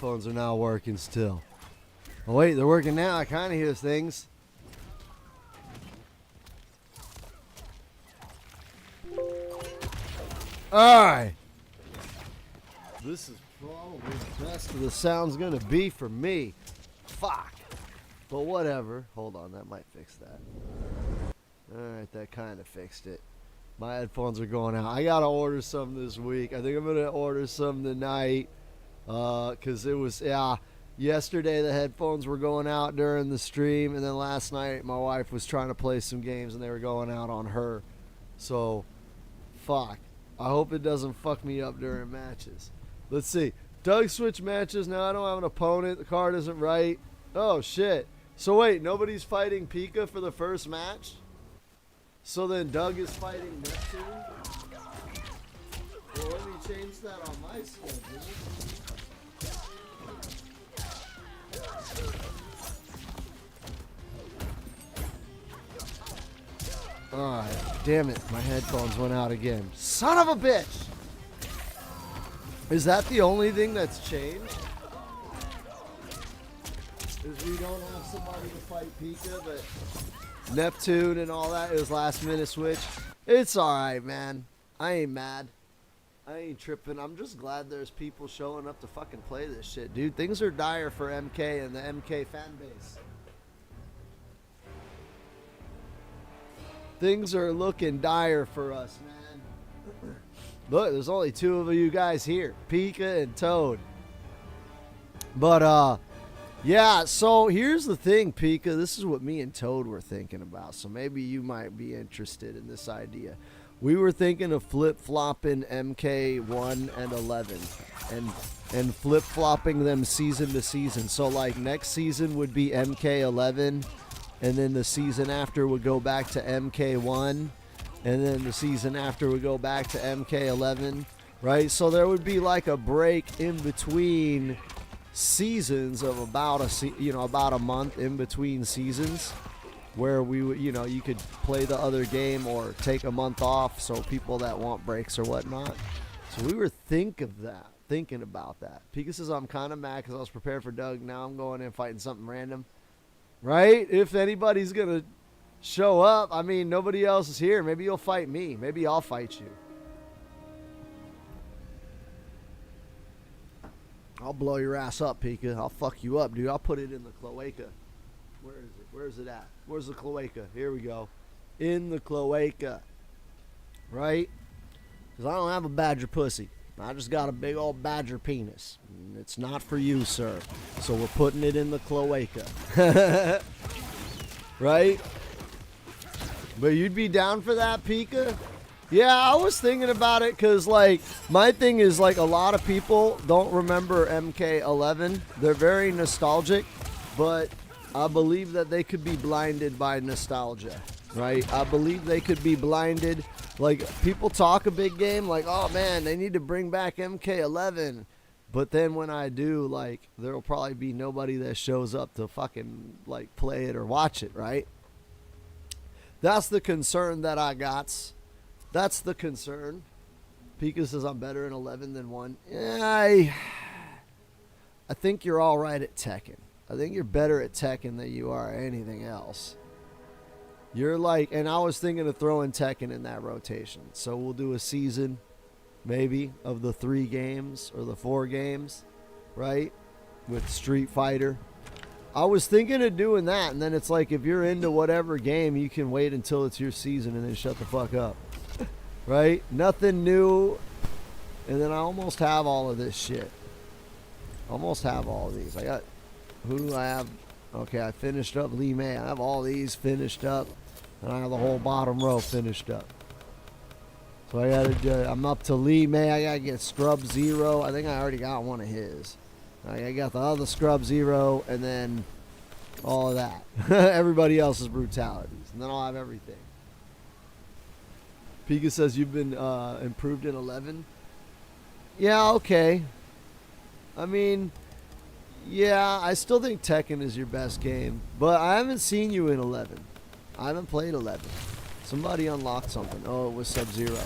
headphones are now working still. Oh wait, they're working now. I kind of hear things. Alright. This is probably the best the sound's gonna be for me. Fuck. But whatever. Hold on, that might fix that. Alright, that kind of fixed it. My headphones are going out. I gotta order some this week. I think I'm gonna order some tonight. Cause it was, yesterday the headphones were going out during the stream, and then last night my wife was trying to play some games and they were going out on her. So, fuck. I hope it doesn't fuck me up during matches. Let's see. Doug switch matches. Now I don't have an opponent. The card isn't right. Oh, shit. So, wait. Nobody's fighting Pika for the first match? So then Doug is fighting Neptune? Well, let me change that on my schedule. Alright, damn it, my headphones went out again. Son of a bitch! Is that the only thing that's changed? Is we don't have somebody to fight Pika, but Neptune and all that is last minute switch? It's alright, man. I ain't mad. I ain't tripping. I'm just glad there's people showing up to fucking play this shit, dude. Things are dire for MK and the MK fan base. Things are looking dire for us, man. Look, there's only two of you guys here, Pika and Toad. But, yeah, so here's the thing, Pika. This is what me and Toad were thinking about, so maybe you might be interested in this idea. We were thinking of flip-flopping MK1 and 11 and flip-flopping them season to season. So, like, next season would be MK11, and then the season after would go back to MK1, and then the season after would go back to MK11, right? So there would be like a break in between seasons of about a month in between seasons, where we would, you could play the other game or take a month off, so people that want breaks or whatnot. So we were thinking about that. Pika says, I'm kind of mad because I was prepared for Doug. Now I'm going in fighting something random. Right? If anybody's going to show up, I mean, nobody else is here. Maybe you'll fight me. Maybe I'll fight you. I'll blow your ass up, Pika. I'll fuck you up, dude. I'll put it in the cloaca. Where is it? Where's it at? Where's the cloaca? Here we go. In the cloaca. Right? Because I don't have a badger pussy. I just got a big old badger penis. It's not for you, sir. So we're putting it in the cloaca. Right? But you'd be down for that, Pika? Yeah, I was thinking about it because, like, my thing is, like, a lot of people don't remember MK11. They're very nostalgic, but I believe that they could be blinded by nostalgia, right? I believe they could be blinded. Like, people talk a big game, like, oh, man, they need to bring back MK11. But then when I do, like, there will probably be nobody that shows up to fucking, like, play it or watch it, right? That's the concern that I got. That's the concern. Pika says I'm better in 11 than 1. Yeah, I think you're all right at Tekken. I think you're better at Tekken than you are anything else. You're like, and I was thinking of throwing Tekken in that rotation. So we'll do a season, maybe, of the 3 games or the 4 games, right? With Street Fighter. I was thinking of doing that, and then it's like, if you're into whatever game, you can wait until it's your season and then shut the fuck up. Right? Nothing new. And then I almost have all of this shit. Almost have all of these. I got, who do I have? Okay, I finished up Lee May. I have all these finished up. And I have the whole bottom row finished up. So I gotta, I'm up to Lee May. I gotta get Scrub Zero. I think I already got one of his. I got the other Scrub Zero, and then all of that. Everybody else's brutalities. And then I'll have everything. Pika says you've been improved in 11. Yeah, okay. I mean, yeah, I still think Tekken is your best game. But I haven't seen you in 11. I haven't played 11. Somebody unlocked something. Oh, it was Sub-Zero.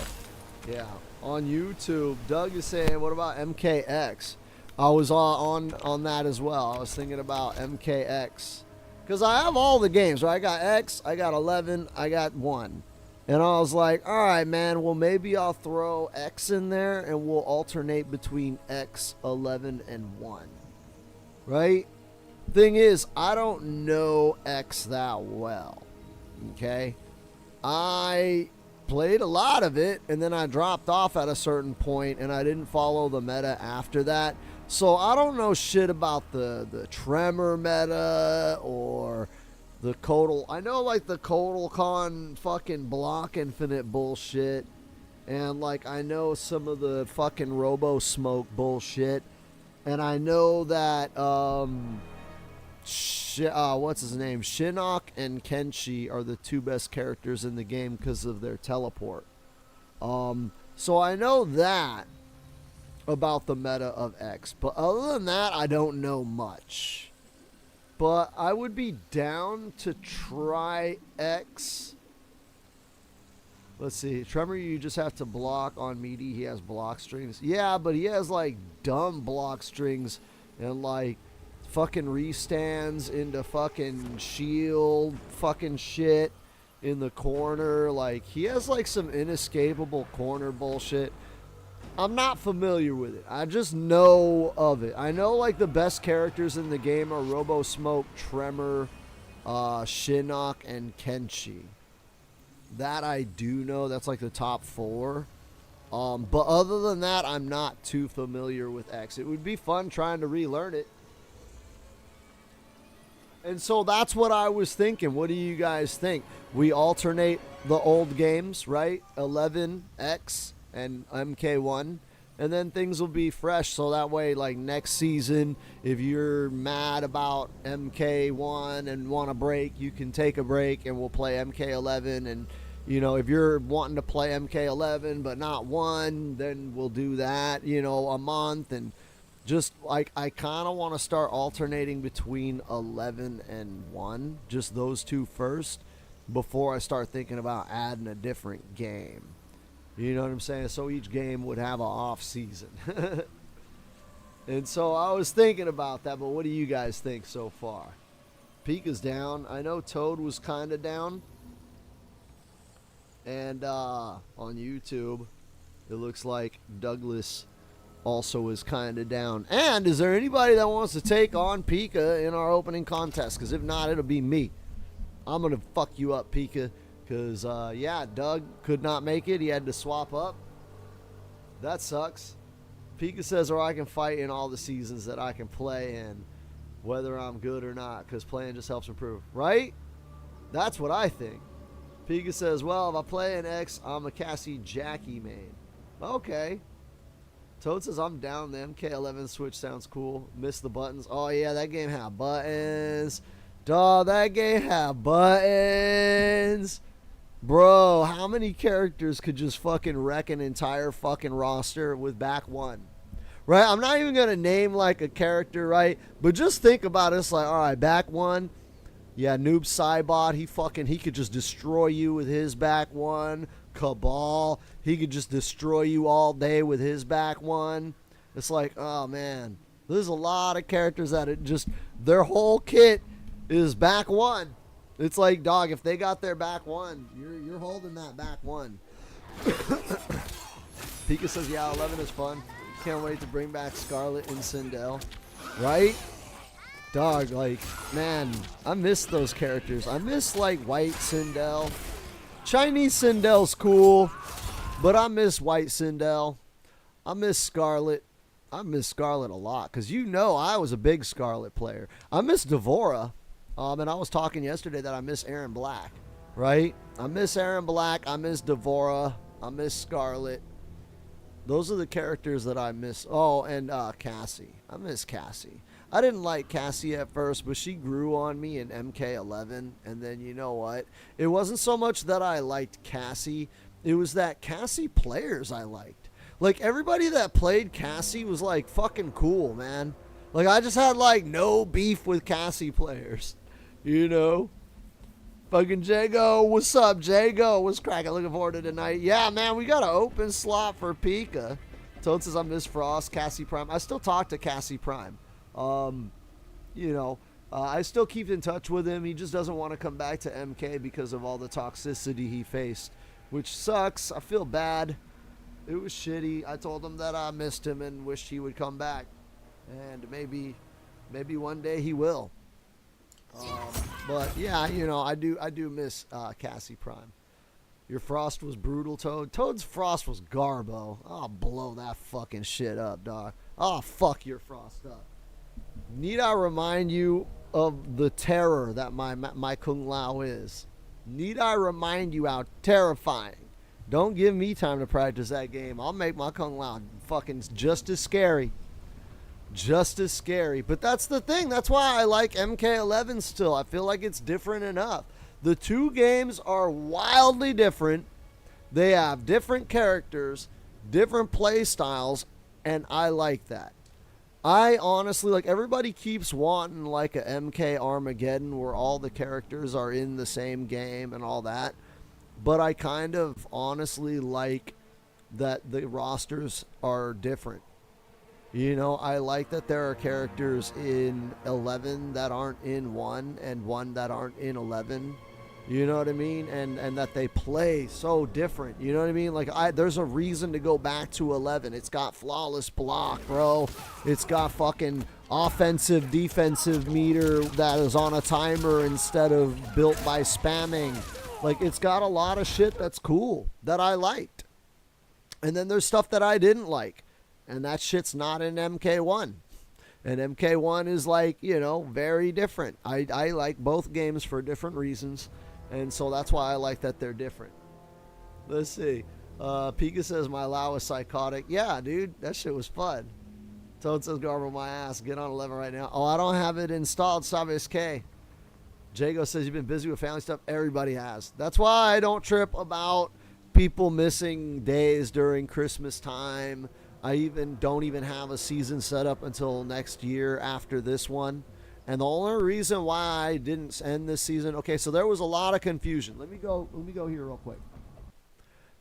Yeah. On YouTube, Doug is saying, what about MKX? I was on that as well. I was thinking about MKX. Because I have all the games, right? I got X, I got 11, I got 1. And I was like, all right, man, well, maybe I'll throw X in there and we'll alternate between X, 11, and 1. Right? Thing is, I don't know X that well. Okay? I played a lot of it, and then I dropped off at a certain point, and I didn't follow the meta after that. So I don't know shit about the Tremor meta or the Kotal. I know like the Kotal Con fucking block infinite bullshit, and like I know some of the fucking Robo Smoke bullshit, and I know that what's his name? Shinnok and Kenshi are the 2 best characters in the game because of their teleport. So I know that about the meta of X. But other than that, I don't know much. But I would be down to try X. Let's see. Tremor, you just have to block on Meaty. He has block strings. Yeah, but he has like dumb block strings and like fucking restands into fucking shield fucking shit in the corner. Like, he has like some inescapable corner bullshit. I'm not familiar with it. I just know of it. I know like the best characters in the game are Robo Smoke, Tremor, Shinnok, and Kenshi. That I do know. That's like the top 4. But other than that, I'm not too familiar with X. It would be fun trying to relearn it. And so that's what I was thinking. What do you guys think? We alternate the old games, right? 11X and MK1. And then things will be fresh. So that way, like next season, if you're mad about MK1 and want a break, you can take a break and we'll play MK11. And, you know, if you're wanting to play MK11 but not 1, then we'll do that, you know, a month. And just like I kind of want to start alternating between 11 and 1, just those 2 first, before I start thinking about adding a different game. You know what I'm saying? So each game would have an off season. And so I was thinking about that, but what do you guys think so far? Pika's down. I know Toad was kind of down. And on YouTube, it looks like Douglas also is kind of down. And is there anybody that wants to take on Pika in our opening contest? Because if not, it'll be me. I'm going to fuck you up, Pika. Because, yeah, Doug could not make it. He had to swap up. That sucks. Pika says, or I can fight in all the seasons that I can play in, whether I'm good or not, because playing just helps improve. Right? That's what I think. Pika says, well, if I play in X, I'm a Cassie Jackie main. Okay. Toad says, I'm down. The MK11 Switch sounds cool. Miss the buttons. Oh, yeah, that game had buttons. Dawg, that game had buttons. Bro, how many characters could just fucking wreck an entire fucking roster with back 1? Right? I'm not even going to name like a character, right? But just think about it. It's like, all right, back 1. Yeah, Noob Cybot, he could just destroy you with his back 1. Cabal, he could just destroy you all day with his back 1. It's like, oh man, there's a lot of characters that it just, their whole kit is back 1. It's like, dog, if they got their back 1, you're holding that back 1. Pika says, yeah, 11 is fun. Can't wait to bring back Scarlet and Sindel. Right? Dog, like, man, I miss those characters. I miss, like, White Sindel. Chinese Sindel's cool, but I miss White Sindel. I miss Scarlet. I miss Scarlet a lot, because you know I was a big Scarlet player. I miss Devora. And I was talking yesterday that I miss Aaron Black, right? I miss Aaron Black. I miss Devora. I miss Scarlet. Those are the characters that I miss. Oh, and Cassie. I miss Cassie. I didn't like Cassie at first, but she grew on me in MK11. And then you know what? It wasn't so much that I liked Cassie. It was that Cassie players I liked. Like, everybody that played Cassie was, like, fucking cool, man. Like, I just had, like, no beef with Cassie players. You know? Fucking Jago, what's up, Jago? What's cracking? Looking forward to tonight. Yeah, man, we got an open slot for Pika Toad says I miss Frost, Cassie Prime. I still talk to Cassie Prime. You know, I still keep in touch with him. He just doesn't want to come back to MK because of all the toxicity he faced, which sucks. I feel bad. It was shitty. I told him that I missed him and wished he would come back, and maybe one day he will. But yeah, you know, I do miss Cassie Prime. Your Frost was brutal, Toad. Toad's Frost was garbo. I'll blow that fucking shit up, dog. I'll fuck your Frost up. Need I remind you of the terror that my Kung Lao is? Need I remind you how terrifying? Don't give me time to practice that game. I'll make my Kung Lao fucking just as scary. Just as scary. But that's the thing. That's why I like MK11 still. I feel like it's different enough. The two games are wildly different. They have different characters, different play styles, and I like that. I honestly, like, everybody keeps wanting like a MK Armageddon where all the characters are in the same game and all that. But I kind of honestly like that the rosters are different. You know, I like that there are characters in 11 that aren't in 1 and 1 that aren't in 11. You know what I mean? And that they play so different. You know what I mean? Like, there's a reason to go back to 11. It's got flawless block, bro. It's got fucking offensive, defensive meter that is on a timer instead of built by spamming. Like, it's got a lot of shit that's cool that I liked. And then there's stuff that I didn't like. And that shit's not in MK1. And MK1 is, like, you know, very different. I like both games for different reasons. And so that's why I like that they're different. Let's see. Pika says my Lao is psychotic. Yeah, dude, that shit was fun. Toad says garble my ass. Get on 11 right now. Oh, I don't have it installed. Sabes K. Jago says you've been busy with family stuff. Everybody has. That's why I don't trip about people missing days during Christmas time. I don't even have a season set up until next year after this one. And the only reason why I didn't end this season, okay, so there was a lot of confusion. Let me go here real quick.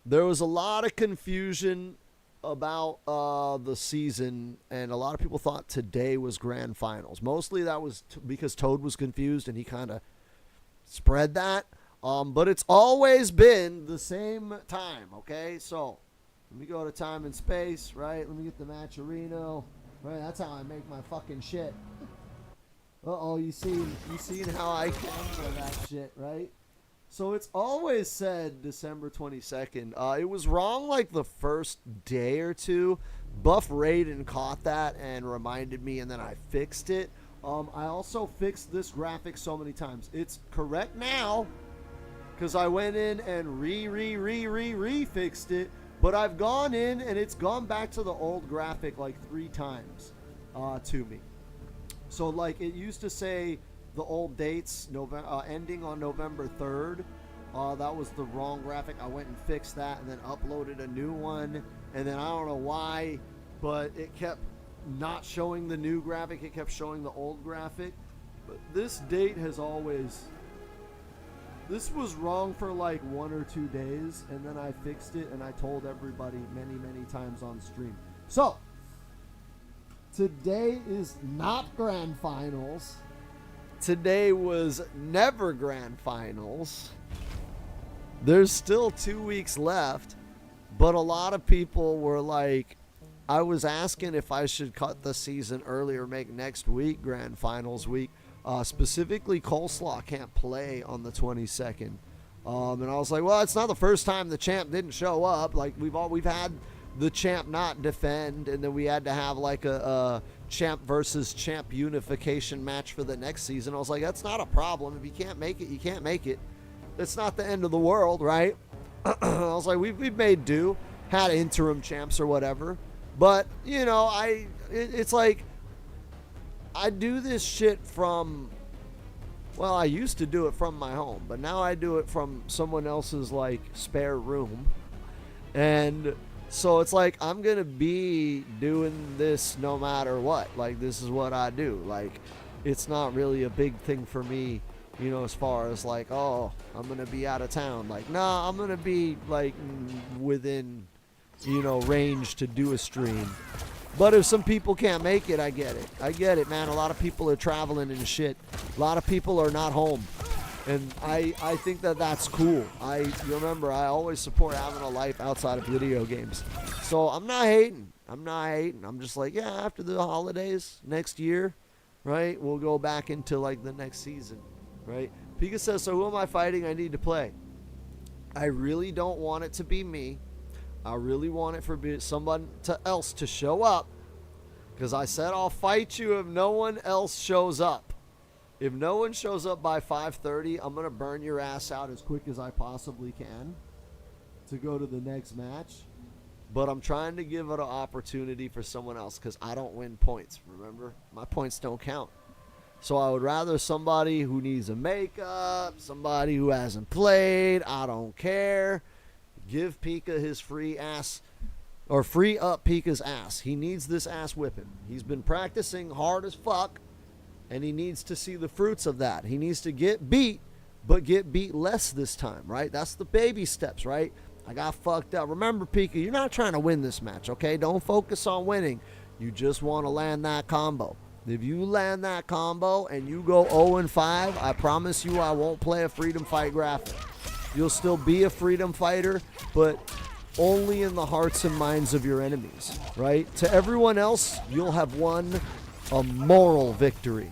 There was a lot of confusion about the season, and a lot of people thought today was grand finals. Mostly that was because Toad was confused, and he kind of spread that. But it's always been the same time, okay? So let me go to time and space, right? Let me get the Matcherino. Right, that's how I make my fucking shit. Uh-oh, you seen how I cancel that shit, right? So it's always said December 22nd. It was wrong like the first day or two. Buff Raiden caught that and reminded me, and then I fixed it. I also fixed this graphic so many times. It's correct now because I went in and re-fixed it. But I've gone in and it's gone back to the old graphic like 3 times to me. So, like, it used to say the old dates, ending on November 3rd. That was the wrong graphic. I went and fixed that and then uploaded a new one. And then I don't know why, but it kept not showing the new graphic. It kept showing the old graphic. But this date has always... This was wrong for like 1 or 2 days, and then I fixed it, and I told everybody many, many times on stream. So, today is not Grand Finals. Today was never Grand Finals. There's still 2 weeks left, but a lot of people were like, I was asking if I should cut the season early or make next week Grand Finals week. Specifically, Coleslaw can't play on the 22nd. And I was like, well, it's not the first time the champ didn't show up. Like, we've had the champ not defend, and then we had to have like a champ versus champ unification match for the next season. I was like, that's not a problem. If you can't make it, you can't make it. It's not the end of the world, right? I was like, we've made do, had interim champs or whatever. But, you know, it's like, I do this shit from, well, I used to do it from my home, but now I do it from someone else's, like, spare room. And so it's like, I'm going to be doing this no matter what. Like, this is what I do. Like, it's not really a big thing for me, you know, as far as, like, oh, I'm going to be out of town. Like, nah, I'm going to be, like, within range to do a stream. But if some people can't make it, I get it. I get it, man. A lot of people are traveling and shit. A lot of people are not home. And I think that that's cool. Remember, I always support having a life outside of video games. So I'm not hating. I'm just like, yeah, after the holidays, next year, right, we'll go back into, like, the next season, right? Pika says, so who am I fighting? I need to play. I really don't want it to be me. I really want it for someone else to show up, because I said I'll fight you if no one else shows up. If no one shows up by 5:30, I'm going to burn your ass out as quick as I possibly can to go to the next match. But I'm trying to give it an opportunity for someone else, because I don't win points, remember? My points don't count. So I would rather somebody who needs a makeup, somebody who hasn't played, I don't care. Give Pika his free ass, or free up Pika's ass. He needs this ass whipping. He's been practicing hard as fuck, and he needs to see the fruits of that. He needs to get beat, but get beat less this time, right? That's the baby steps, right? I got fucked up. Remember, Pika, you're not trying to win this match, okay? Don't focus on winning. You just want to land that combo. If you land that combo and you go 0-5, I promise you I won't play a Freedom Fight graphic. You'll still be a freedom fighter, but only in the hearts and minds of your enemies, right? To everyone else, you'll have won a moral victory.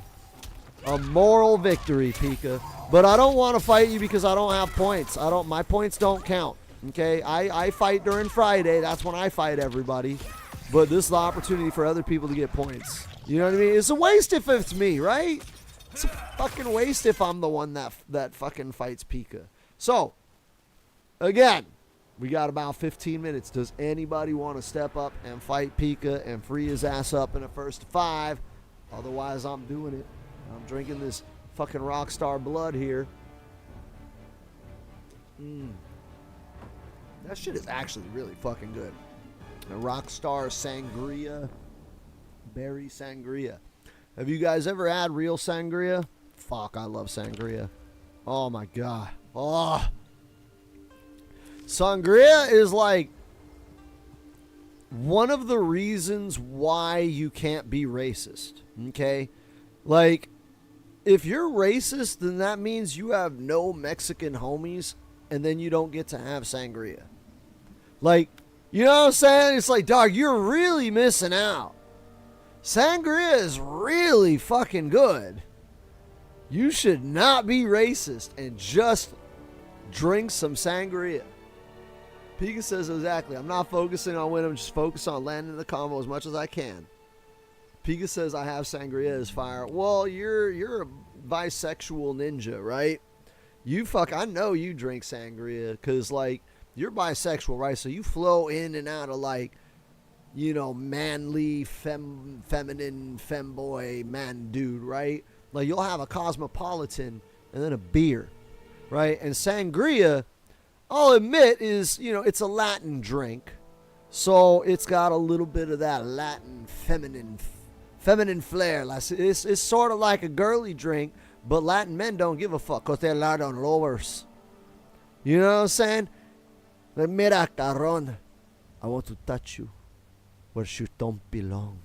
A moral victory, Pika. But I don't want to fight you because I don't have points. My points don't count, okay? I fight during Friday. That's when I fight everybody. But this is the opportunity for other people to get points. You know what I mean? It's a waste if it's me, right? It's a fucking waste if I'm the one that fucking fights Pika. So, again, we got about 15 minutes. Does anybody want to step up and fight Pika and free his ass up in a first to 5? Otherwise, I'm doing it. I'm drinking this fucking Rockstar blood here. That shit is actually really fucking good. A Rockstar Sangria. Berry Sangria. Have you guys ever had real sangria? Fuck, I love sangria. Oh my god. Oh. Sangria is like one of the reasons why you can't be racist. Okay? Like, if you're racist, then that means you have no Mexican homies, and then you don't get to have sangria. Like, you know what I'm saying? It's like, dog, you're really missing out. Sangria is really fucking good. You should not be racist and just drink some sangria. Pika says exactly. I'm not focusing on winning. I'm just focused on landing the combo as much as I can. Pika says I have sangria as fire. Well, you're a bisexual ninja, right? I know you drink sangria because, like, you're bisexual, right? So you flow in and out of, like, manly, feminine, femboy, man dude, right? Like, you'll have a cosmopolitan and then a beer, right? And sangria, I'll admit, is, it's a Latin drink. So it's got a little bit of that Latin feminine flair. It's sort of like a girly drink, but Latin men don't give a fuck because they're Latin lovers. You know what I'm saying? Like, mira, caron, I want to touch you where you don't belong.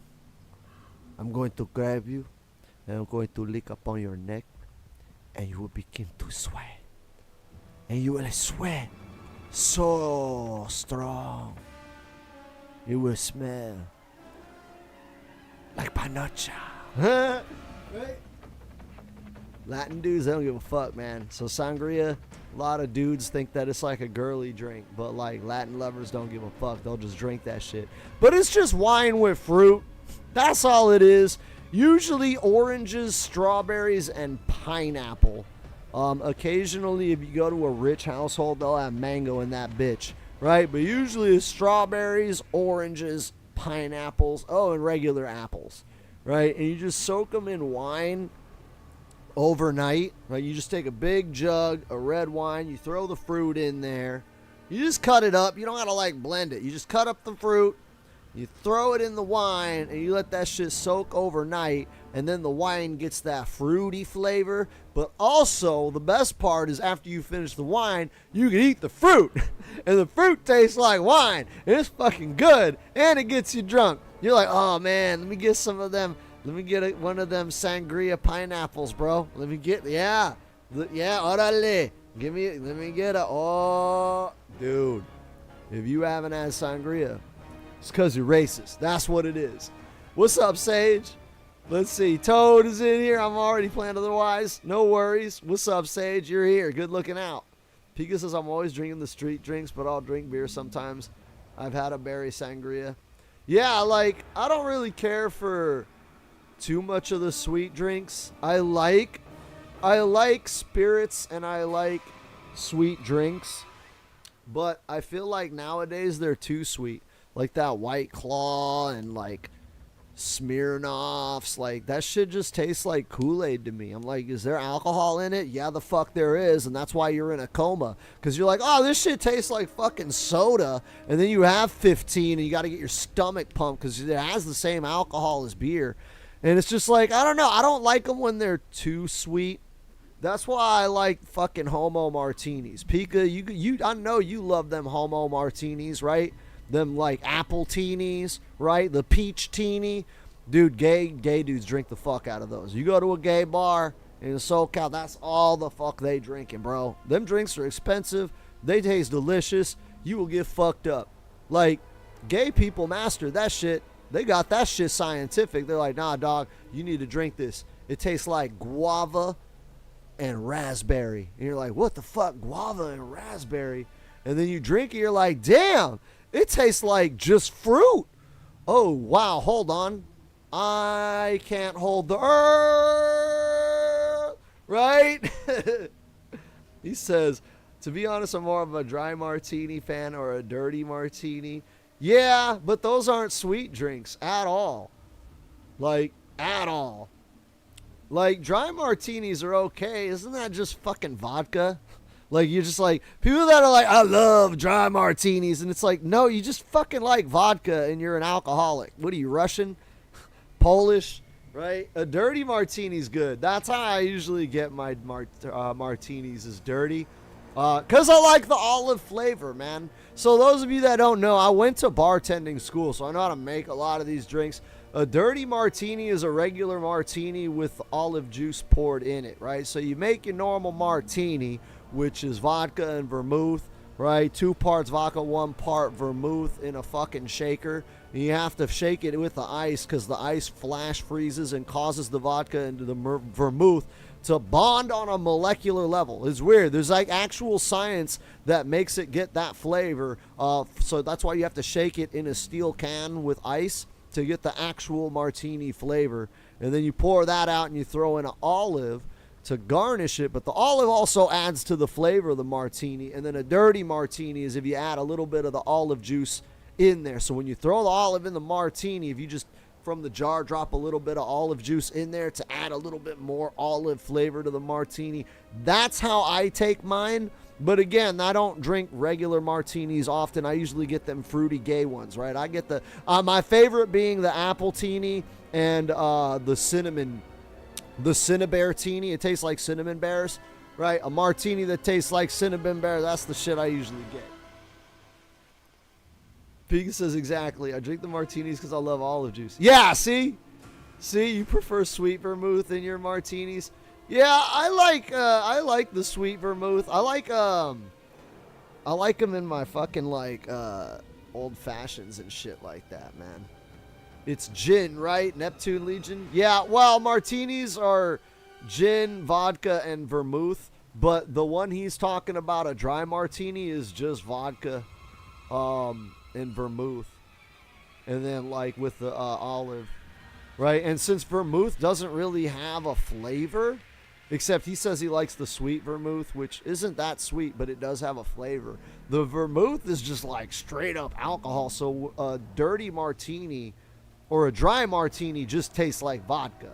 I'm going to grab you, and I'm going to lick upon your neck, and you will begin to sweat. And you will sweat so strong. You will smell like panocha. Right? Latin dudes, they don't give a fuck, man. So sangria, a lot of dudes think that it's like a girly drink, but like Latin lovers don't give a fuck. They'll just drink that shit. But it's just wine with fruit. That's all it is. Usually oranges, strawberries, and pineapple. Occasionally, if you go to a rich household, they'll have mango in that bitch, right? But usually it's strawberries, oranges, pineapples, and regular apples, right? And you just soak them in wine overnight, right? You just take a big jug of red wine, you throw the fruit in there, you just cut it up. You don't gotta like blend it. You just cut up the fruit, You throw it in the wine and you let that shit soak overnight, and then the wine gets that fruity flavor. But also, the best part is after you finish the wine, you can eat the fruit. And the fruit tastes like wine. And it's fucking good. And it gets you drunk. You're like, oh man, let me get some of them. Let me get one of them sangria pineapples, bro. Let me get, yeah, orale. Let me get oh, dude. If you haven't had sangria, it's because you're racist. That's what it is. What's up, Sage? Let's see. Toad is in here. I'm already playing otherwise. No worries. What's up, Sage? You're here. Good looking out. Pika says, I'm always drinking the street drinks, but I'll drink beer sometimes. I've had a berry sangria. Yeah, like, I don't really care for too much of the sweet drinks. I like spirits and I like sweet drinks, but I feel like nowadays they're too sweet. Like that White Claw and like Smirnoffs, like that shit just tastes like Kool-Aid to me. I'm like, is there alcohol in it? Yeah, the fuck there is, and that's why you're in a coma. Because you're like, oh, this shit tastes like fucking soda, and then you have 15 and you got to get your stomach pumped because it has the same alcohol as beer. And it's just like, I don't know. I don't like them when they're too sweet. That's why I like fucking homo martinis. Pika, you, I know you love them homo martinis, right? Them like apple teenies, right? The peach teeny. Dude, gay dudes drink the fuck out of those. You go to a gay bar in SoCal, that's all the fuck they drinking, bro. Them drinks are expensive. They taste delicious. You will get fucked up. Like, gay people master that shit. They got that shit scientific. They're like, nah, dog, you need to drink this. It tastes like guava and raspberry. And you're like, what the fuck, guava and raspberry? And then you drink it, you're like, damn, it tastes like just fruit. Oh, wow, hold on. I can't hold the earth, right? He says, to be honest, I'm more of a dry martini fan or a dirty martini. Yeah, but those aren't sweet drinks at all. Like, at all. Like, dry martinis are okay. Isn't that just fucking vodka? Like, you're just like, people that are like, I love dry martinis. And it's like, no, you just fucking like vodka and you're an alcoholic. What are you, Russian? Polish? Right? A dirty martini's good. That's how I usually get my martinis, is dirty. Because I like the olive flavor, man. So those of you that don't know, I went to bartending school, so I know how to make a lot of these drinks. A dirty martini is a regular martini with olive juice poured in it, right? So you make your normal martini, which is vodka and vermouth, right? 2 parts vodka, 1 part vermouth in a fucking shaker. And you have to shake it with the ice because the ice flash freezes and causes the vodka and the vermouth to bond on a molecular level. It's weird. There's like actual science that makes it get that flavor. So that's why you have to shake it in a steel can with ice to get the actual martini flavor. And then you pour that out and you throw in an olive to garnish it. But the olive also adds to the flavor of the martini. And then a dirty martini is if you add a little bit of the olive juice in there. So when you throw the olive in the martini, if you just from the jar drop a little bit of olive juice in there to add a little bit more olive flavor to the martini, that's how I take mine. But again, I don't drink regular martinis often. I usually get them fruity gay ones, right? I get the my favorite being the apple teeny and the Cinnabear teeny. It tastes like cinnamon bears, right? A martini that tastes like cinnamon bear, that's the shit I usually get. Pika says, exactly. I drink the martinis because I love olive juice. Yeah, see? See, you prefer sweet vermouth in your martinis? Yeah, I like the sweet vermouth. I like them in my fucking like old fashions and shit like that, man. It's gin, right? Neptune Legion? Yeah, well, martinis are gin, vodka, and vermouth, but the one he's talking about, a dry martini, is just vodka and vermouth. And then like with the olive, right? And since vermouth doesn't really have a flavor, except he says he likes the sweet vermouth, which isn't that sweet, but it does have a flavor. The vermouth is just like straight up alcohol. So a dirty martini or a dry martini just tastes like vodka.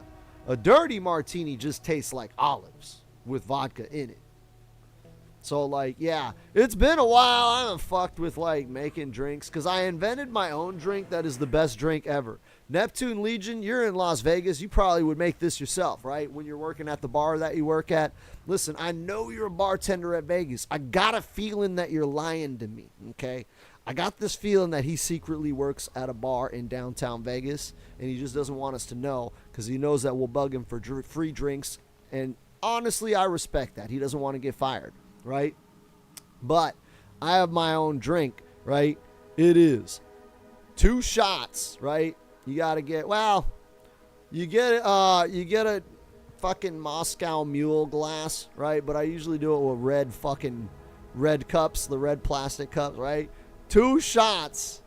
A dirty martini just tastes like olives with vodka in it. So, like, yeah, it's been a while. I haven't fucked with, like, making drinks because I invented my own drink that is the best drink ever. Neptune Legion, you're in Las Vegas. You probably would make this yourself, right? When you're working at the bar that you work at. Listen, I know you're a bartender at Vegas. I got a feeling that you're lying to me, okay? I got this feeling that he secretly works at a bar in downtown Vegas, and he just doesn't want us to know because he knows that we'll bug him for free drinks. And honestly, I respect that. He doesn't want to get fired, right? But I have my own drink, right? It is 2 shots, right? You got to get, well, you get a fucking Moscow Mule glass, right? But I usually do it with red cups, the red plastic cups, right? 2 shots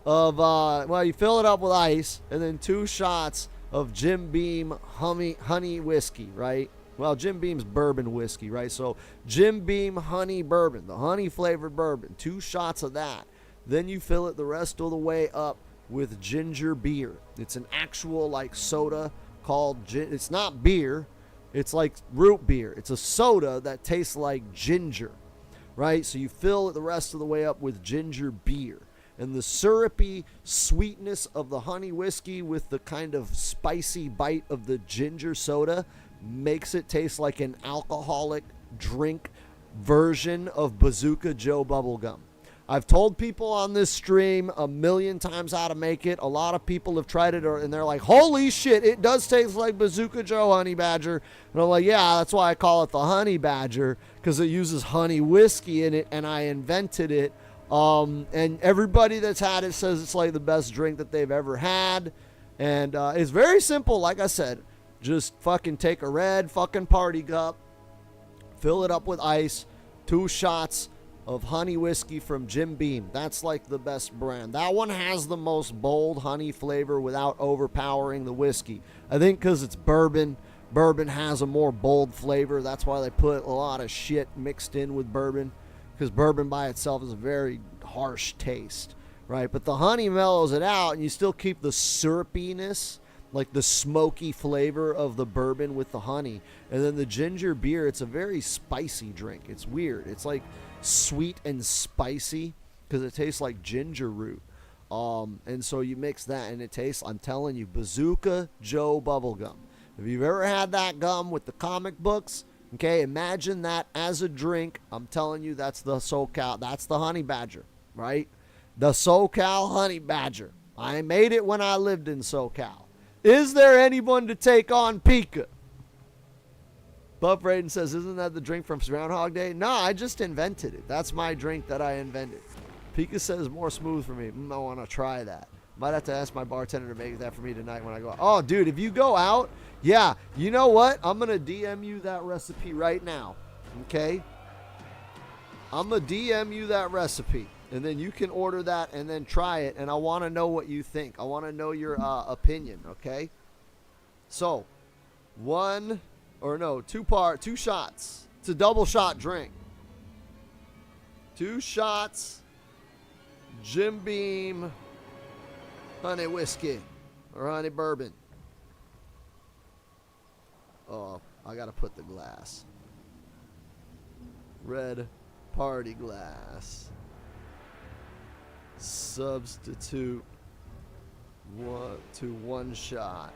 of, well, you fill it up with ice, and then 2 shots of Jim Beam honey whiskey, right? Well, Jim Beam's bourbon whiskey, right? So Jim Beam honey bourbon, the honey flavored bourbon, 2 shots of that. Then you fill it the rest of the way up with ginger beer. It's an actual like soda called, it's not beer, it's like root beer. It's a soda that tastes like ginger, right? So you fill it the rest of the way up with ginger beer. And the syrupy sweetness of the honey whiskey with the kind of spicy bite of the ginger soda makes it taste like an alcoholic drink version of Bazooka Joe bubblegum. I've told people on this stream a million times how to make it. A lot of people have tried it and they're like, holy shit, it does taste like Bazooka Joe Honey Badger. And I'm like, yeah, that's why I call it the Honey Badger, because it uses honey whiskey in it and I invented it. And everybody that's had it says it's like the best drink that they've ever had. And it's very simple, like I said. Just fucking take a red fucking party cup, fill it up with ice, 2 shots of honey whiskey from Jim Beam. That's like the best brand. That one has the most bold honey flavor without overpowering the whiskey. I think because it's bourbon. Bourbon has a more bold flavor. That's why they put a lot of shit mixed in with bourbon, because bourbon by itself is a very harsh taste, right? But the honey mellows it out, and you still keep the syrupiness, like the smoky flavor of the bourbon with the honey. And then the ginger beer, it's a very spicy drink. It's weird. It's like sweet and spicy because it tastes like ginger root. And so you mix that and it tastes, I'm telling you, Bazooka Joe bubblegum. If you've ever had that gum with the comic books, okay, imagine that as a drink. I'm telling you, that's the SoCal, that's the Honey Badger, right? The SoCal Honey Badger. I made it when I lived in SoCal. Is there anyone to take on Pika? Buff Raiden says, isn't that the drink from Groundhog Day? No, I just invented it. That's my drink that I invented. Pika says, more smooth for me. I want to try that. Might have to ask my bartender to make that for me tonight when I go out. Oh, dude, if you go out, yeah, you know what? I'm going to DM you that recipe right now, okay? I'm going to DM you that recipe, and then you can order that and then try it, and I want to know what you think. I want to know your opinion, okay? So, 2 shots. It's a double shot drink. 2 shots, Jim Beam, honey whiskey, or honey bourbon. Oh, I gotta put the glass. Red party glass. Substitute 1 shot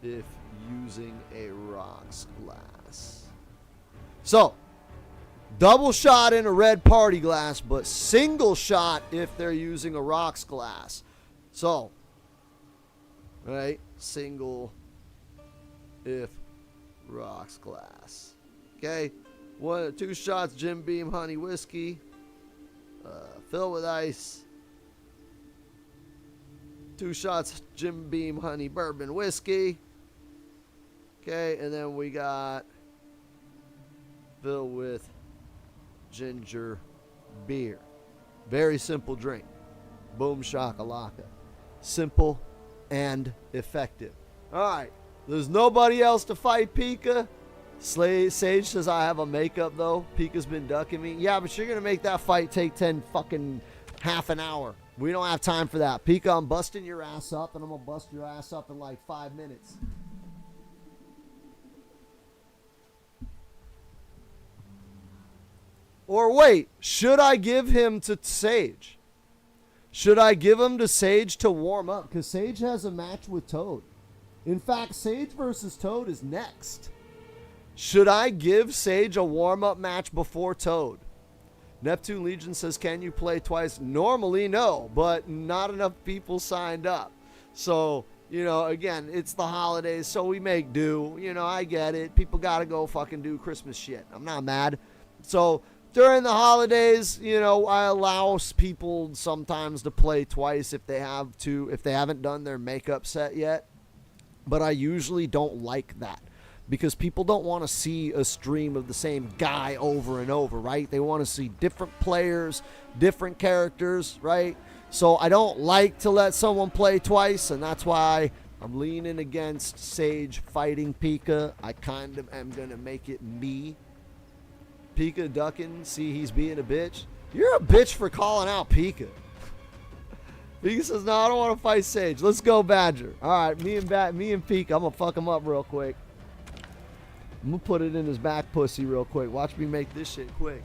if using a rocks glass. So, double shot in a red party glass, but single shot if they're using a rocks glass. So, right, single if rocks glass. Okay, 2 shots Jim Beam honey whiskey, fill with ice. 2 shots Jim Beam honey bourbon whiskey. Okay, and then we got fill with ginger beer. Very simple drink. Boom shakalaka. Simple and effective. All right. There's nobody else to fight Pika. Sage says I have a makeup though. Pika's been ducking me. Yeah, but you're gonna make that fight take half an hour. We don't have time for that. Pika, I'm busting your ass up, and I'm gonna bust your ass up in like 5 minutes. Or wait, should I give him to Sage? Should I give him to Sage to warm up? Because Sage has a match with Toad. In fact, Sage versus Toad is next. Should I give Sage a warm-up match before Toad? Neptune Legion says, can you play twice? Normally, no, but not enough people signed up. So, you know, again, it's the holidays, so we make do. You know, I get it. People got to go fucking do Christmas shit. I'm not mad. So, during the holidays, you know, I allow people sometimes to play twice if they have to, if they haven't done their makeup set yet. But I usually don't like that. Because people don't want to see a stream of the same guy over and over, right? They want to see different players, different characters, right? So I don't like to let someone play twice, and that's why I'm leaning against Sage fighting Pika. I kind of am going to make it me. Pika ducking, see he's being a bitch. You're a bitch for calling out Pika. Pika says, no, I don't want to fight Sage. Let's go, Badger. All right, me and Pika, I'm going to fuck him up real quick. I'm going to put it in his back pussy real quick. Watch me make this shit quick.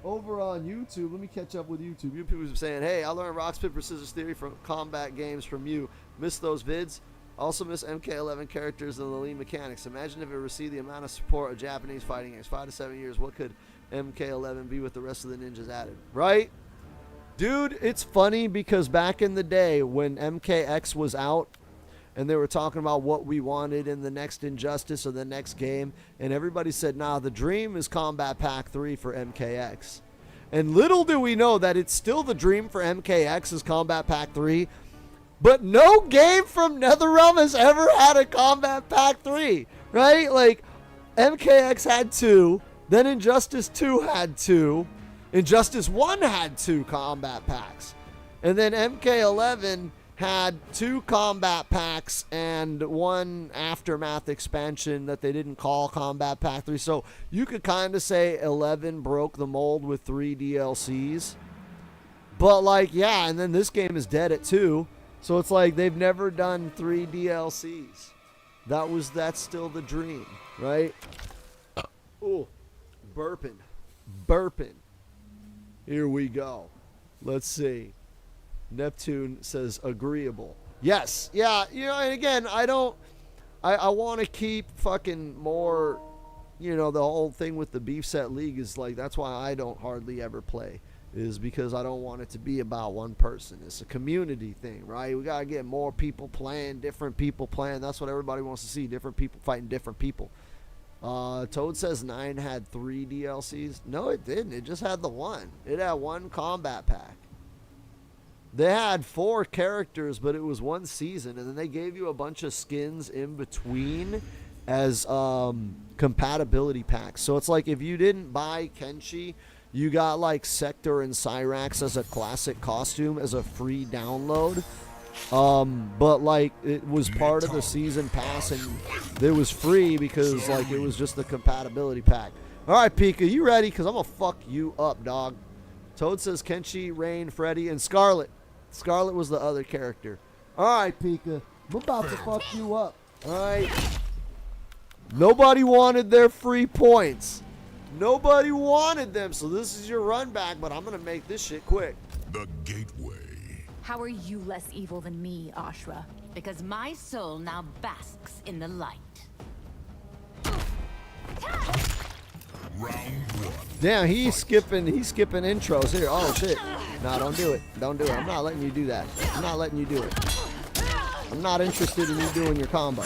Over on YouTube, let me catch up with YouTube. You people are saying, hey, I learned Rocks, Paper, Scissors Theory from Kombat games from you. Missed those vids. Also miss MK11 characters and the lean mechanics. Imagine if it received the amount of support of Japanese fighting games. 5 to 7 years. What could MK11 be with the rest of the ninjas added? Right? Dude, it's funny because back in the day when MKX was out, and they were talking about what we wanted in the next Injustice or the next game. And everybody said, nah, the dream is Combat Pack 3 for MKX. And little do we know that it's still the dream for MKX is Combat Pack 3. But no game from NetherRealm has ever had a Combat Pack 3. Right? Like, MKX had 2. Then Injustice 2 had 2. Injustice 1 had 2 Combat Packs. And then MK11 had 2 combat packs and 1 aftermath expansion that they didn't call Combat Pack 3. So you could kind of say 11 broke the mold with 3 DLCs. But like, yeah, and then this game is dead at 2. So it's like they've never done 3 DLCs. That's still the dream, right? Ooh, burping. Here we go. Let's see. Neptune says agreeable. Yes. Yeah. You know, and again, I want to keep fucking more, you know, the whole thing with the beef set league is like, that's why I don't hardly ever play, is because I don't want it to be about one person. It's a community thing, right? We got to get more people playing, different people playing. That's what everybody wants to see. Different people fighting different people. Toad says 9 had 3 DLCs. No, it didn't. It just had the 1. It had 1 combat pack. They had 4 characters, but it was 1 season, and then they gave you a bunch of skins in between as compatibility packs. So it's like if you didn't buy Kenshi, you got like Sector and Cyrax as a classic costume as a free download. But like it was part of the season pass, and it was free because like it was just the compatibility pack. All right, Pika, you ready? Because I'm going to fuck you up, dog. Toad says Kenshi, Rain, Freddy, and Scarlet. Scarlet was the other character. All right, Pika. I'm about to fuck you up. All right. Nobody wanted their free points. Nobody wanted them, so this is your run back, but I'm going to make this shit quick. The Gateway. How are you less evil than me, Ashra? Because my soul now basks in the light. Round 1. Damn, he's skipping intros here. Oh shit. No, don't do it. Don't do it. I'm not letting you do that. I'm not letting you do it. I'm not interested in you doing your combo.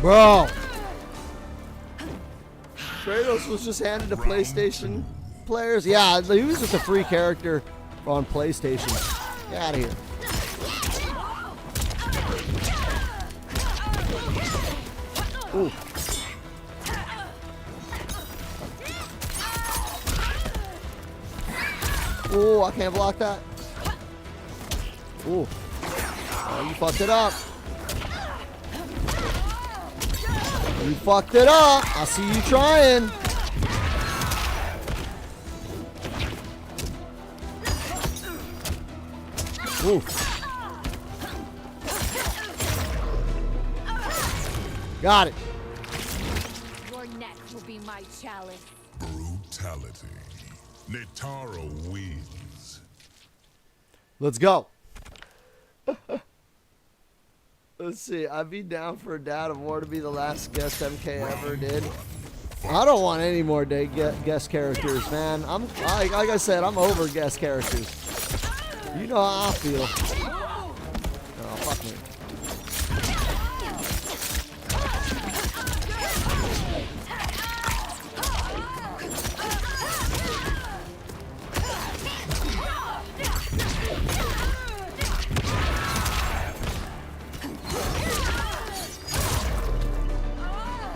Bro, Kratos was just handed to PlayStation players. Yeah, he was just a free character on PlayStation. Get out of here. Ooh. Ooh, I can't block that. Ooh. Oh, you fucked it up. You fucked it up. I see you trying. Ooh. Got it. Your neck will be my chalice. Brutality. Netaro wins. Let's go. Let's see. I'd be down for a dad of war to be the last guest MK ever did. I don't want any more guest characters, man. Like I said, I'm over guest characters. You know how I feel. Oh, fuck me.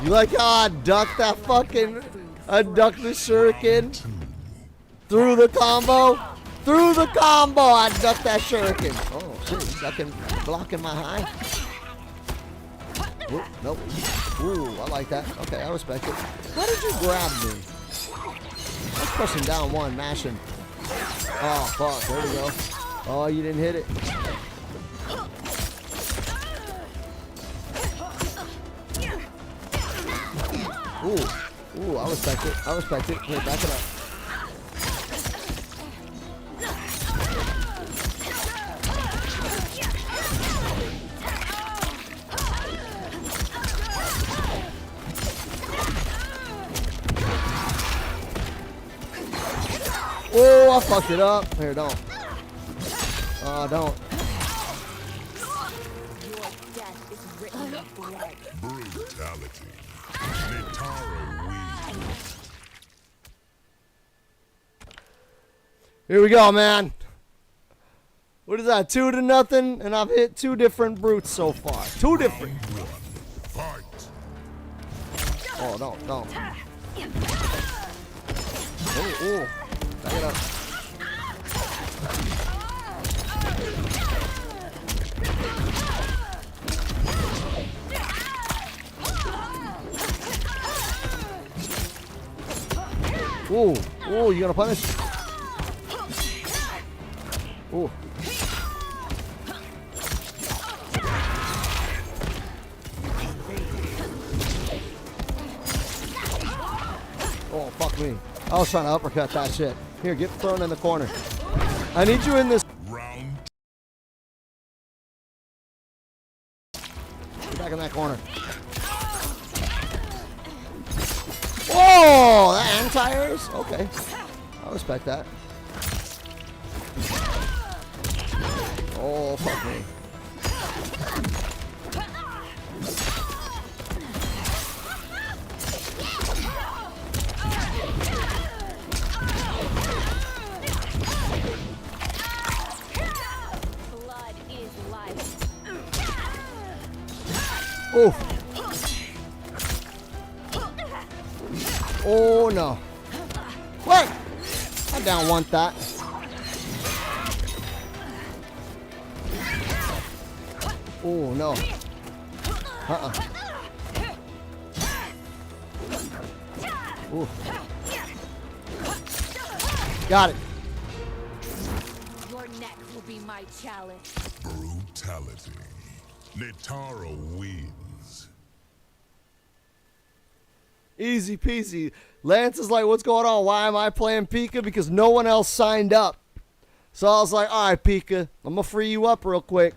You like how I ducked that fucking... I ducked the shuriken through the combo? Through the combo, I ducked that shuriken. Oh, shit, he's ducking, blocking my high. Ooh, nope. Ooh, I like that. Okay, I respect it. How did you grab me? I was pressing down one, mashing. Oh, fuck, there we go. Oh, you didn't hit it. Ooh, ooh, I respect it. I respect it. Wait, back it up. Oh, I fucked it up. Here, don't. Oh, don't. Your death is written in blood. Brutality. Netaro wins. Here we go, man. What is that? 2-0, and I've hit 2 different brutes so far. 2 different. Fight. Oh, don't. Oh, ooh. Back it up. Ooh, ooh, you gonna punish? Ooh. Oh, fuck me. I was trying to uppercut that shit. Here, get thrown in the corner. I need you in this. Round. Get back in that corner. Whoa! That anti-airs? Okay. I respect that. Oh, fuck me. Blood is life. Oh. Oh, no. What? I don't want that. Oh, no. Ooh. Got it. Your neck will be my chalice. Brutality. Netaro wins. Easy peasy. Lance is like, what's going on? Why am I playing Pika? Because no one else signed up. So I was like, all right, Pika, I'm going to free you up real quick.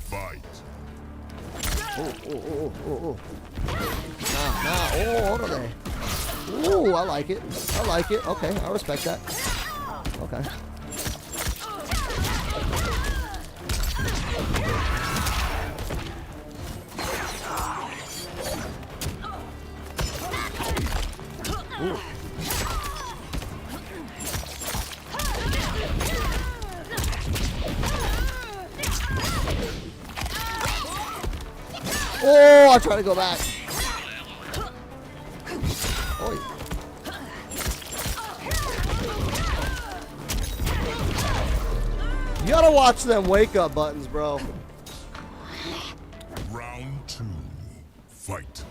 Fight. Oh. Nah. Oh, hold on there. Ooh, I like it. Okay, I respect that. Okay. Ooh. Oh, I try to go back. Oh, You gotta watch them wake up buttons, bro. Round 2. Fight.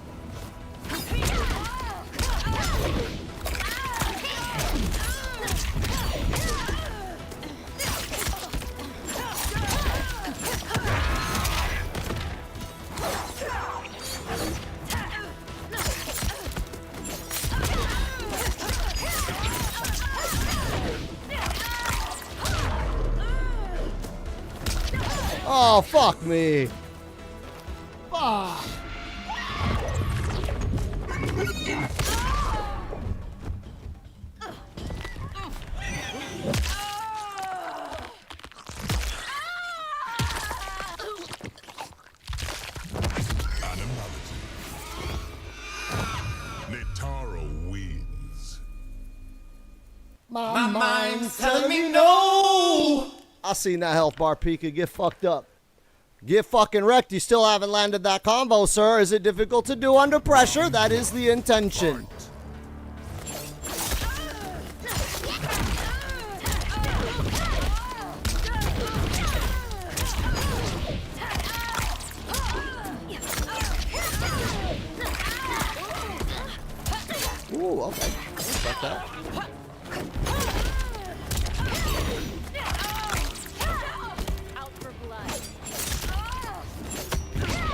Oh, fuck me. Fuck. Animality. Netaro wins. My mind's telling me no. I seen that health bar, Pika. Get fucked up. Get fucking wrecked. You still haven't landed that combo, sir. Is it difficult to do under pressure? That is the intention. Ooh, okay. Fuck that.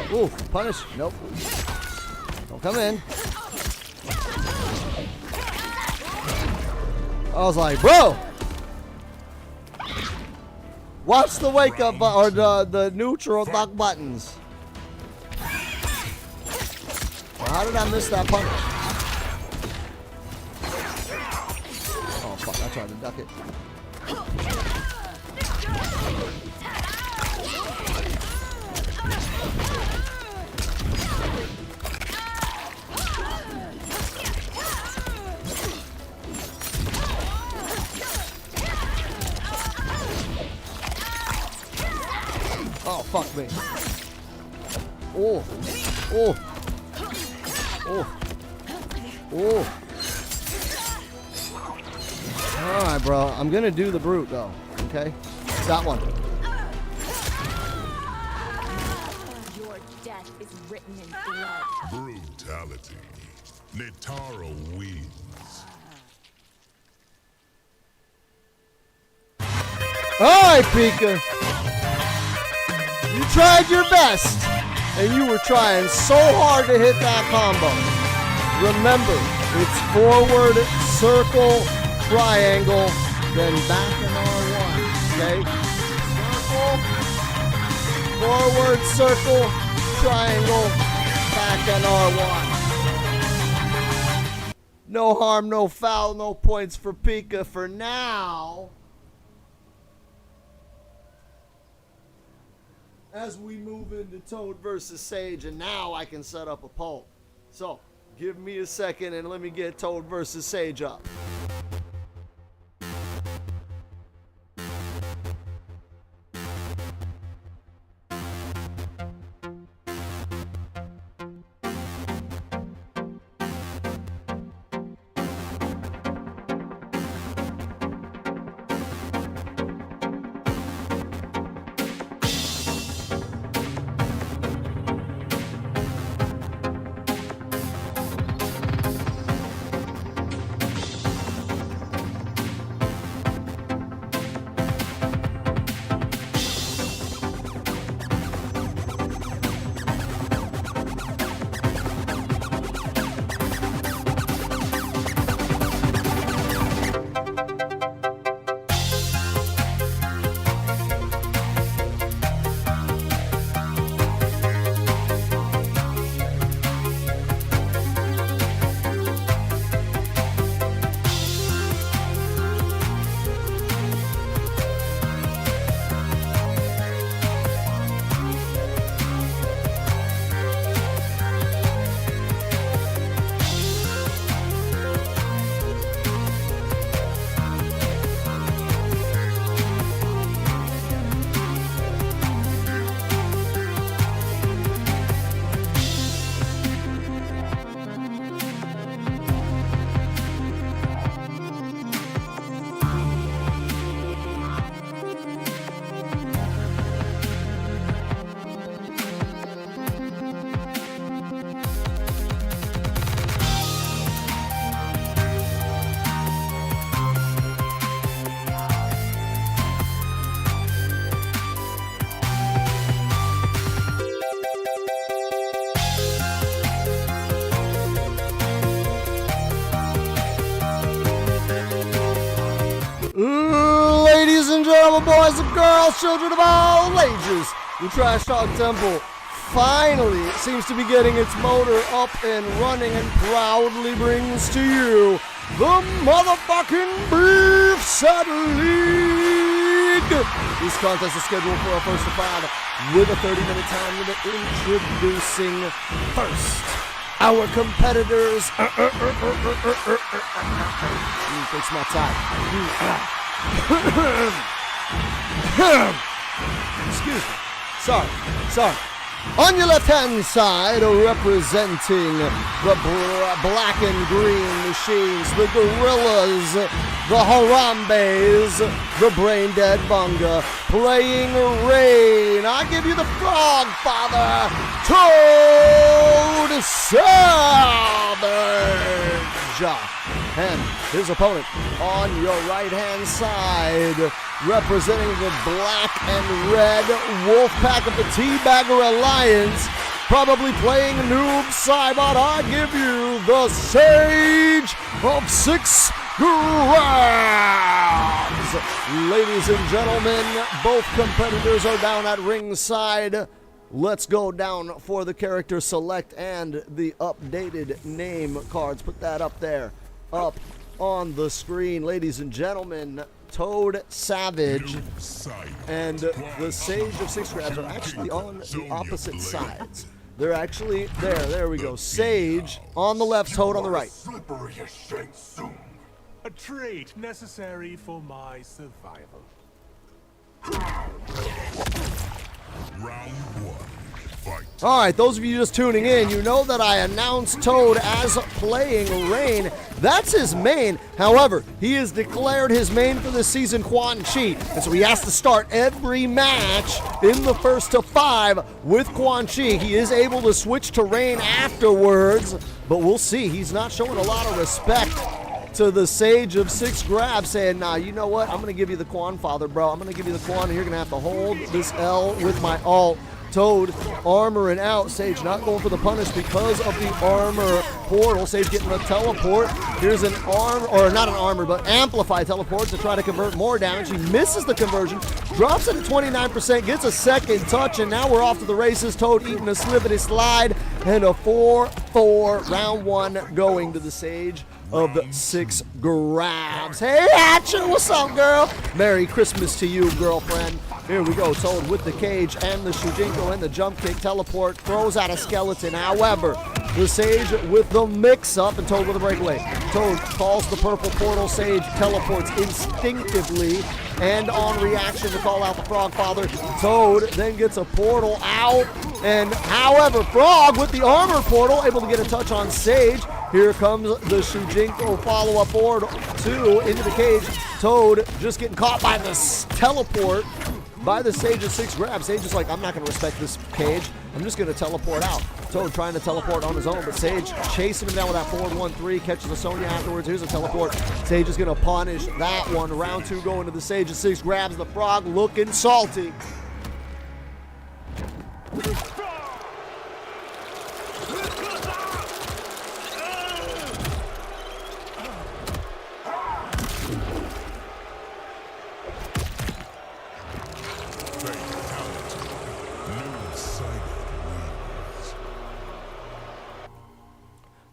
Ooh, punish. Nope. Don't come in. I was like, bro! Watch the wake up or the neutral lock buttons. Well, how did I miss that punish? Oh, fuck. I tried to duck it. Oh, fuck me. Oh. Oh. Oh. Oh. Alright, bro. I'm gonna do the brute, though. Okay? That one. Your death is written in blood. Brutality. Netaro wins. Alright, Pika. You tried your best, and you were trying so hard to hit that combo. Remember, it's forward, circle, triangle, then back in R1, okay? Circle, forward, circle, triangle, back in R1. No harm, no foul, no points for Pika for now. As we move into Toad versus Sage, and now I can set up a poll. So, give me a second and let me get Toad versus Sage up. Ladies and gentlemen, boys and girls, children of all ages, the Trash Talk Temple finally seems to be getting its motor up and running and proudly brings to you the motherfucking Beef Set League. This contest is scheduled for a first to five with a 30-minute time limit. Introducing first our competitors. Fix my tie. Excuse me. Sorry. On your left-hand side, representing the black and green machines, the gorillas, the harambes, the brain-dead bunga, playing Rain. I give you the Frog Father, Toad Savage. And his opponent on your right-hand side, representing the black and red Wolfpack of the Teabagger Alliance, probably playing Noob Saibot. I give you the Sage of 6 Grabs. Ladies and gentlemen, both competitors are down at ringside. Let's go down for the character select and the updated name cards. Put that up there, up on the screen. Ladies and gentlemen, Toad Savage and the Sage of 6 Grabs are actually on the opposite sides. They're actually there. There we go. Sage on the left, Toad on the right. A trait necessary for my survival. Round 1. Fight. All right, those of you just tuning in, you know that I announced Toad as playing Rain. That's his main. However, he has declared his main for this season Quan Chi, and so he has to start every match in the first to 5 with Quan Chi. He is able to switch to Rain afterwards, but we'll see. He's not showing a lot of respect to the Sage of 6 Grabs, saying, nah, you know what? I'm going to give you the Quan Father, bro. I'm going to give you the Quan, and you're going to have to hold this L with my ult. Toad armoring out. Sage not going for the punish because of the armor portal. Sage getting the teleport. Here's an amplified teleport to try to convert more damage. He misses the conversion, drops it at 29%, gets a second touch, and now we're off to the races. Toad eating a slippity slide, and a 4-4 round 1 going to the Sage of the 6 Grabs. Hey, Hatcher, what's up, girl? Merry Christmas to you, girlfriend. Here we go, Toad with the cage and the Shujinko and the jump kick teleport, throws out a skeleton. However, the Sage with the mix-up and Toad with a breakaway. Toad calls the purple portal. Sage teleports instinctively and on reaction to call out the Frog Father. Toad then gets a portal out, and however, Frog with the armor portal able to get a touch on Sage. Here comes the Shujinko follow-up board 2 into the cage. Toad just getting caught by this teleport by the Sage of 6 Grabs. Sage is like, I'm not going to respect this cage. I'm just going to teleport out. Toad trying to teleport on his own, but Sage chasing him down with that forward 1-3, catches a Sonya afterwards. Here's a teleport. Sage is going to punish that one. Round 2 going to the Sage of 6 Grabs. The Frog looking salty.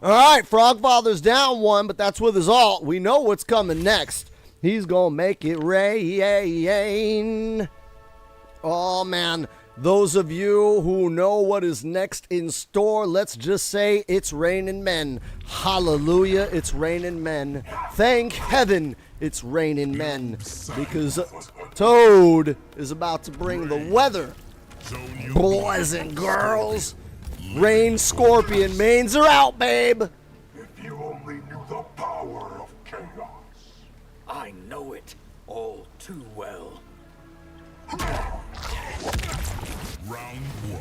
All right, Frog Father's down 1, but that's with his ult. We know what's coming next. He's going to make it rain. Oh, man. Those of you who know what is next in store, let's just say it's raining men. Hallelujah, it's raining men. Thank heaven it's raining men, because Toad is about to bring the weather. Boys and girls, Rain Scorpion mains are out, babe. If you only knew the power of chaos. I know it all too well. Round 1.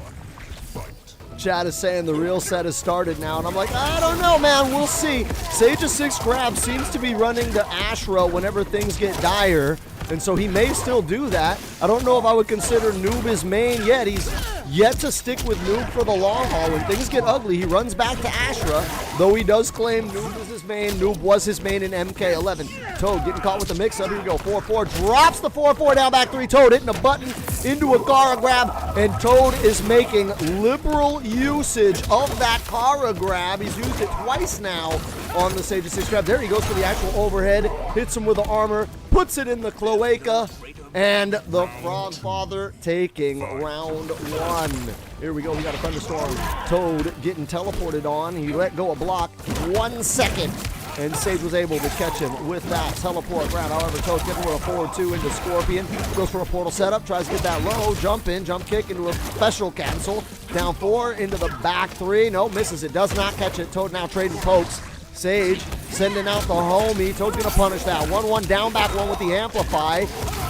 Fight. Chad is saying the real set has started now, and I'm like, I don't know, man. We'll see. Sage of 6 Grabs seems to be running to Ashra whenever things get dire, and so he may still do that. I don't know if I would consider Noob his main yet. He's yet to stick with Noob for the long haul. When things get ugly, he runs back to Ashra, though he does claim Noob is his main. Noob was his main in MK11. Toad getting caught with the mix-up. Here we go, 4-4, drops the 4-4 down back 3. Toad hitting a button into a Kara grab, and Toad is making liberal usage of that Kara grab. He's used it twice now on the Sage of 6 grab. There he goes for the actual overhead, hits him with the armor, puts it in the cloaca, and the Frog Father taking round 1. Here we go, we got a thunderstorm. Toad getting teleported on. He let go a block 1 second, and Sage was able to catch him with that teleport round. However, Toad getting with a forward 2 into Scorpion. Goes for a portal setup, tries to get that low, jump in, jump kick into a special cancel. Down 4 into the back 3. No, misses it, does not catch it. Toad now trading pokes. Sage sending out the homie. Toad's gonna punish that. 1-1 down back 1 with the amplify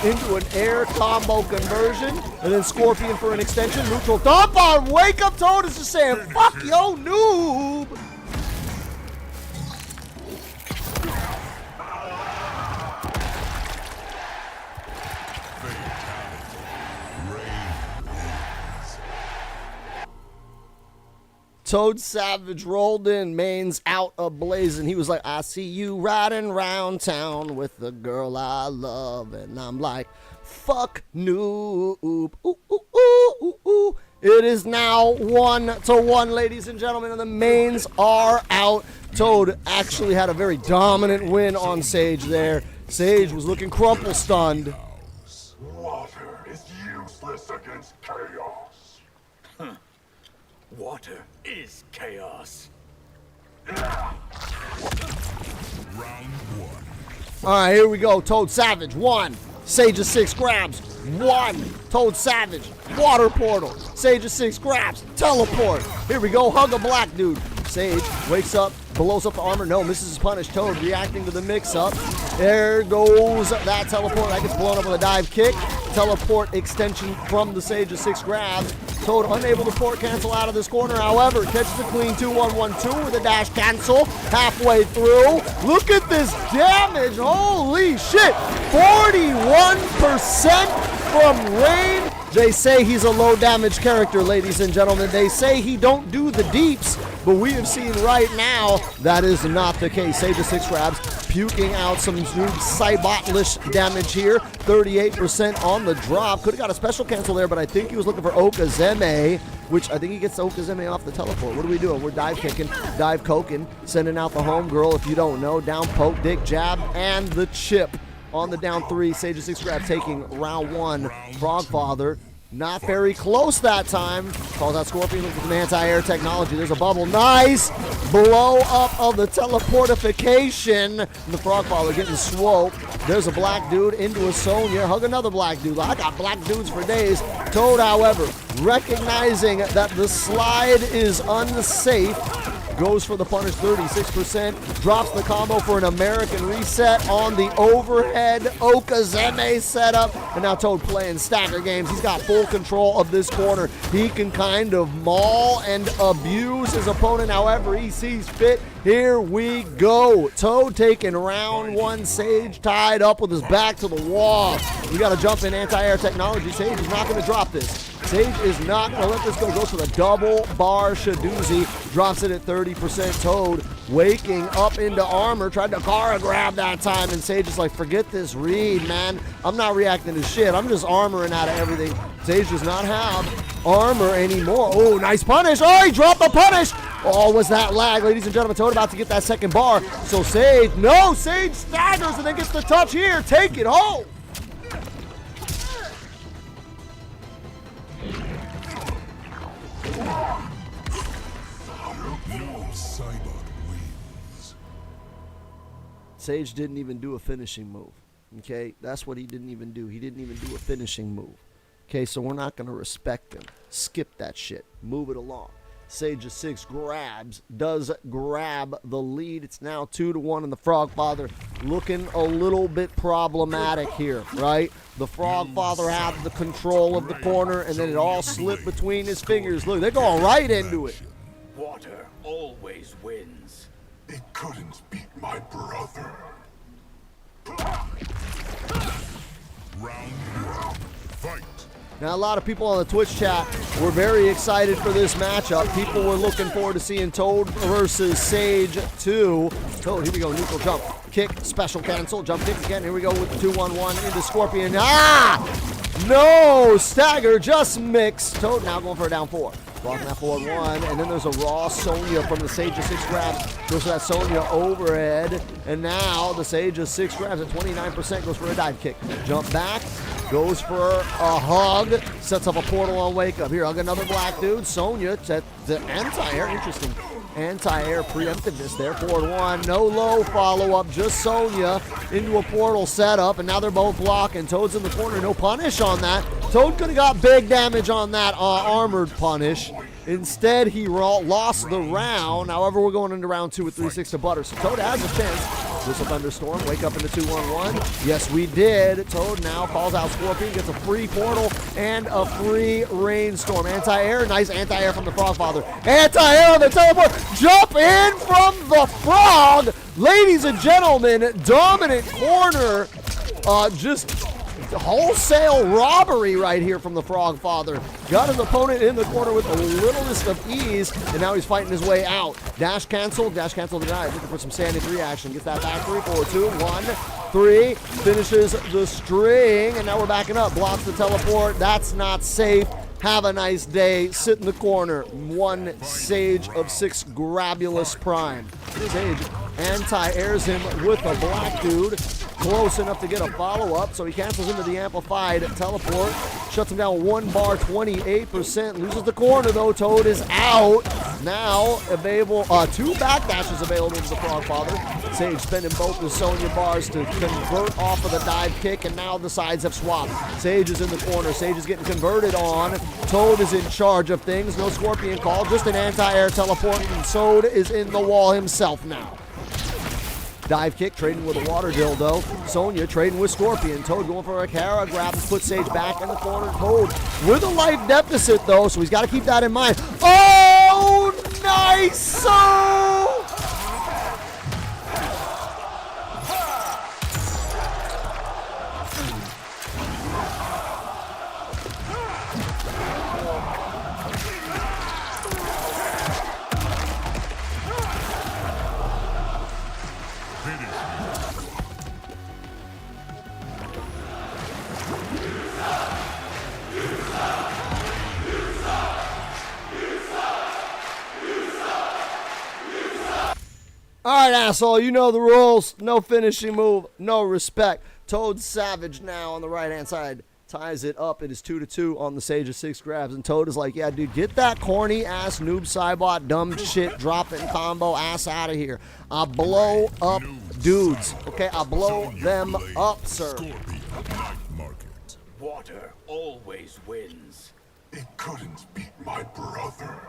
into an air combo conversion, and then Scorpion for an extension. Neutral dump on. Wake up Toad is just saying, fuck yo, Noob. Toad Savage rolled in, mains out ablazing. He was like, I see you riding round town with the girl I love. And I'm like, fuck Noob. Ooh, ooh, ooh, ooh, ooh. It is now 1-1, ladies and gentlemen, and the mains are out. Toad actually had a very dominant win on Sage there. Sage was looking crumple stunned. Water is useless against chaos. Water is chaos. Round 1. All right, here we go. Toad Savage, 1. Sage of 6 grabs, 1. Toad Savage, water portal. Sage of 6 grabs, teleport. Here we go, hug a black dude. Sage wakes up, blows up the armor. No, misses his punish. Toad reacting to the mix-up. There goes that teleport. That gets blown up with a dive kick. Teleport extension from the Sage of 6 grabs. Toad unable to port cancel out of this corner. However, catches a clean 2-1-1-2 with a dash cancel halfway through. Look at this damage. Holy shit. 41% from Rain. They say he's a low damage character, ladies and gentlemen. They say he don't do the deeps, but we have seen right now that is not the case. Sage of 6 grabs, puking out some new Cybotlish damage here. 38% on the drop. Could have got a special cancel there, but I think he was looking for Okazeme, which I think he gets Okazeme off the teleport. What are we doing? We're dive kicking, dive coking, sending out the home girl if you don't know. Down poke, dick jab, and the chip. On the down 3, Sage of 6 grab taking round 1. Frogfather not very close that time. Calls out Scorpion with some anti-air technology. There's a bubble. Nice blow up of the teleportification. The Frogfather getting swope. There's a black dude into a Sonya. Hug another black dude. I got black dudes for days. Toad, however, recognizing that the slide is unsafe, goes for the punish, 36%, drops the combo for an American reset on the overhead Okazeme setup, and now Toad playing stagger games. He's got full control of this corner. He can kind of maul and abuse his opponent however he sees fit. Here we go. Toad taking round 1. Sage tied up with his back to the wall. We got to jump in anti-air technology. Sage is not going to drop this. Sage is not going to let this go. Goes for the double bar Shaduzi. Drops it at 30%. Toad waking up into armor. Tried to Kara grab that time. And Sage is like, forget this read, man. I'm not reacting to shit. I'm just armoring out of everything. Sage does not have armor anymore. Oh, nice punish. Oh, he dropped the punish. Oh, was that lag, ladies and gentlemen. Toad about to get that second bar. So Sage staggers and then gets the touch here. Take it home. Sage didn't even do a finishing move. Okay, that's what he didn't even do. He didn't even do a finishing move. Okay, so we're not going to respect him. Skip that shit. Move it along. Sage of 6 grabs, does grab the lead. It's now 2-1, and the Frogfather looking a little bit problematic here, right? The Frogfather had the control of the corner, and then it all slipped between his fingers. Look, they're going right into it. Water always wins. It couldn't beat my brother. Round 1. Fight. Now, a lot of people on the Twitch chat were very excited for this matchup. People were looking forward to seeing Toad versus Sage 2. Toad, here we go, neutral jump. Kick, special cancel, jump kick again. Here we go with the 2-1-1 into Scorpion. No! Stagger just mixed. Toad now going for a down 4. Blocking that forward 1, and then there's a raw Sonya from the Sage of 6 grabs. Goes for that Sonya overhead, and now the Sage of 6 grabs at 29% goes for a dive kick. Jump back, goes for a hug, sets up a portal on wake up. Here, hug another black dude. Sonya, the anti-air, interesting. Anti-air preemptiveness there. Forward 1, no low follow-up, just Sonya into a portal setup, and now they're both blocking. Toad's in the corner, no punish on that. Toad could have got big damage on that armored punish. Instead, he lost the round. However, we're going into round 2 with 3-6 to butter, so Toad has a chance. Whistle Thunderstorm, wake up into 2-1-1. Yes, we did. Toad now calls out Scorpion, gets a free portal and a free rainstorm. Anti-air, nice anti-air from the Frogfather. Anti-air on the teleport, jump in from the Frog. Ladies and gentlemen, dominant corner, just wholesale robbery right here from the Frogfather. Got his opponent in the corner with the littlest of ease, and now he's fighting his way out. Dash cancel denied. Looking for some standing 3 action. Gets that back 3, 4, 2, 1, 3. Finishes the string, and now we're backing up. Blocks the teleport. That's not safe. Have a nice day. Sit in the corner. 1 Sage of 6 Grabulous Prime. Sage anti-airs him with a black dude. Close enough to get a follow-up, so he cancels into the amplified teleport. Shuts him down 1 bar, 28%. Loses the corner, though. Toad is out. Now available, 2 backdashes available to the Frogfather. Sage spending both the Sonya bars to convert off of the dive kick, and now the sides have swapped. Sage is in the corner. Sage is getting converted on. Toad is in charge of things. No Scorpion call, just an anti-air teleport, and Toad is in the wall himself now. Dive kick, trading with a water dildo. Sonya trading with Scorpion. Toad going for a Kara grab and put Sage back in the corner. Toad with a life deficit, though, so he's got to keep that in mind. Oh, nice! All right, asshole, you know the rules. No finishing move, no respect. Toad Savage now on the right-hand side. Ties it up. It is 2-2 on the Sage of 6 grabs. And Toad is like, yeah, dude, get that corny-ass noob Cybot, dumb shit, dropping combo ass out of here. I blow up dudes, okay? I blow them up, sir. Water always wins. It couldn't beat my brother.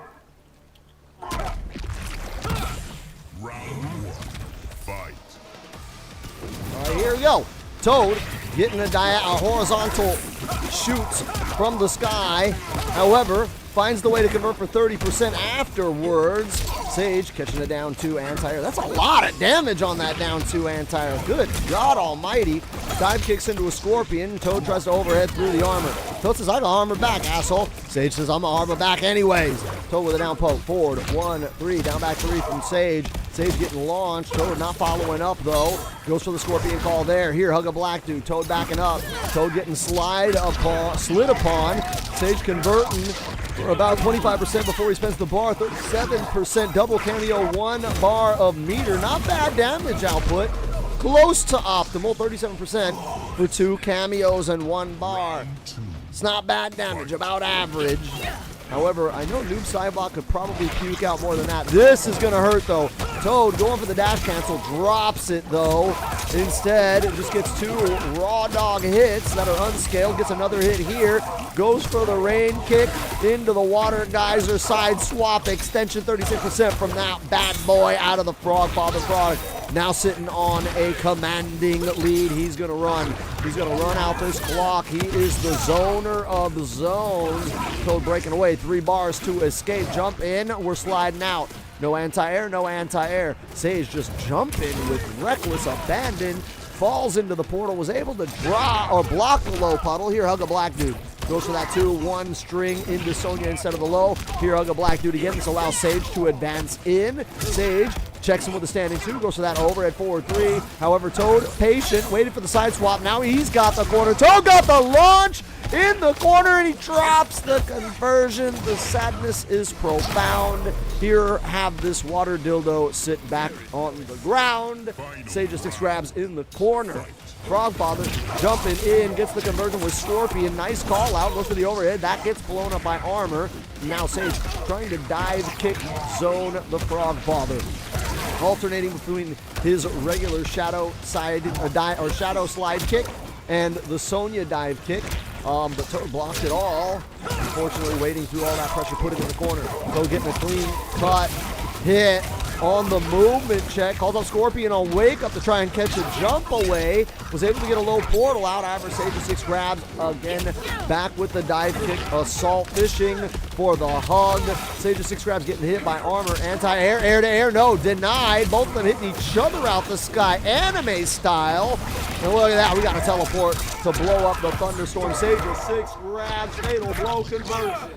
Round 1, fight. All right, here we go. Toad getting a horizontal shoots from the sky. However, finds the way to convert for 30% afterwards. Sage catching a down 2 anti-air. That's a lot of damage on that down 2 anti-air. Good God almighty. Dive kicks into a Scorpion. Toad tries to overhead through the armor. Toad says, I got armor back, asshole. Sage says, I'm gonna armor back anyways. Toad with a down poke. Forward, 1, 3. Down back 3 from Sage. Sage getting launched. Toad not following up, though. Goes for the Scorpion call there. Here, hug a black dude. Toad backing up. Toad getting slid upon. Sage converting for about 25% before he spends the bar. 37% double cameo, 1 bar of meter. Not bad damage output. Close to optimal. 37% for 2 cameos and 1 bar. It's not bad damage, about average. However, I know Noob Cybot could probably puke out more than that. This is going to hurt, though. Toad going for the dash cancel, drops it, though. Instead, it just gets 2 raw dog hits that are unscaled. Gets another hit here. Goes for the rain kick into the water geyser side swap. Extension 36% from that bad boy out of the Frogfather product. Now sitting on a commanding lead. He's going to run. He's going to run out this clock. He is the zoner of zones. Toad breaking away. 3 bars to escape. Jump in. We're sliding out. No anti-air, no anti-air. Sage just jumping with reckless abandon. Falls into the portal. Was able to draw or block the low puddle. Here, hug a black dude. Goes for that 2-1 string into Sonya instead of the low. Here, Hug a Black Dude again. This allows Sage to advance in. Sage checks him with a standing 2. Goes for that overhead 4-3. However, Toad, patient, waited for the side swap. Now he's got the corner. Toad got the launch in the corner, and he drops the conversion. The sadness is profound. Here, have this water dildo sit back on the ground. Sage just 6 grabs in the corner. Frogfather jumping in, gets the conversion with Scorpion. Nice call out, goes for the overhead. That gets blown up by Armor. Now Sage trying to dive kick zone the Frogfather. Alternating between his regular shadow side shadow slide kick and the Sonya dive kick. But Toad blocked it all. Unfortunately, waiting through all that pressure, put it in the corner. Toad getting a clean cut hit on the movement check. Calls out Scorpion on wake up to try and catch a jump away. Was able to get a low portal out. However, Sage 6 grabs again. Back with the dive kick. Assault fishing for the hug. Sage 6 grabs getting hit by Armor. Anti-air, air to air. No, denied. Both of them hitting each other out the sky. Anime style. And look at that. We got a teleport to blow up the Thunderstorm. Sage 6 grabs. Fatal blow conversion.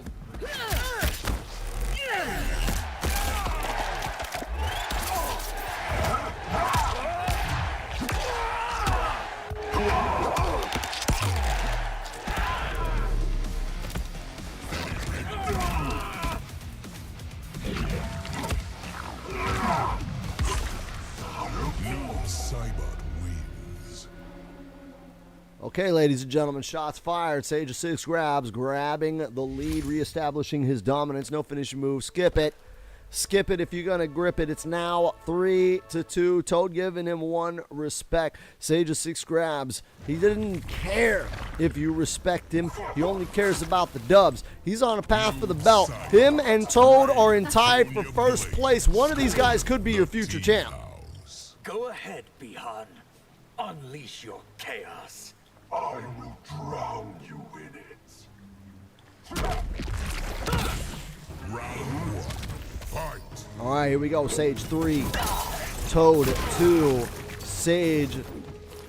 Okay, ladies and gentlemen, shots fired. Sage 6 grabs, grabbing the lead, reestablishing his dominance. No finishing move. Skip it. Skip it if you're going to grip it. It's now 3-2. Toad giving him 1 respect. Sage 6 grabs. He didn't care if you respect him. He only cares about the dubs. He's on a path for the belt. Him and Toad are in tie for first place. One of these guys could be your future champ. Go ahead, Bihan. Unleash your chaos. I will drown you in it. Round 1. Fight. All right, here we go. Sage 3, Toad 2. Sage,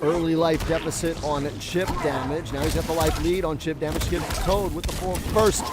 early life deficit on chip damage. Now he's got the life lead on chip damage. Gives Toad with the first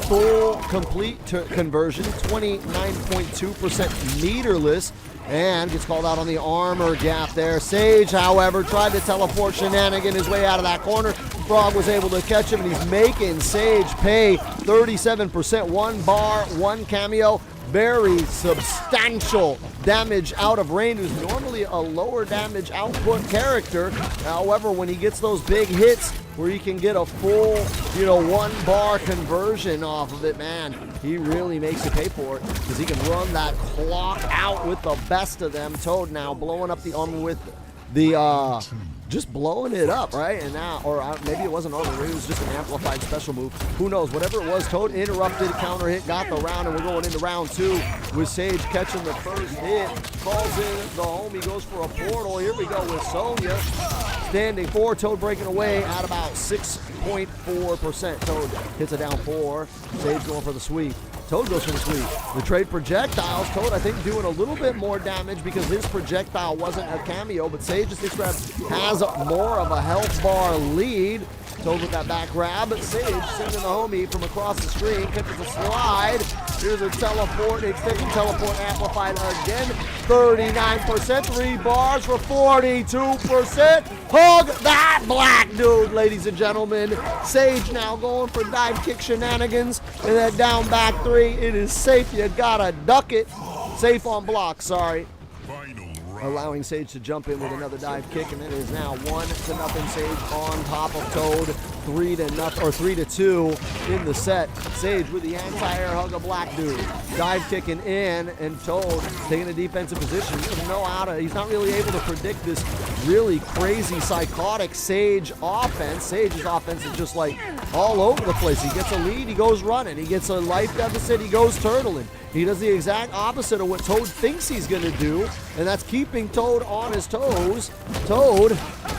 full complete conversion, 29.2% meterless. And gets called out on the armor gap there. Sage, however, tried to teleport shenanigan his way out of that corner. Frog was able to catch him, and he's making Sage pay 37%. 1 bar, 1 cameo. Very substantial damage out of range. Who's normally a lower damage output character. However, when he gets those big hits where he can get a full, 1 bar conversion off of it, man, he really makes you pay for it because he can run that clock out with the best of them. Toad now blowing up the armor with the just blowing it up, right? And now, or maybe it wasn't armor, it was just an amplified special move. Who knows? Whatever it was, Toad interrupted, counter hit, got the round, and we're going into round 2 with Sage catching the first hit. Calls in the homie, goes for a portal. Here we go with Sonya standing 4. Toad breaking away at about 6.4%. Toad hits a down 4. Sage going for the sweep. Toad goes for the sweep. The trade projectiles. Toad, I think, doing a little bit more damage because his projectile wasn't a cameo, but Sage 6 grabs has more of a health bar lead. Toad with that back grab. Sage sending the homie from across the screen. Catches a slide. Here's a teleport. Extension teleport amplified again. 39%. 3 bars for 42%. Hug that black dude, ladies and gentlemen. Sage now going for dive kick shenanigans. And that down back 3. It is safe. You gotta duck it. Safe on block, sorry. Allowing Sage to jump in with another dive kick, and it is now 1-0 Sage on top of Toad. 3-2 in the set. Sage with the anti-air hug a black dude. Dive kicking in, and Toad taking a defensive position. He doesn't know how to, he's not really able to predict this really crazy, psychotic Sage offense. Sage's offense is just like all over the place. He gets a lead, he goes running. He gets a life deficit, he goes turtling. He does the exact opposite of what Toad thinks he's going to do, and that's keeping Toad on his toes. Toad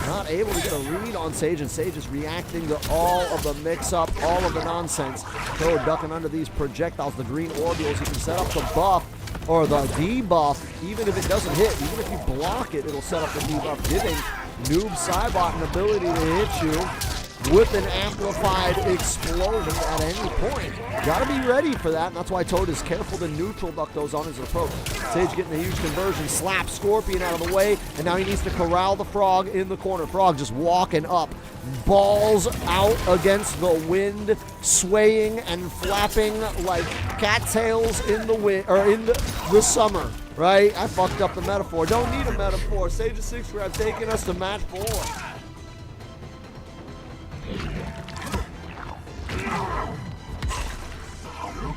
not able to get a read on Sage, and Sage is reacting to all of the mix-up, all of the nonsense. Toad ducking under these projectiles, the green orbitals. He can set up the buff or the debuff, even if it doesn't hit. Even if you block it, it'll set up the debuff, giving Noob Saibot an ability to hit you. with an amplified explosion at any point. Gotta be ready for that, and that's why Toad is careful to neutral duck those on his approach. Sage getting a huge conversion, slaps Scorpion out of the way, and now he needs to corral the Frog in the corner. Frog just walking up, balls out against the wind, swaying and flapping like cattails in the wind, or in the summer, right? I fucked up the metaphor. Don't need a metaphor. Sage of 6 grab taking us to match 4.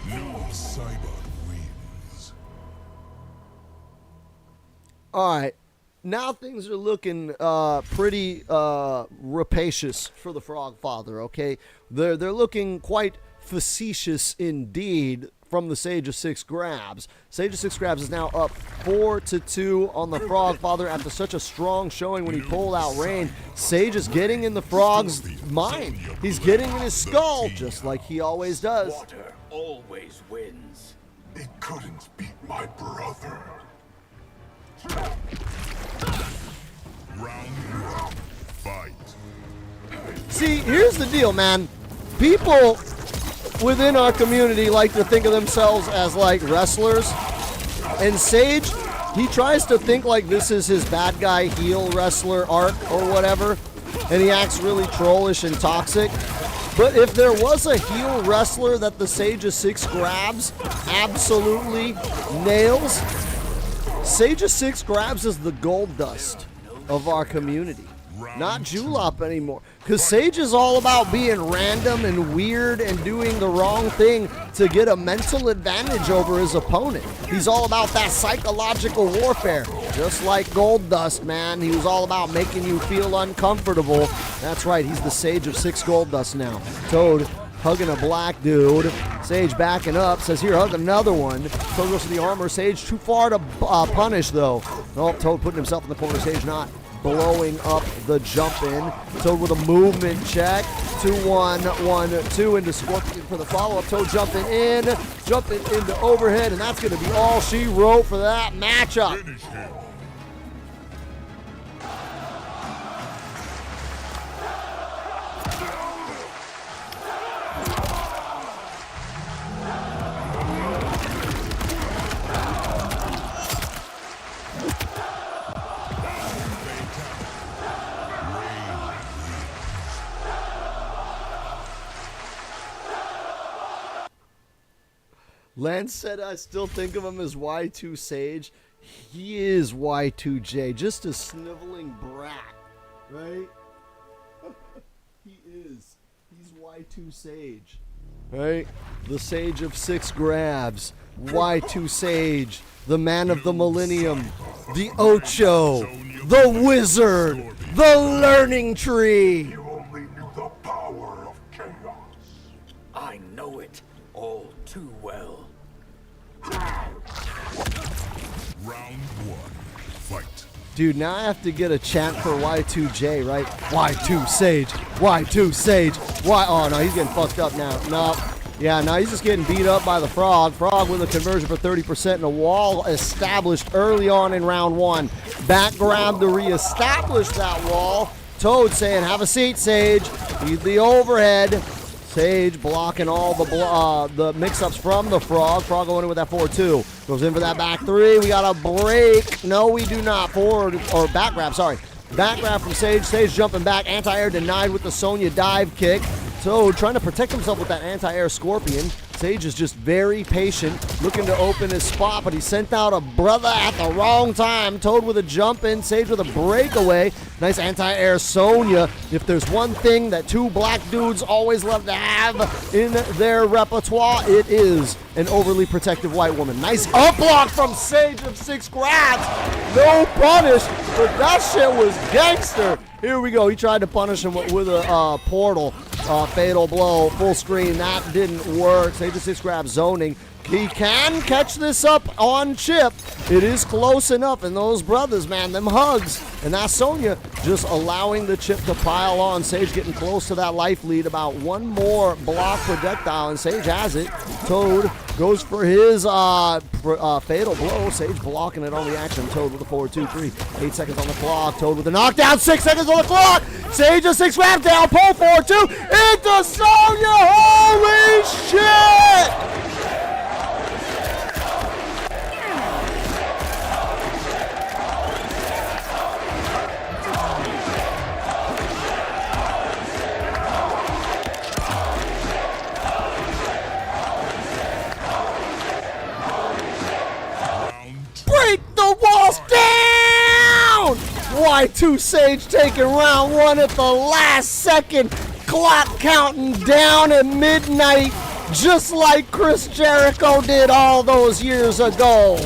No cyber wins. All right, now things are looking pretty rapacious for the Frog Father. Okay, they're looking quite facetious indeed from the Sage of 6 grabs. Sage of 6 grabs is now up 4-2 on the Frog Father after such a strong showing when he pulled out Rain. Sage is getting in the Frog's mind. He's getting in his skull, just like he always does. Water always wins. It couldn't beat my brother. Round 1. Fight. See, here's the deal, man. People within our community like to think of themselves as like wrestlers, and Sage, he tries to think like this is his bad guy heel wrestler arc or whatever, and he acts really trollish and toxic. But if there was a heel wrestler that the Sage of 6 grabs absolutely nails, Sage of 6 grabs is the gold dust of our community. Not Julop anymore. Because Sage is all about being random and weird and doing the wrong thing to get a mental advantage over his opponent. He's all about that psychological warfare. Just like Gold Dust, man. He was all about making you feel uncomfortable. That's right, he's the Sage of 6 Gold Dust now. Toad hugging a black dude. Sage backing up, says, here, hug another one. Toad goes to the armor. Sage too far to punish, though. Oh, Toad putting himself in the corner. Sage not blowing up the jump in. Toad with a movement check. 2-1, 1-2 into Scorpion for the follow-up. Toad jumping into overhead, and that's going to be all she wrote for that matchup. Finish him. Lance said I still think of him as Y2 Sage. He is Y2J, just a sniveling brat, right? He is. He's Y2 Sage, right? The Sage of 6 grabs. Y2 Sage, the man of the millennium, the Ocho, the wizard, the learning tree. You only knew the power of chaos. I know it all too well. Round 1. Fight. Dude, now I have to get a chant for Y2J, right? Y2 Sage, Y2 Sage, Y. Oh, no, he's getting fucked up now. No. Yeah, now he's just getting beat up by the Frog. Frog with a conversion for 30% and a wall established early on in round 1. Back grab to reestablish that wall. Toad saying, have a seat, Sage. Lead the overhead. Sage blocking all the mix-ups from the Frog. Frog going in with that 4-2. Goes in for that back 3. We got a break. No, we do not. Forward, or back grab, sorry. Back grab from Sage. Sage jumping back. Anti-air denied with the Sonya dive kick. Toad trying to protect himself with that anti-air Scorpion. Sage is just very patient, looking to open his spot, but he sent out a brother at the wrong time. Toad with a jump in, Sage with a breakaway. Nice anti-air Sonya. If there's one thing that 2 black dudes always love to have in their repertoire, it is an overly protective white woman. Nice up block from Sage of 6 grabs. No punish, but that shit was gangster. Here we go. He tried to punish him with a portal. Fatal blow, full screen. That didn't work. Sage of 6 grabs zoning. He can catch this up on Chip. It is close enough, and those brothers, man, them hugs. And that's Sonya just allowing the Chip to pile on. Sage getting close to that life lead. About one more block projectile, and Sage has it. Toad goes for his fatal blow. Sage blocking it on the action. Toad with a 4-2-3. 8 seconds on the clock. Toad with a knockdown. 6 seconds on the clock. Sage a 6 wrap down. Pull 4-2 into Sonya. Holy shit! Break the walls down! Y2 Sage taking round one at the last second. Clock counting down at midnight, just like Chris Jericho did all those years ago.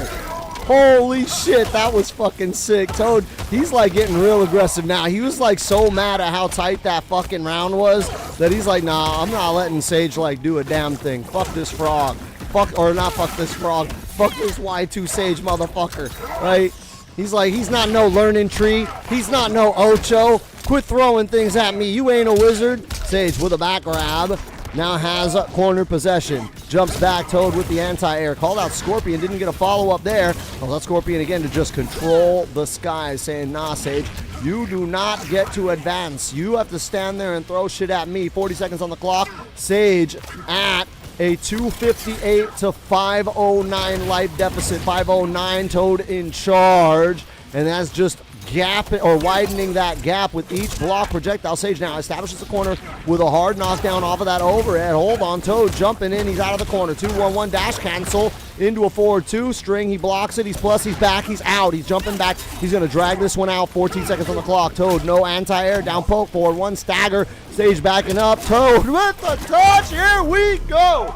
Holy shit, that was fucking sick. Toad, he's like getting real aggressive now. He was like so mad at how tight that fucking round was that he's like, nah, I'm not letting Sage like do a damn thing. Fuck this frog. Fuck, or not fuck this frog. Fuck this Y2 Sage motherfucker, right? He's like, he's not no learning tree. He's not no Ocho. Quit throwing things at me. You ain't a wizard. Sage with a back grab. Now has corner possession. Jumps back. Toad with the anti-air. Called out Scorpion. Didn't get a follow-up there. Called out Scorpion again to just control the skies. Saying, nah, Sage, you do not get to advance. You have to stand there and throw shit at me. 40 seconds on the clock. Sage at a 258 to 509 life deficit. 509, Toad in charge. And that's just widening that gap with each block projectile. Sage now establishes the corner with a hard knockdown off of that overhead. Hold on, Toad jumping in. He's out of the corner. 2-1-1 dash cancel into a 4-2 string. He blocks it. He's back. He's out. He's jumping back. He's going to drag this one out. 14 seconds on the clock. Toad, no anti-air. Down poke. Forward one stagger. Sage backing up. Toad with the touch. Here we go.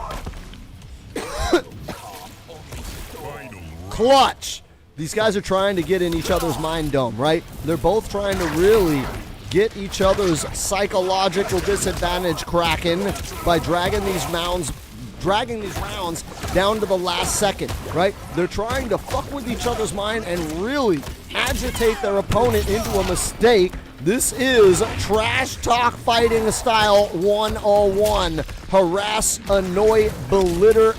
Clutch. These guys are trying to get in each other's mind dome, right? They're both trying to really get each other's psychological disadvantage cracking by dragging these rounds down to the last second, right? They're trying to fuck with each other's mind and really agitate their opponent into a mistake. This is trash talk fighting style 101. Harass, annoy, belittle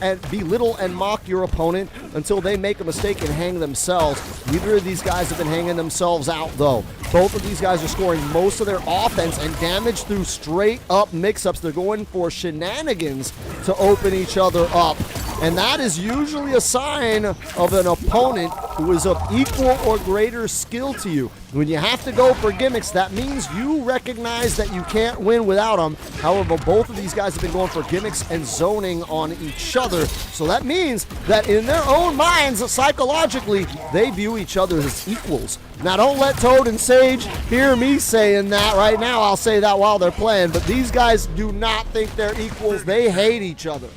and mock your opponent until they make a mistake and hang themselves. Neither of these guys have been hanging themselves out, though. Both of these guys are scoring most of their offense and damage through straight up mix-ups. They're going for shenanigans to open each other up. And that is usually a sign of an opponent who is of equal or greater skill to you. When you have to go for gimmicks, that means you recognize that you can't win without them. However, both of these guys have been going for gimmicks and zoning on each other. So that means that in their own minds, psychologically, they view each other as equals. Now, don't let Toad and Sage hear me saying that right now. I'll say that while they're playing. But these guys do not think they're equals. They hate each other.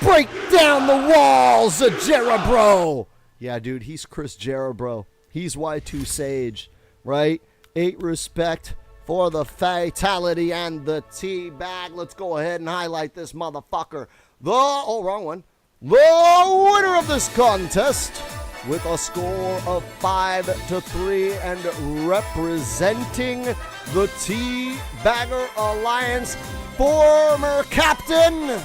Break down the walls, Jerabro. Yeah, dude, he's Chris Jerabro. He's Y2 Sage, right? 8 respect for the fatality and the teabag. Let's go ahead and highlight this motherfucker. Wrong one. The winner of this contest with a score of 5-3 and representing the Teabagger Alliance, former captain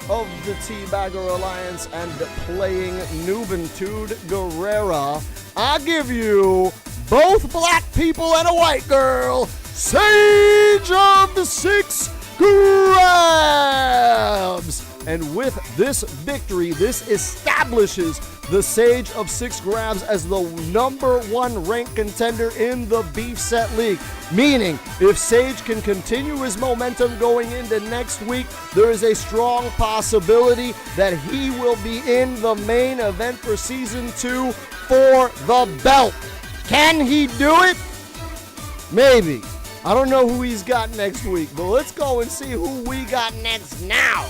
of the Teabagger Alliance and playing Nuventude Guerrera. I give you both black people and a white girl, Sage of the 6 Grabs. And with this victory, this establishes the Sage of 6 grabs as the #1 ranked contender in the Beef Set League. Meaning, if Sage can continue his momentum going into next week, there is a strong possibility that he will be in the main event for Season 2 for the belt. Can he do it? Maybe. I don't know who he's got next week, but let's go and see who we got next now.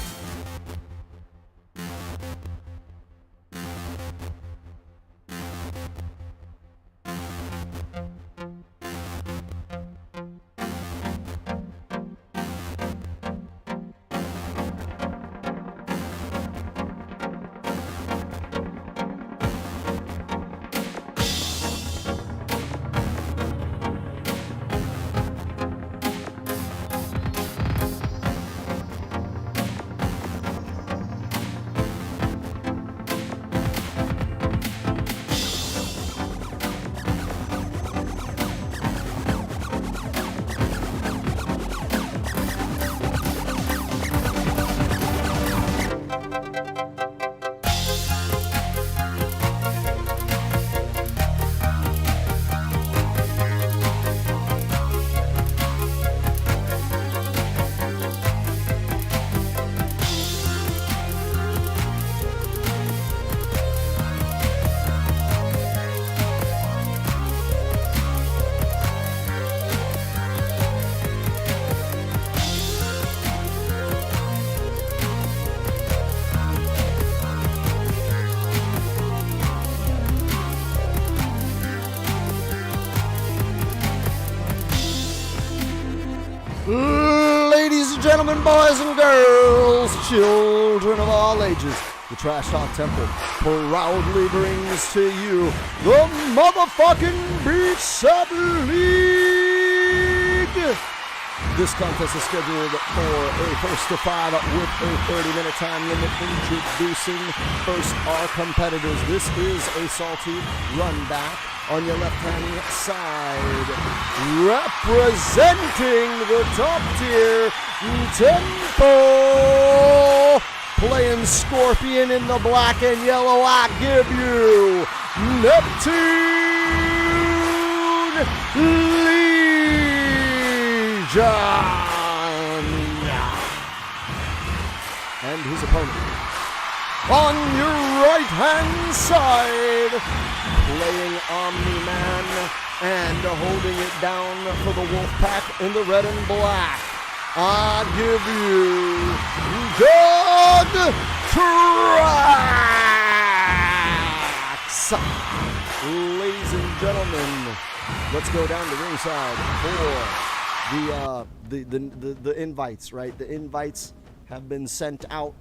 Ladies and gentlemen, boys and girls, children of all ages, the Trash Talk Temple proudly brings to you the motherfucking Beef Set League. This contest is scheduled for a first to 5 with a 30-minute time limit. Introducing first our competitors. This is a salty run back on your left-hand side. Representing the top tier tempo. Playing Scorpion in the black and yellow, I give you Neptune Legion. And his opponent on your right-hand side, playing Omni-Man and holding it down for the Wolfpack in the red and black. I give you Doug Trax. Ladies and gentlemen, let's go down to ringside for the invites, right? The invites have been sent out.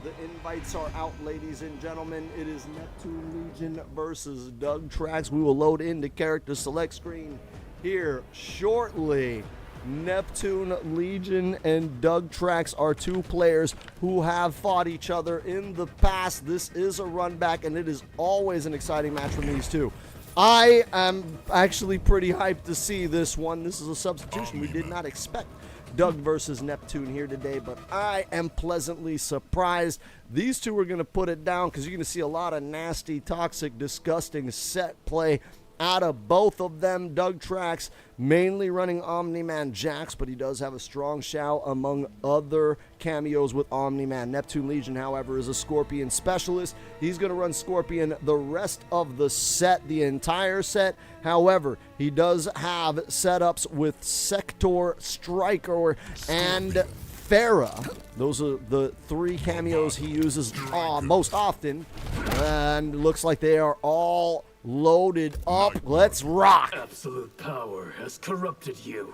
The invites are out, ladies and gentlemen. It is Neptune Legion versus Doug Trax. We will load in the character select screen here shortly. Neptune Legion and Doug Trax are two players who have fought each other in the past. This is a run back, and it is always an exciting match from these two. I am actually pretty hyped to see this one. This is a substitution. We did not expect Doug versus Neptune here today, but I am pleasantly surprised. These two are going to put it down because you're going to see a lot of nasty, toxic, disgusting set play out of both of them. Doug Trax mainly running Omni-Man Jax, but he does have a strong shout among other cameos with Omni-Man. Neptune Legion, however, is a Scorpion specialist. He's going to run Scorpion the rest of the set, the entire set. However, he does have setups with Sector, Striker, and Farah. Those are the three cameos he uses most often, and it looks like they are all loaded up. Let's rock. Absolute power has corrupted you.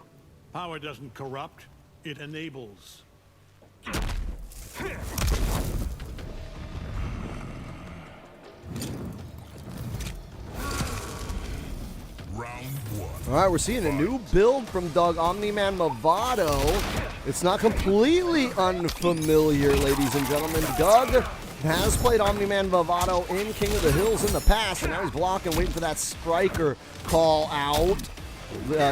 Power doesn't corrupt, it enables. Round one. All right, we're seeing a new build from Doug, Omni-Man Movado. It's not completely unfamiliar, ladies and gentlemen. Doug has played Omni-Man Movado in King of the Hills in the past, and now he's blocking, waiting for that Striker call out.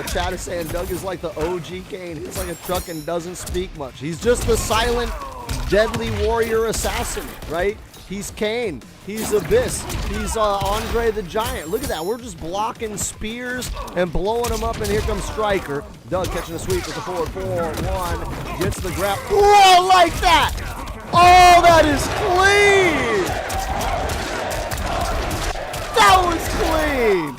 Chad is saying Doug is like the OG Kane. He's like a truck and doesn't speak much. He's just the silent deadly warrior assassin, right? He's Kane. He's Abyss. He's Andre the Giant. Look at that. We're just blocking spears and blowing them up, and here comes Striker. Doug catching a sweep with the forward 4-1. Gets the grab. Whoa, like that! Oh, that is clean! That was clean!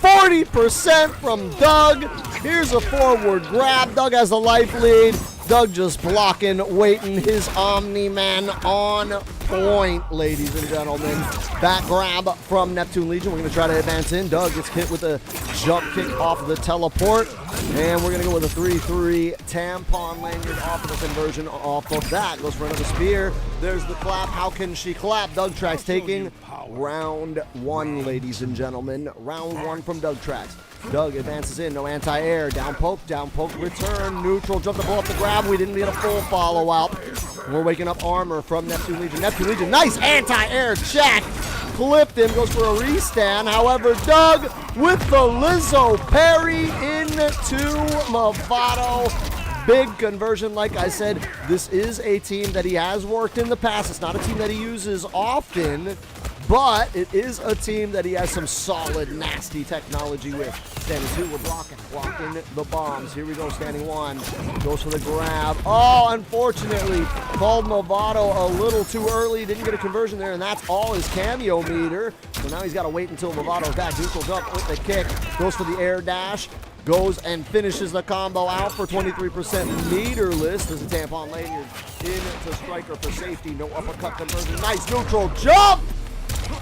40% from Doug. Here's a forward grab. Doug has the life lead. Doug just blocking, waiting, his Omni-Man on point, ladies and gentlemen. Back grab from Neptune Legion. We're going to try to advance in. Doug gets hit with a jump kick off of the teleport. And we're going to go with a 3-3 tampon lanyard off of the conversion off of that. Goes for another spear. There's the clap. How can she clap? Doug Trax taking round 1, ladies and gentlemen. Round 1 from Doug Trax. Doug advances in, no anti-air, down poke, return, neutral, jump to blow up the grab. We didn't get a full follow out. We're waking up armor from Neptune Legion. Neptune Legion, nice anti-air check. Clipped him, goes for a restand. However, Doug with the Lizzo parry into Movado. Big conversion, like I said. This is a team that he has worked in the past. It's not a team that he uses often, but it is a team that he has some solid, nasty technology with. Standing 2, we're blocking the bombs. Here we go, standing 1. Goes for the grab. Oh, unfortunately, called Movado a little too early. Didn't get a conversion there, and that's all his cameo meter. So now he's got to wait until Movado's back. Neutral jump with the kick. Goes for the air dash. Goes and finishes the combo out for 23% meterless. There's a tampon lanyard into Striker for safety. No uppercut conversion. Nice neutral jump!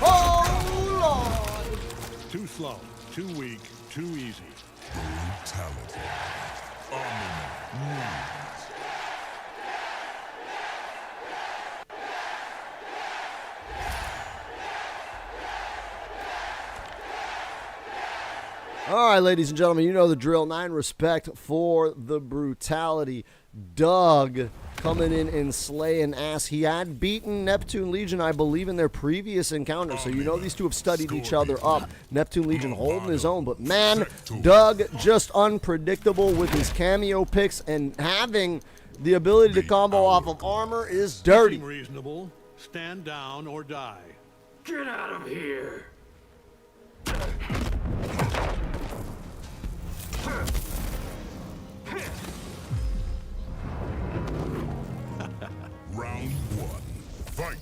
Hold on! Too slow, too weak, too easy. Brutality. All right, ladies and gentlemen, you know the drill. 9 respect for the brutality. Doug coming in and slaying ass. He had beaten Neptune Legion, I believe, in their previous encounter, so you know these two have studied each other up. Neptune Legion holding his own, but man, Doug just unpredictable with his cameo picks, and having the ability to combo off of armor is dirty. Reasonable. Stand down or die. Get out of here! Round 1. Fight.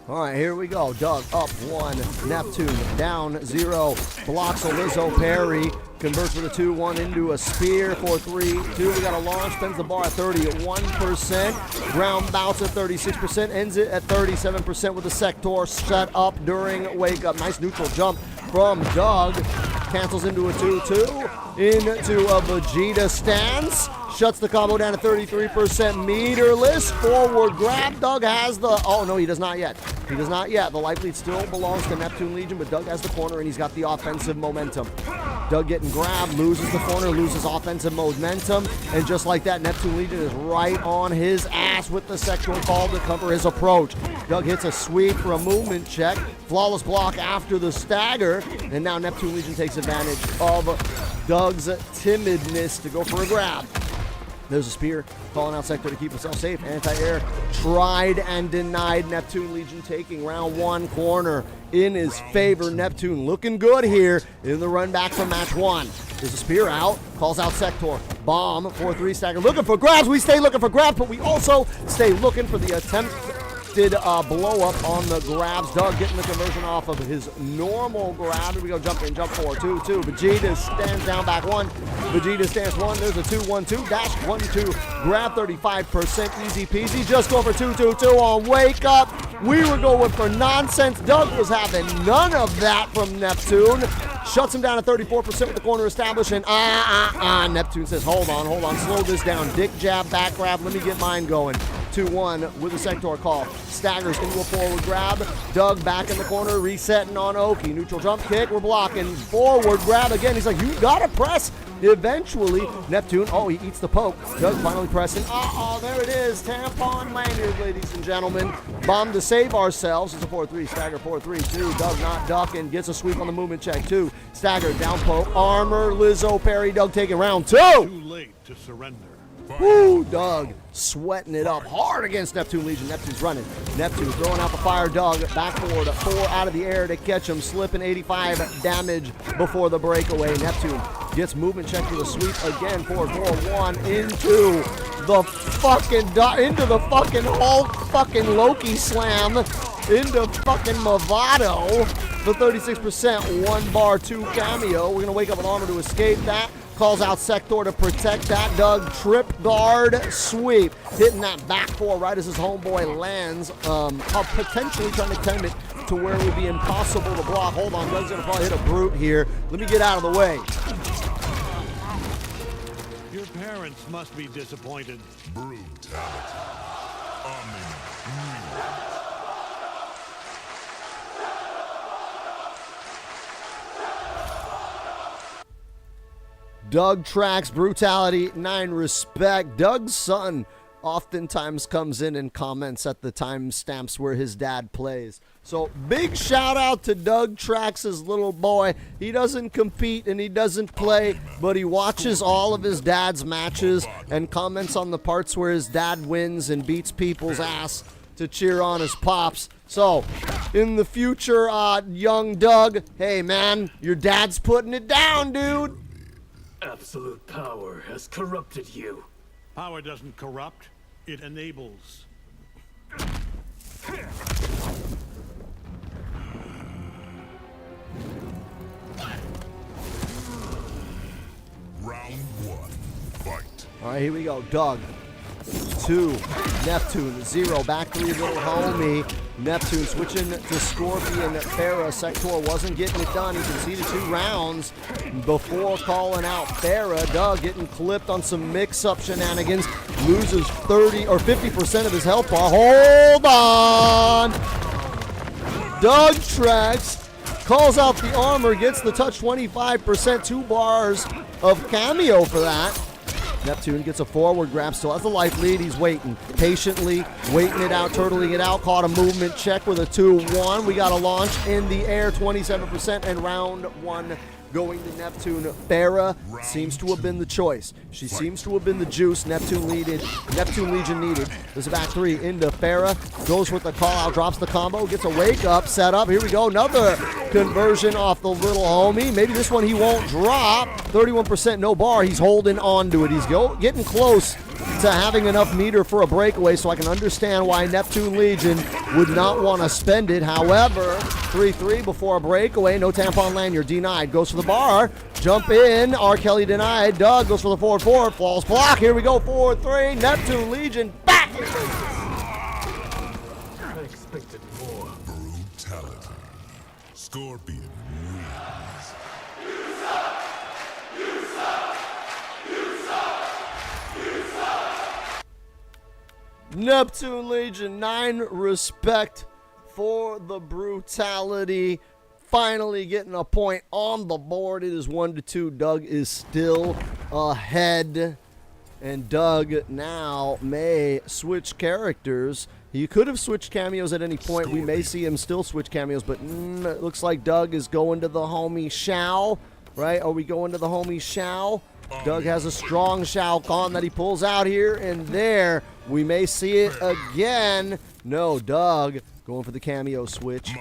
All right, here we go. Doug up 1, Neptune down 0, blocks a Lizzo parry, converts with a 2-1 into a spear for 3-2. We got a launch, spends the bar at 31%, ground bounce at 36%, ends it at 37% with the sector set up during wake up. Nice neutral jump from Doug, cancels into a 2-2, into a Vegeta stance. Shuts the combo down to 33% meterless. Forward grab. Doug has the... Oh, no, he does not yet. He does not yet. The life lead still belongs to Neptune Legion, but Doug has the corner, and he's got the offensive momentum. Doug getting grabbed, loses the corner, loses offensive momentum, and just like that, Neptune Legion is right on his ass with the sector call to cover his approach. Doug hits a sweep for a movement check. Flawless block after the stagger, and now Neptune Legion takes advantage of Doug's timidness to go for a grab. There's a spear, calling out sector to keep himself safe. Anti-air tried and denied. Neptune Legion taking round 1 corner in his favor. Neptune looking good here in the run back from match 1. There's a spear out, calls out sector. Bomb, 4-3 stagger. Looking for grabs. We stay looking for grabs, but we also stay looking for the attempted blow up on the grabs. Doug getting the conversion off of his normal grab. Here we go, jump in, jump 4, 2-2. Vegeta stands down back 1. Vegeta stands 1. There's a 2-1-2 dash 1-2 grab, 35% easy peasy. Just go for 2-2-2 on wake up. We were going for nonsense. Doug was having none of that from Neptune. Shuts him down at 34% with the corner established, and Neptune says, hold on, slow this down. Dick jab, back grab, let me get mine going. 2-1 with a sector call. Staggers into a forward grab. Doug back in the corner, resetting on Oki. Neutral jump kick, we're blocking. Forward grab again. He's like, you gotta press. Eventually, Neptune, he eats the poke. Doug finally pressing. There it is. Tampon lanyard, ladies and gentlemen. Bomb to save ourselves. It's a 4-3. Stagger 4-3-2. Doug not ducking. Gets a sweep on the movement check. 2. Stagger down poke. Armor. Lizzo parry. Doug taking round 2. Too late to surrender. Woo, Doug sweating it up hard against Neptune Legion. Neptune's running. Neptune throwing out the fire. Doug back forward, 4 out of the air to catch him, slipping 85 damage before the breakaway. Neptune gets movement check to the sweep again. 4-4-1 into the fucking Hulk fucking Loki slam into fucking Movado for 36%. 1 bar, 2 cameo. We're gonna wake up with armor to escape that. Calls out Sector to protect that. Doug trip guard sweep, hitting that back 4 right as his homeboy lands, potentially trying to time it to where it would be impossible to block. Hold on, Doug's gonna probably hit a brute here. Let me get out of the way. Your parents must be disappointed. Brutality. Doug tracks brutality, 9 respect. Doug's son oftentimes comes in and comments at the timestamps where his dad plays. So big shout out to Doug Tracks' little boy. He doesn't compete and he doesn't play, but he watches all of his dad's matches and comments on the parts where his dad wins and beats people's ass to cheer on his pops. So in the future, young Doug, hey man, your dad's putting it down, dude. Absolute power has corrupted you. Power doesn't corrupt, it enables. Round 1. Fight. All right, here we go. Doug, 2. Neptune, 0. Back 3, little homie. Neptune switching to Scorpion. Farah. Sector wasn't getting it done. He conceded 2 rounds before calling out Farah. Doug getting clipped on some mix-up shenanigans. Loses 30 or 50% of his health bar. Hold on. Doug Tracks calls out the armor, gets the touch 25%, 2 bars of cameo for that. Neptune gets a forward grab, still has the life lead. He's waiting, patiently waiting it out, turtling it out. Caught a movement check with a 2-1. We got a launch in the air, 27%, and round 1 going to Neptune. Farah seems to have been the choice. She seems to have been the juice Neptune Legion needed. There's a back 3 into Farah. Goes with the call out, drops the combo, gets a wake up, set up. Here we go, another conversion off the little homie. Maybe this one he won't drop. 31% no bar. He's holding on to it. He's getting close to having enough meter for a breakaway, so I can understand why Neptune Legion would not want to spend it. However, 3-3 before a breakaway. No tampon lanyard, denied. Goes for the bar. Jump in. R. Kelly denied. Doug goes for the 4-4. Falls block. Here we go. 4-3. Neptune Legion back. I expected more. Brutality. Scorpion wins. Neptune Legion, 9 respect for the brutality. Finally getting a point on the board. It is 1-2. Doug is still ahead. And Doug now may switch characters. He could have switched cameos at any point. We may see him still switch cameos, but it looks like Doug is going to the homie Shao. Right? Are we going to the homie Shao? Doug has a strong Shao Kahn that he pulls out here and there. We may see it again. No, Doug going for the cameo switch.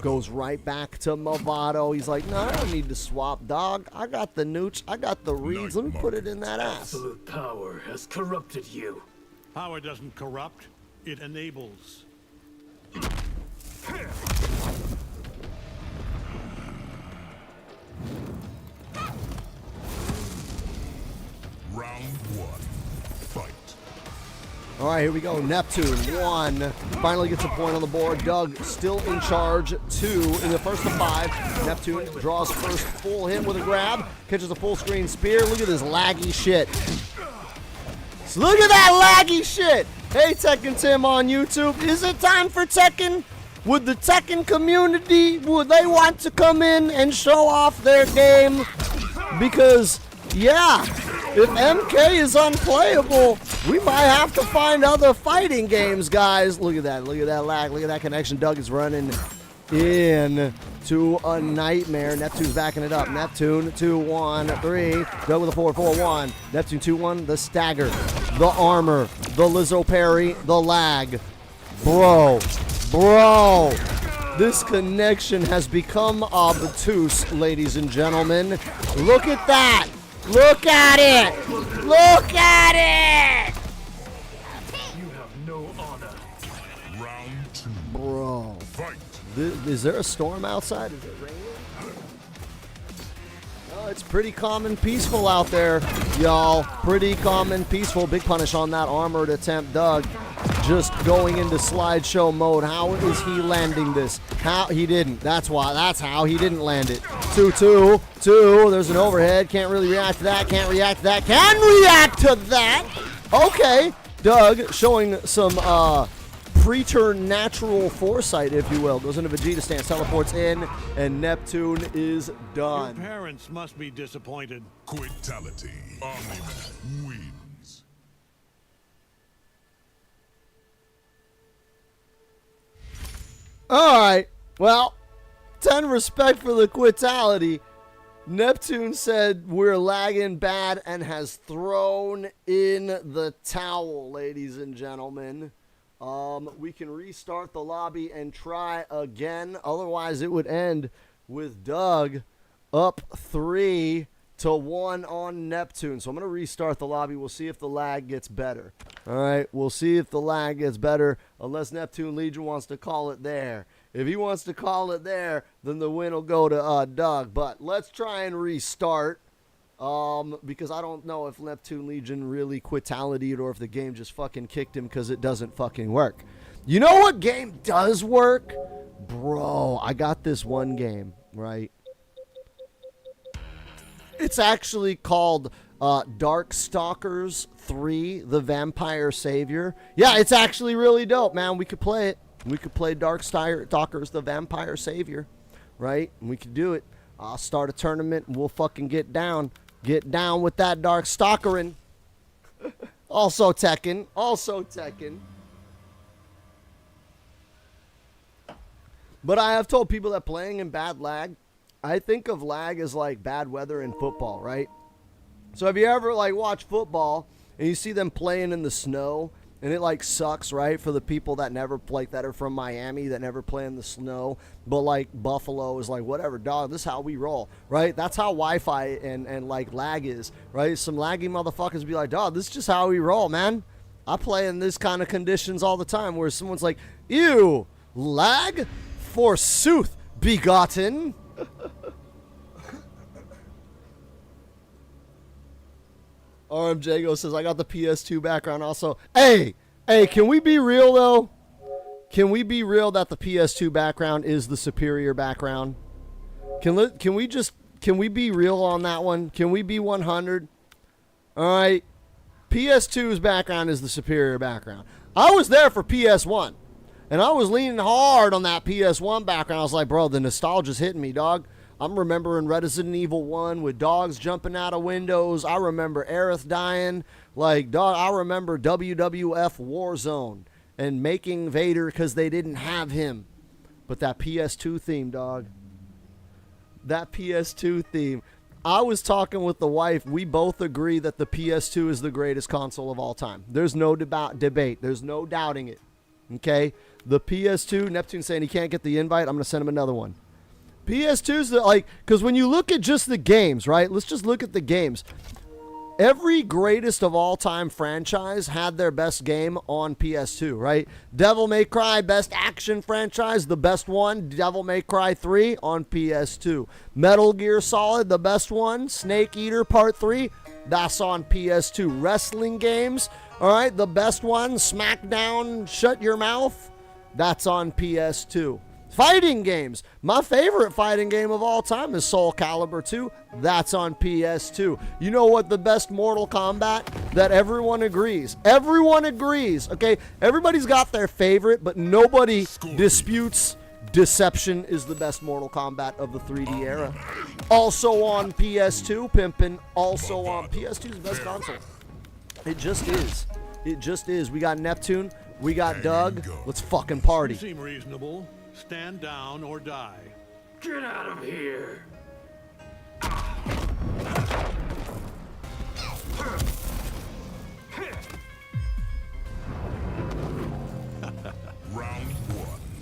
Goes right back to Movado. He's like, no, I don't need to swap, dog. I got the nooch. I got the reeds. Let me put it in that ass. Absolute power has corrupted you. Power doesn't corrupt, it enables. Round 1. Fight. All right, here we go. Neptune, 1. Finally gets a point on the board. Doug still in charge, 2 in the first of 5. Neptune draws first full hit with a grab. Catches a full screen spear. Look at this laggy shit. Look at that laggy shit. Hey, Tekken Tim on YouTube. Is it time for Tekken? Would the Tekken community, would they want to come in and show off their game? Because, yeah, if MK is unplayable, we might have to find other fighting games, guys. Look at that. Look at that lag. Look at that connection. Doug is running in to a nightmare. Neptune's backing it up. Neptune, 2-1-3. Doug with a 4-4-1. Neptune 2-1, the stagger. the armor, the Lizzo parry, the lag. Bro, this connection has become obtuse, ladies and gentlemen. Look at that. Look at it. Look at it. You have no honor. Round 2. Bro. Fight. Is there a storm outside? Is it raining? Oh, it's pretty calm and peaceful out there, y'all. Pretty calm and peaceful. Big punish on that armored attempt, Doug. Just going into slideshow mode. How is he landing this? How? He didn't. That's why. That's how he didn't land it. 2-2. There's an overhead. Can't really react to that. Can't react to that. Can react to that. Okay. Doug showing some preternatural foresight, if you will. Goes into Vegeta stance, teleports in, and Neptune is done. Your parents must be disappointed. Quitality. Omni-Man wins. All right. Well, 10 respect for the quitality. Neptune said we're lagging bad and has thrown in the towel, ladies and gentlemen. We can restart the lobby and try again. Otherwise, it would end with Doug up 3-1 on Neptune. So I'm going to restart the lobby. We'll see if the lag gets better. All right, we'll see if the lag gets better, unless Neptune Legion wants to call it there. If he wants to call it there, then the win will go to Doug. But let's try and restart. Because I don't know if Neptune Legion really quitality'd or if the game just fucking kicked him because it doesn't fucking work. You know what game does work? Bro, I got this one game, right? It's actually called Darkstalkers 3, The Vampire Savior. Yeah, it's actually really dope, man. We could play it. We could play Darkstalkers, The Vampire Savior, right? And we could do it. I'll start a tournament and we'll fucking get down. Get down with that Darkstalkerin'. Also Tekken. But I have told people that playing in bad lag, I think of lag as like bad weather in football, right? So have you ever like watched football and you see them playing in the snow and it like sucks, right? For the people that never like that are from Miami that never play in the snow, but like Buffalo is like whatever, dog. This is how we roll, right? That's how Wi-Fi and like lag is, right? Some laggy motherfuckers be like, dog, this is just how we roll, man. I play in this kind of conditions all the time, where someone's like, ew, lag, forsooth, begotten. RM Jago says, I got the PS2 background also. Hey, can we be real, though? Can we be real that the PS2 background is the superior background? Can we be real on that one? Can we be 100? All right. PS2's background is the superior background. I was there for PS1, and I was leaning hard on that PS1 background. I was like, bro, the nostalgia's hitting me, dog. I'm remembering Resident Evil 1 with dogs jumping out of windows. I remember Aerith dying. Like, dog, I remember WWF Warzone and making Vader because they didn't have him. But that PS2 theme, dog. That PS2 theme. I was talking with the wife. We both agree that the PS2 is the greatest console of all time. There's no debate. There's no doubting it. Okay? The PS2, Neptune saying he can't get the invite. I'm going to send him another one. PS2's like, because when you look at just the games, right? Let's just look at the games. Every greatest of all time franchise had their best game on PS2, right? Devil May Cry, best action franchise, the best one, Devil May Cry 3 on PS2. Metal Gear Solid, the best one, Snake Eater Part 3, that's on PS2. Wrestling games, all right, the best one, SmackDown, Shut Your Mouth, that's on PS2. Fighting games. My favorite fighting game of all time is Soul Calibur 2. That's on PS2. You know what the best Mortal Kombat? That everyone agrees. Everyone agrees. Okay, everybody's got their favorite, but nobody disputes Deception is the best Mortal Kombat of the 3D era. Also on PS2, pimpin'. Also on PS2's the best console. It just is. It just is. We got Neptune. We got Doug. Let's fucking party. You seem reasonable. Stand down or die. Get out of here!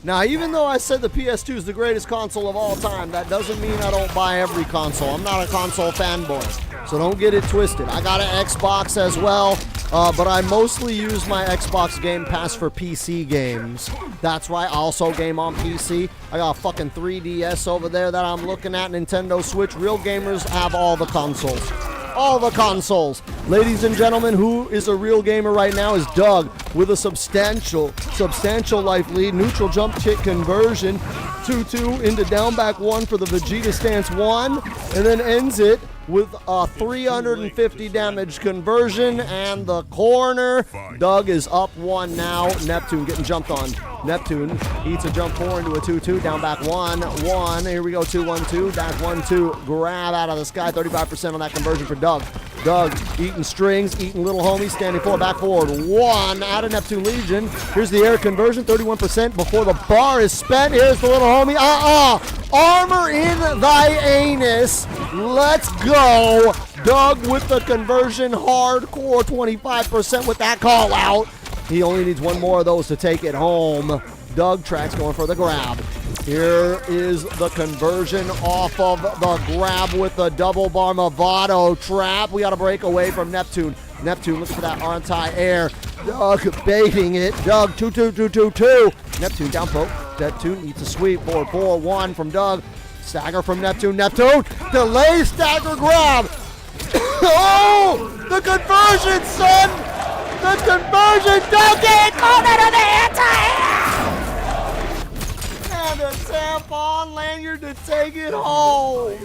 Now, even though I said the PS2 is the greatest console of all time, that doesn't mean I don't buy every console. I'm not a console fanboy, so don't get it twisted. I got an Xbox as well, but I mostly use my Xbox Game Pass for PC games. That's right, I also game on PC. I got a fucking 3DS over there that I'm looking at, Nintendo Switch. Real gamers have all the consoles. All the consoles. Ladies and gentlemen, who is a real gamer right now is Doug with a substantial life lead. Neutral jump kick conversion. 2-2 into down back 1 for the Vegeta stance 1. And then ends it with a 350 damage conversion and the corner. Doug is up 1 now. Neptune getting jumped on. Neptune eats a jump 4 into a 2-2. Down back 1-1. Here we go. 2-1-2. Dash 1-2. Grab out of the sky. 35% on that conversion for Doug. Doug eating strings, eating little homie, standing 4, back forward 1 out of Neptune Legion. Here's the air conversion, 31% before the bar is spent. Here's the little homie. Armor in thy anus. Let's go. Doug with the conversion, hardcore 25% with that call out. He only needs 1 more of those to take it home. Doug tracks going for the grab. Here is the conversion off of the grab with the double bar Movado trap. We got to break away from Neptune. Neptune looking for that anti-air. Doug baiting it. Doug 2-2-2-2-2. Neptune down poke. Neptune eats a sweep. 4-4-1 from Doug. Stagger from Neptune. Neptune delay stagger grab. Oh, the conversion, son. The conversion. Doug get called out of the anti-air. And a tampon lanyard to take it home.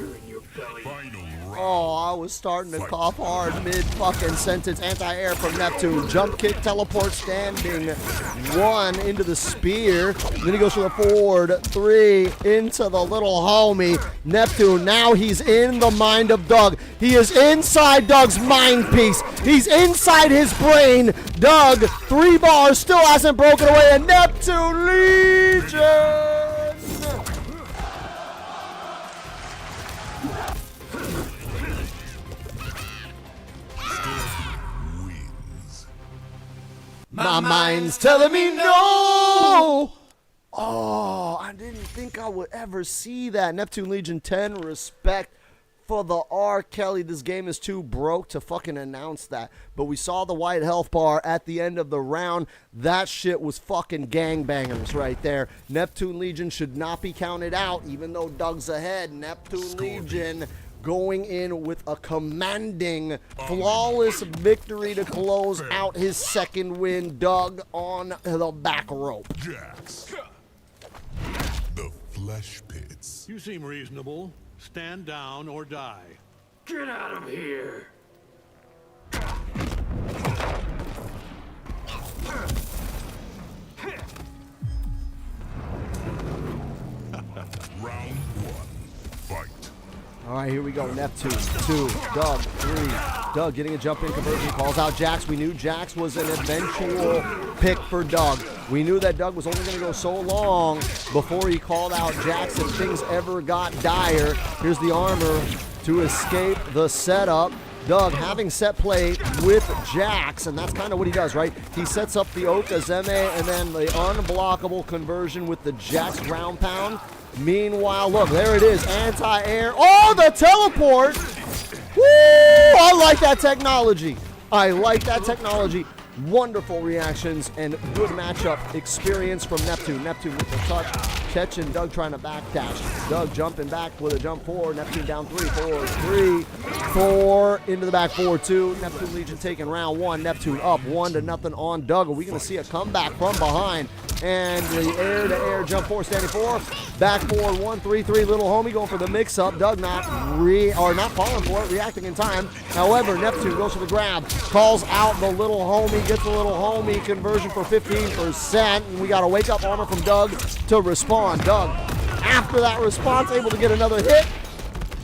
Oh, I was starting to cough hard mid-fucking sentence. Anti-air from Neptune. Jump kick, teleport, standing 1 into the spear. Then he goes for the forward 3 into the little homie. Neptune, now he's in the mind of Doug. He is inside Doug's mind piece. He's inside his brain. Doug, 3 bars, still hasn't broken away. And Neptune Legion! My mind's telling me no. Oh, I didn't think I would ever see that. Neptune Legion 10, respect for the R. Kelly. This game is too broke to fucking announce that. But we saw the white health bar at the end of the round. That shit was fucking gangbangers right there. Neptune Legion should not be counted out, even though Doug's ahead. Neptune Legion going in with a commanding, flawless victory to close out his second win. Doug on the back rope. Jax. The flesh pits. You seem reasonable. Stand down or die. Get out of here! Round 1. Fight. All right, here we go. Neptune, 2, Doug, 3. Doug getting a jump in conversion, calls out Jax. We knew Jax was an eventual pick for Doug. We knew that Doug was only going to go so long before he called out Jax if things ever got dire. Here's the armor to escape the setup. Doug having set play with Jax, and that's kind of what he does, right? He sets up the Okazeme and then the unblockable conversion with the Jax ground pound. Meanwhile, look, there it is, anti-air. Oh, the teleport! Woo! I like that technology. I like that technology. Wonderful reactions and good matchup experience from Neptune. Neptune with the touch, catching Doug trying to backdash. Doug jumping back with a jump 4. Neptune down 3, 4, 3, 4 into the back 4-2. Neptune Legion taking round 1. Neptune up 1-0 on Doug. Are we going to see a comeback from behind? And the air-to-air jump 4, standing 4, back forward 1, 3, 3. Little homie going for the mix-up. Doug not falling for it, reacting in time. However, Neptune goes for the grab, calls out the little homie, gets the little homie conversion for 15%. And we got a wake-up armor from Doug to respond. Doug, after that response, able to get another hit.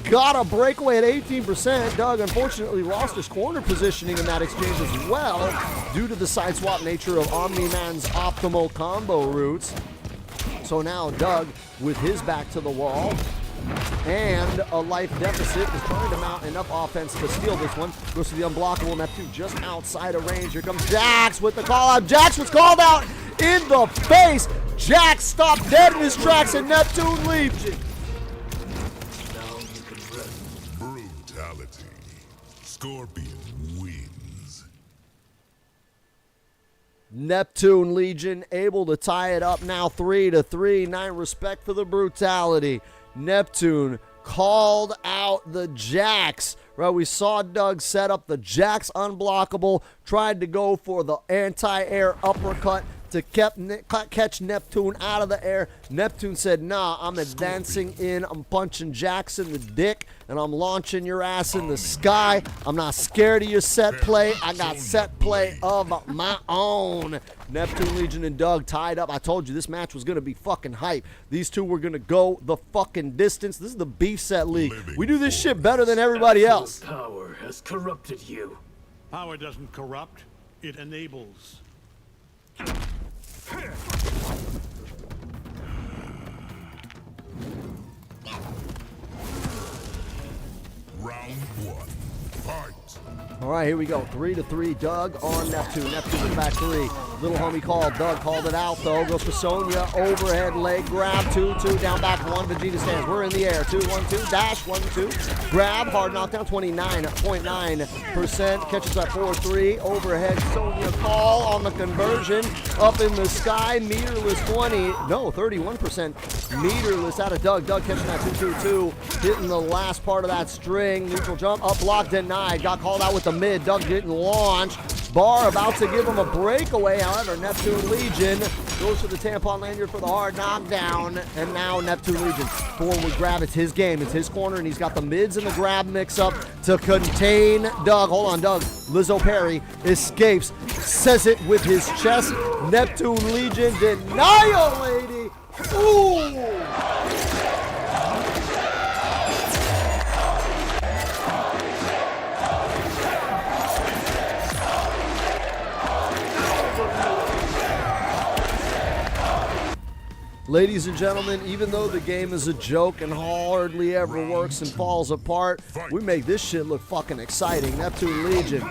Got a breakaway at 18%. Doug unfortunately lost his corner positioning in that exchange as well due to the side swap nature of Omni-Man's optimal combo routes. So now Doug, with his back to the wall and a life deficit, is trying to mount enough offense to steal this one. Goes to the unblockable Neptune just outside of range. Here comes Jax with the call out. Jax was called out in the face. Jax stopped dead in his tracks, and Neptune Legion. Now you can rest. Brutality. Scorpion wins. Neptune Legion able to tie it up now 3-3. 9 respect for the brutality. Neptune called out the Jax. Right, we saw Doug set up the Jax unblockable, tried to go for the anti-air uppercut to catch Neptune out of the air. Neptune said, nah, I'm advancing in, I'm punching Jax in the dick, and I'm launching your ass in the sky. I'm not scared of your set play. I got set play of my own. Neptune Legion and Doug tied up. I told you this match was going to be fucking hype. These two were going to go the fucking distance. This is the beef set league. We do this shit better than everybody else. Power has corrupted you. Power doesn't corrupt, it enables. Round 1. Fight. All right, here we go. 3-3, Doug on Neptune. Neptune with back 3. Little homie called. Doug called it out, though. Goes for Sonya. Overhead leg grab. 2-2. Down back 1. Vegeta stands. We're in the air. 2-1-2. Dash. 1-2. Grab. Hard knockdown. 29.9%. Catches at 4-3. Overhead Sonya call on the conversion. Up in the sky. Meterless 31%. Meterless out of Doug. Doug catching that 2-2-2. Hitting the last part of that string. Neutral jump. Up block denied. Got called out with the mid. Doug didn't launch. Bar about to give him a breakaway. However, Neptune Legion goes for the tampon lanyard for the hard knockdown. And now Neptune Legion forward grab. It's his game. It's his corner, and he's got the mids and the grab mix up to contain Doug. Hold on, Doug. Lizzo Perry escapes. Says it with his chest. Neptune Legion denial, lady. Ooh. Ladies and gentlemen, even though the game is a joke and hardly ever works and falls apart, we make this shit look fucking exciting. Neptune Legion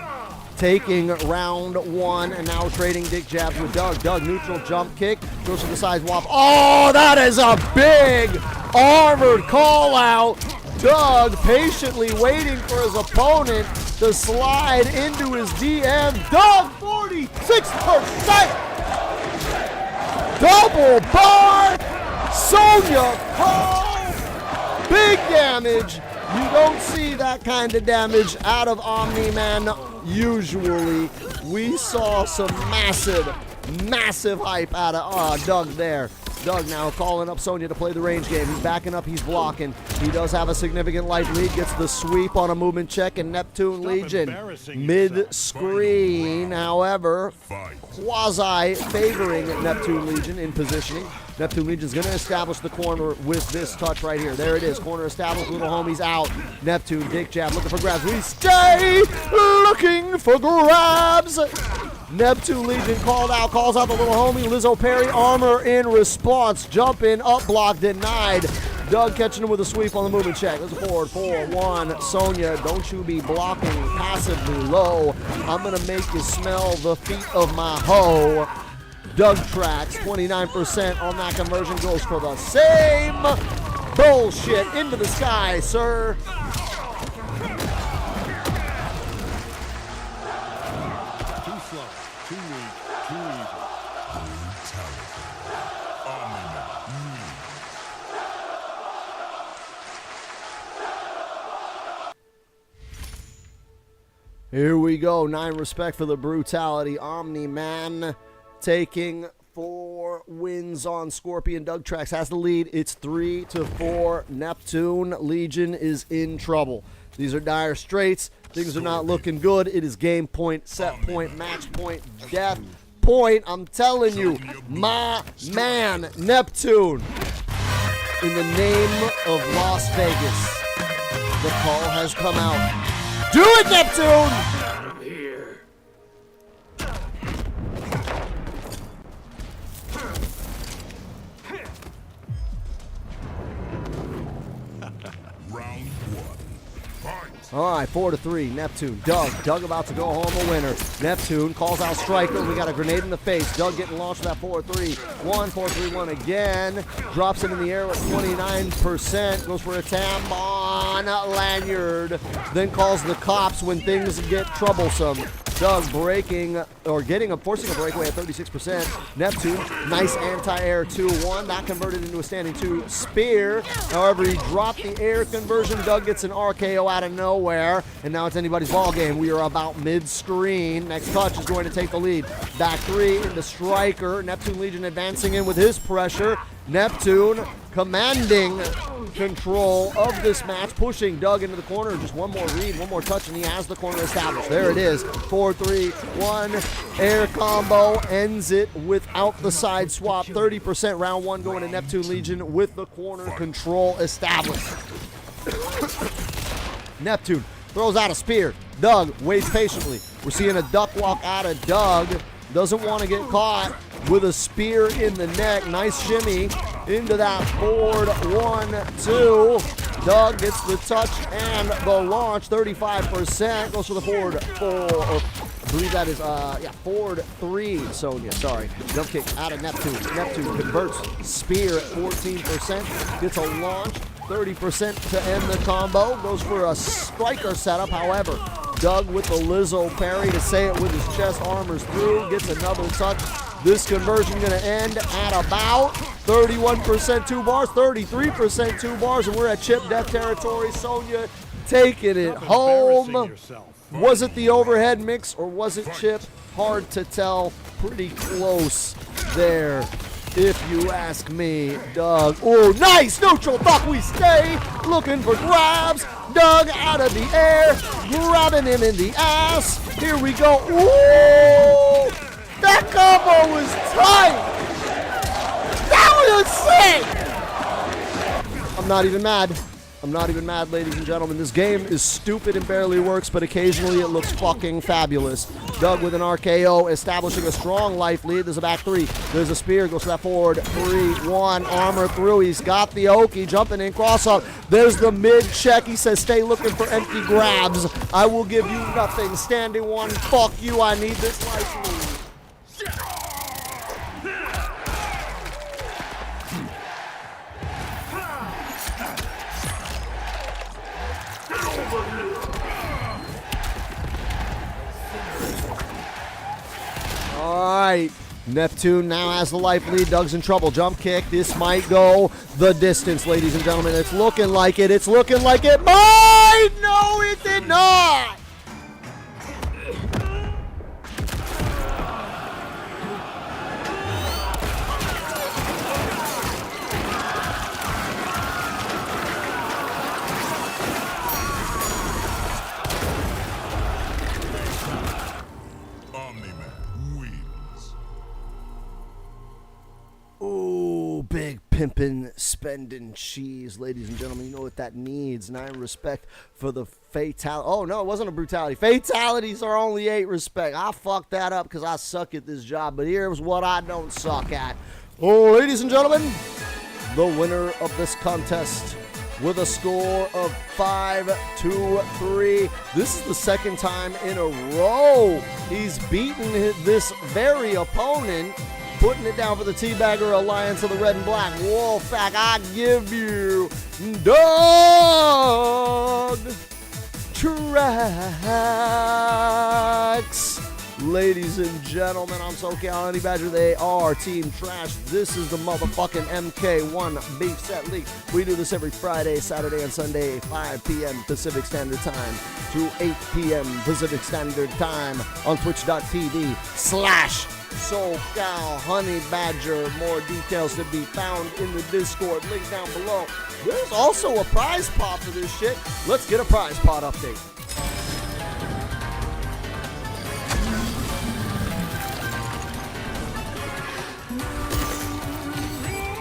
taking round 1, and now trading dick jabs with Doug. Doug, neutral jump kick, goes to the side swap. Oh, that is a big armored call out. Doug patiently waiting for his opponent to slide into his DM. Doug, 46%. Double bar, Sonya call, big damage. You don't see that kind of damage out of Omni-Man usually. We saw some massive hype out of Doug there. Doug now calling up Sonya to play the range game. He's backing up, he's blocking. He does have a significant life lead, gets the sweep on a movement check, and Neptune Legion mid-screen, however, quasi favoring Neptune Legion in positioning. Neptune Legion's going to establish the corner with this touch right here. There it is, corner established, little homie's out. Neptune, dick jab, looking for grabs. We stay looking for grabs. Neptune Legion called out, calls out the little homie. Lizzo Perry, armor in response. Jump in, up block, denied. Doug catching him with a sweep on the movement check. There's a forward, 4-1. Sonya, don't you be blocking passively low. I'm going to make you smell the feet of my hoe. Doug tracks, 29% on that conversion. Goes for the same bullshit. Into the sky, sir. Here we go. 9 respect for the brutality. Omni-Man taking 4 wins on Scorpion. Doug Trax has the lead. It's 3-4. Neptune Legion is in trouble. These are dire straits. Things are not looking good. It is game point, set point, match point, death point. I'm telling you, my man, Neptune. In the name of Las Vegas, the call has come out. Do it, Neptune! I'm here. Round 1. Fight. All right, 4-3, Neptune. Doug about to go home a winner. Neptune calls out Striker. We got a grenade in the face. Doug getting launched with that 4-3-1, 4-3-1 again. Drops it in the air with 29%. Goes for a tap on Lanyard. Then calls the cops when things get troublesome. Doug forcing a breakaway at 36%. Neptune, nice anti-air 2-1. Not converted into a standing 2 spear. However, he dropped the air conversion. Doug gets an RKO out of nowhere. And now it's anybody's ball game. We are about mid-screen. Next touch is going to take the lead. Back 3 into Striker. Neptune Legion advancing in with his pressure. Neptune commanding control of this match, pushing Doug into the corner. Just one more read, one more touch, and he has the corner established. There it is. 4-3-1. Air combo ends it without the side swap. 30% round 1 going to Neptune Legion with the corner control established. Neptune throws out a spear. Doug waits patiently. We're seeing a duck walk out of Doug. Doesn't want to get caught with a spear in the neck. Nice shimmy into that forward 1-2. Doug gets the touch and the launch. 35% goes for the forward 4. I believe that is forward 3. Sonya, sorry. Jump kick out of Neptune. Neptune converts spear at 14%. Gets a launch. 30% to end the combo. Goes for a Striker setup. However, Doug with the Lizzo parry to say it with his chest, armors through, gets another touch. This conversion going to end at about 31% 2 bars, 33% 2 bars, and we're at chip death territory. Sonya taking it home. Was it the overhead mix or was it chip? Hard to tell. Pretty close there, if you ask me. Doug, oh, nice neutral duck, we stay. Looking for grabs. Doug out of the air, grabbing him in the ass. Here we go. Ooh, that combo was tight. That was insane. I'm not even mad. I'm not even mad, ladies and gentlemen. This game is stupid and barely works, but occasionally it looks fucking fabulous. Doug with an RKO, establishing a strong life lead. There's a back 3. There's a spear, goes to that forward 3-1. Armor through. He's got the Oki, jumping in, cross up. There's the mid check. He says, stay looking for empty grabs. I will give you nothing. Standing 1, fuck you. I need this life lead. All right, Neptune now has the life lead. Doug's in trouble. Jump kick. This might go the distance, ladies and gentlemen. It's looking like it. It's looking like it might. No, it did not. Ooh, big pimpin' spending cheese, ladies and gentlemen. You know what that needs. 9 respect for the fatality. Oh, no, it wasn't a brutality. Fatalities are only 8 respect. I fucked that up because I suck at this job. But here's what I don't suck at. Oh, ladies and gentlemen, the winner of this contest with a score of 5-3. This is the second time in a row he's beaten this very opponent. Putting it down for the Teabagger Alliance of the Red and Black Wolfpack. I give you Doug Tracks. Ladies and gentlemen, I'm SoCal Honey Badger. They are Team Trash. This is the motherfucking MK1 Beef Set League. We do this every Friday, Saturday, and Sunday, 5 p.m. Pacific Standard Time to 8 p.m. Pacific Standard Time on twitch.tv/SoCal Honey Badger. More details to be found in the Discord link down below. There's also a prize pot for this shit. Let's get a prize pot update.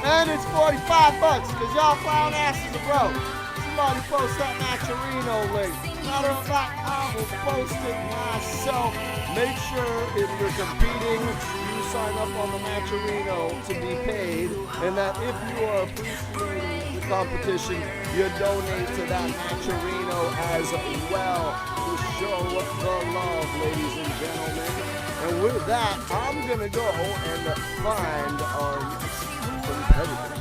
And it's $45 because y'all clown asses are broke. Somebody post that Maturino link. Matter of fact, I will post it myself. Make sure if you're competing, you sign up on the Maturino to be paid. And that if you are appreciating competition, you donate to that Matcherino as well to show the love, ladies and gentlemen. And with that, I'm going to go and find our next competitor.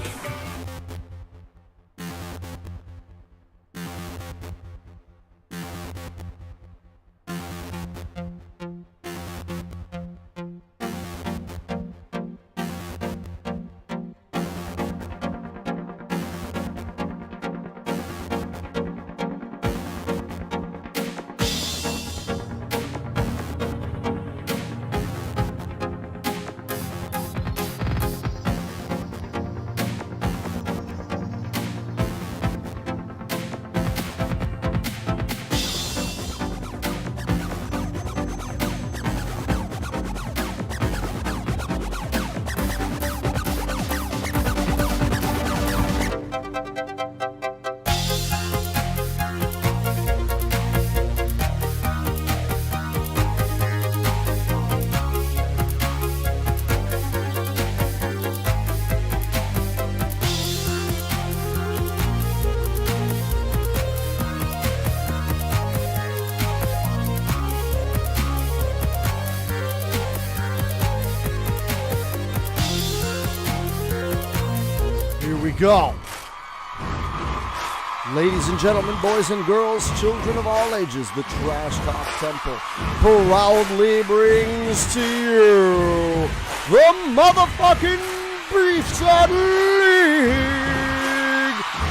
Go. Ladies and gentlemen, boys and girls, children of all ages, the Trash Talk Temple proudly brings to you the motherfucking Beefside League.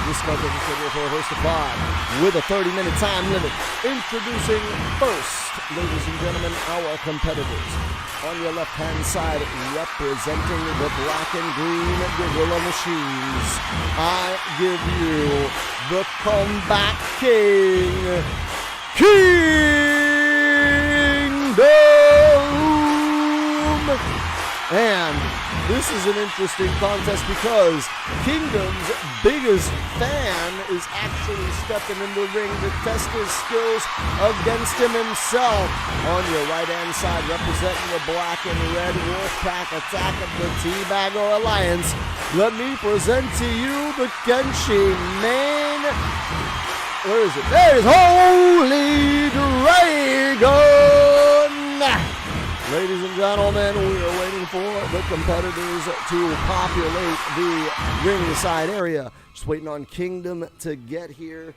This match is scheduled for a first to 5 with a 30-minute time limit. Introducing first, ladies and gentlemen, our competitors. On your left-hand side, representing the black and green Gorilla Machines, I give you the Kombat King, Kingdom! And this is an interesting contest because Kingdom's biggest fan is actually stepping in the ring to test his skills against him himself. On your right-hand side, representing the black and red Wolfpack attack of the Teabagger Alliance, let me present to you the Kenshi main. Where is it? There it is, Holy Dragon! Ladies and gentlemen, we are waiting for the competitors to populate the ringside area. Just waiting on Kingdom to get here.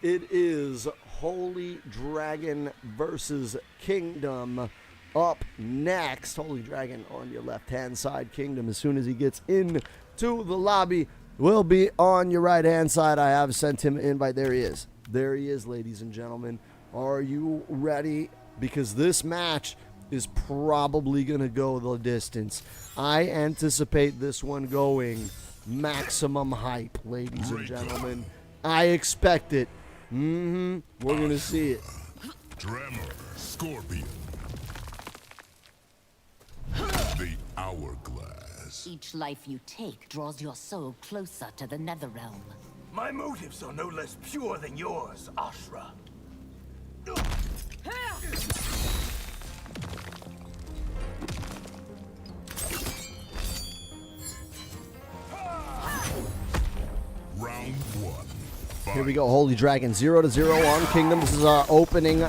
It is Holy Dragon versus Kingdom up next. Holy Dragon on your left-hand side. Kingdom, as soon as he gets into the lobby, will be on your right-hand side. I have sent him an invite. There he is. There he is, ladies and gentlemen. Are you ready? Because this match is probably going to go the distance. I anticipate this one going maximum hype, ladies and gentlemen. I expect it. We're going to see it. Tremor, Scorpion. The Hourglass. Each life you take draws your soul closer to the Netherrealm. My motives are no less pure than yours, Ashra. Round 1. Here we go, Holy Dragon, 0-0 on Kingdom. This is our opening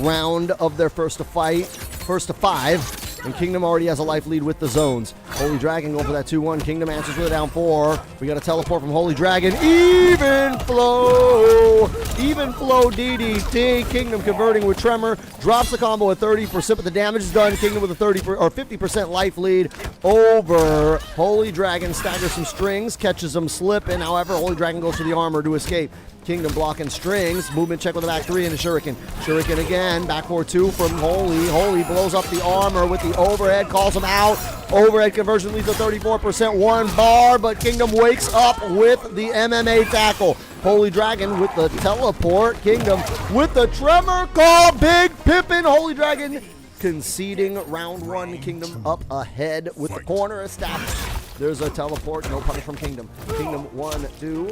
round of their first to 5. And Kingdom already has a life lead with the zones. Holy Dragon going for that 2-1. Kingdom answers with a down 4. We got a teleport from Holy Dragon. Even flow DDT. Kingdom converting with Tremor. Drops the combo at 30%, but the damage is done. Kingdom with a 50% life lead over Holy Dragon. Staggers some strings, catches them slipping. However, Holy Dragon goes for the armor to escape. Kingdom blocking strings. Movement check with the back 3 and a Shuriken. Shuriken again. Back 4-2 from Holy. Holy blows up the armor with the overhead. Calls him out. Overhead conversion leads to 34%. 1 bar, but Kingdom wakes up with the MMA tackle. Holy Dragon with the teleport. Kingdom with the tremor call. Big Pippin. Holy Dragon conceding round 1. Kingdom up ahead with the corner established. There's a teleport, no punish from Kingdom. Kingdom 1, 2,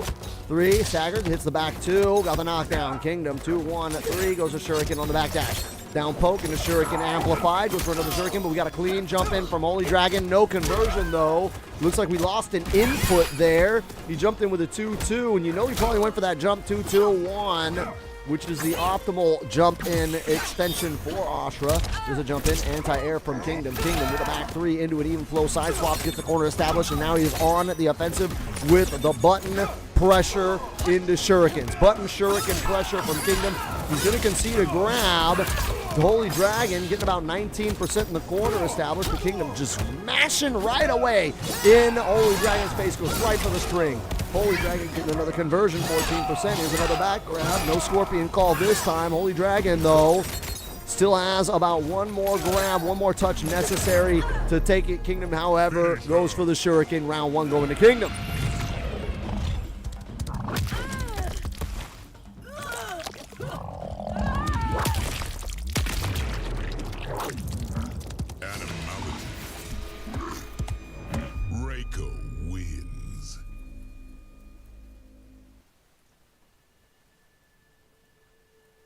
3, staggered, hits the back 2, got the knockdown. Kingdom 2, 1, 3, goes to Shuriken on the back dash. Down poke and the Shuriken amplified. Goes for another Shuriken, but we got a clean jump in from Holy Dragon. No conversion, though. Looks like we lost an input there. He jumped in with a 2-2, and you know he probably went for that jump 2-2-1, which is the optimal jump in extension for Ashra. There's a jump in, anti-air from Kingdom. Kingdom with a back three into an even flow side swap, gets the corner established, and now he is on the offensive with the button pressure into Shurikens. Button Shuriken pressure from Kingdom. He's going to concede a grab. The Holy Dragon getting about 19% in the corner established. The Kingdom just smashing right away in Holy Dragon's face. Goes right for the string. Holy Dragon getting another conversion, 14%. Here's another back grab. No Scorpion call this time. Holy Dragon, though, still has about one more grab, one more touch necessary to take it. Kingdom, however, goes for the Shuriken. Round one going to Kingdom.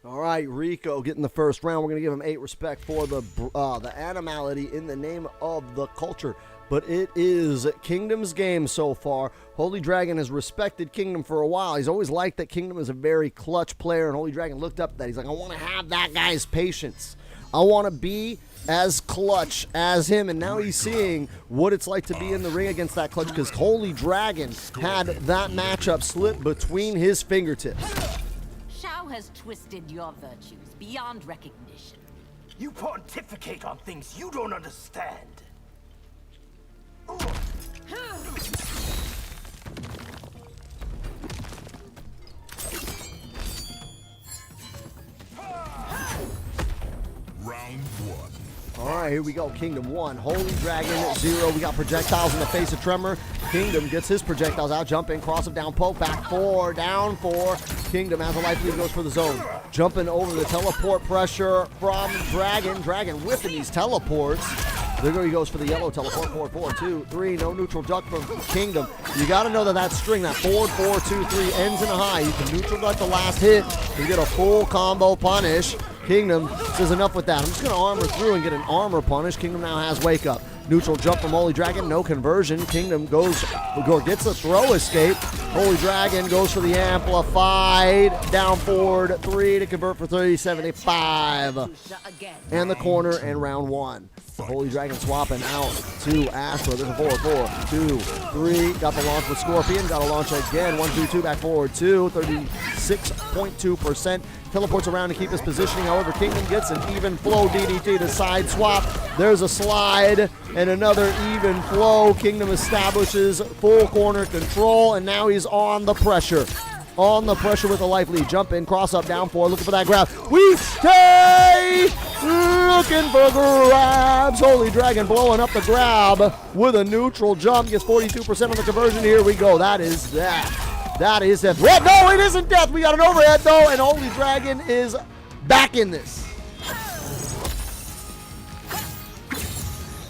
All right, Rico getting the first round. We're going to give him 8 respect for the animality in the name of the culture. But it is Kingdom's game so far. Holy Dragon has respected Kingdom for a while. He's always liked that Kingdom is a very clutch player, and Holy Dragon looked up at that. He's like, I want to have that guy's patience. I want to be as clutch as him, and now he's seeing what it's like to be in the ring against that clutch, because Holy Dragon had that matchup slip between his fingertips. Shao has twisted your virtues beyond recognition. You pontificate on things you don't understand. Round one. All right, here we go. Kingdom 1, Holy Dragon 0. We got projectiles in the face of Tremor. Kingdom gets his projectiles out, jump in, cross him down, poke, back 4, down 4. Kingdom has a life lead, goes for the zone. Jumping over the teleport pressure from Dragon. Dragon whipping these teleports. There he goes for the yellow teleport. 4, 4, 2, 3. No neutral duck from Kingdom. You got to know that that string, that forward 4, 2, 3 ends in a high. You can neutral duck the last hit to get a full combo punish. Kingdom says enough with that. I'm just going to armor through and get an armor punish. Kingdom now has wake up. Neutral jump from Holy Dragon, no conversion. Kingdom gets a throw escape. Holy Dragon goes for the amplified. Down forward 3 to convert for 375. And the corner in round 1. The Holy Dragon swapping out to Ashra. There's a 4, 4, 2, 3. Got the launch with Scorpion. Got a launch again. 1, 2, 2. Back forward 2. 36.2%. Teleports around to keep his positioning. However, Kingdom gets an even flow DDT to side swap. There's a slide and another even flow. Kingdom establishes full corner control, and now he's on the pressure. On the pressure with a life lead. Jump in, cross up, down 4, looking for that grab. We stay looking for grabs. Holy Dragon blowing up the grab with a neutral jump. Gets 42% on the conversion. Here we go. That is that. That is death. What? No, it isn't death. We got an overhead, though, and Holy Dragon is back in this.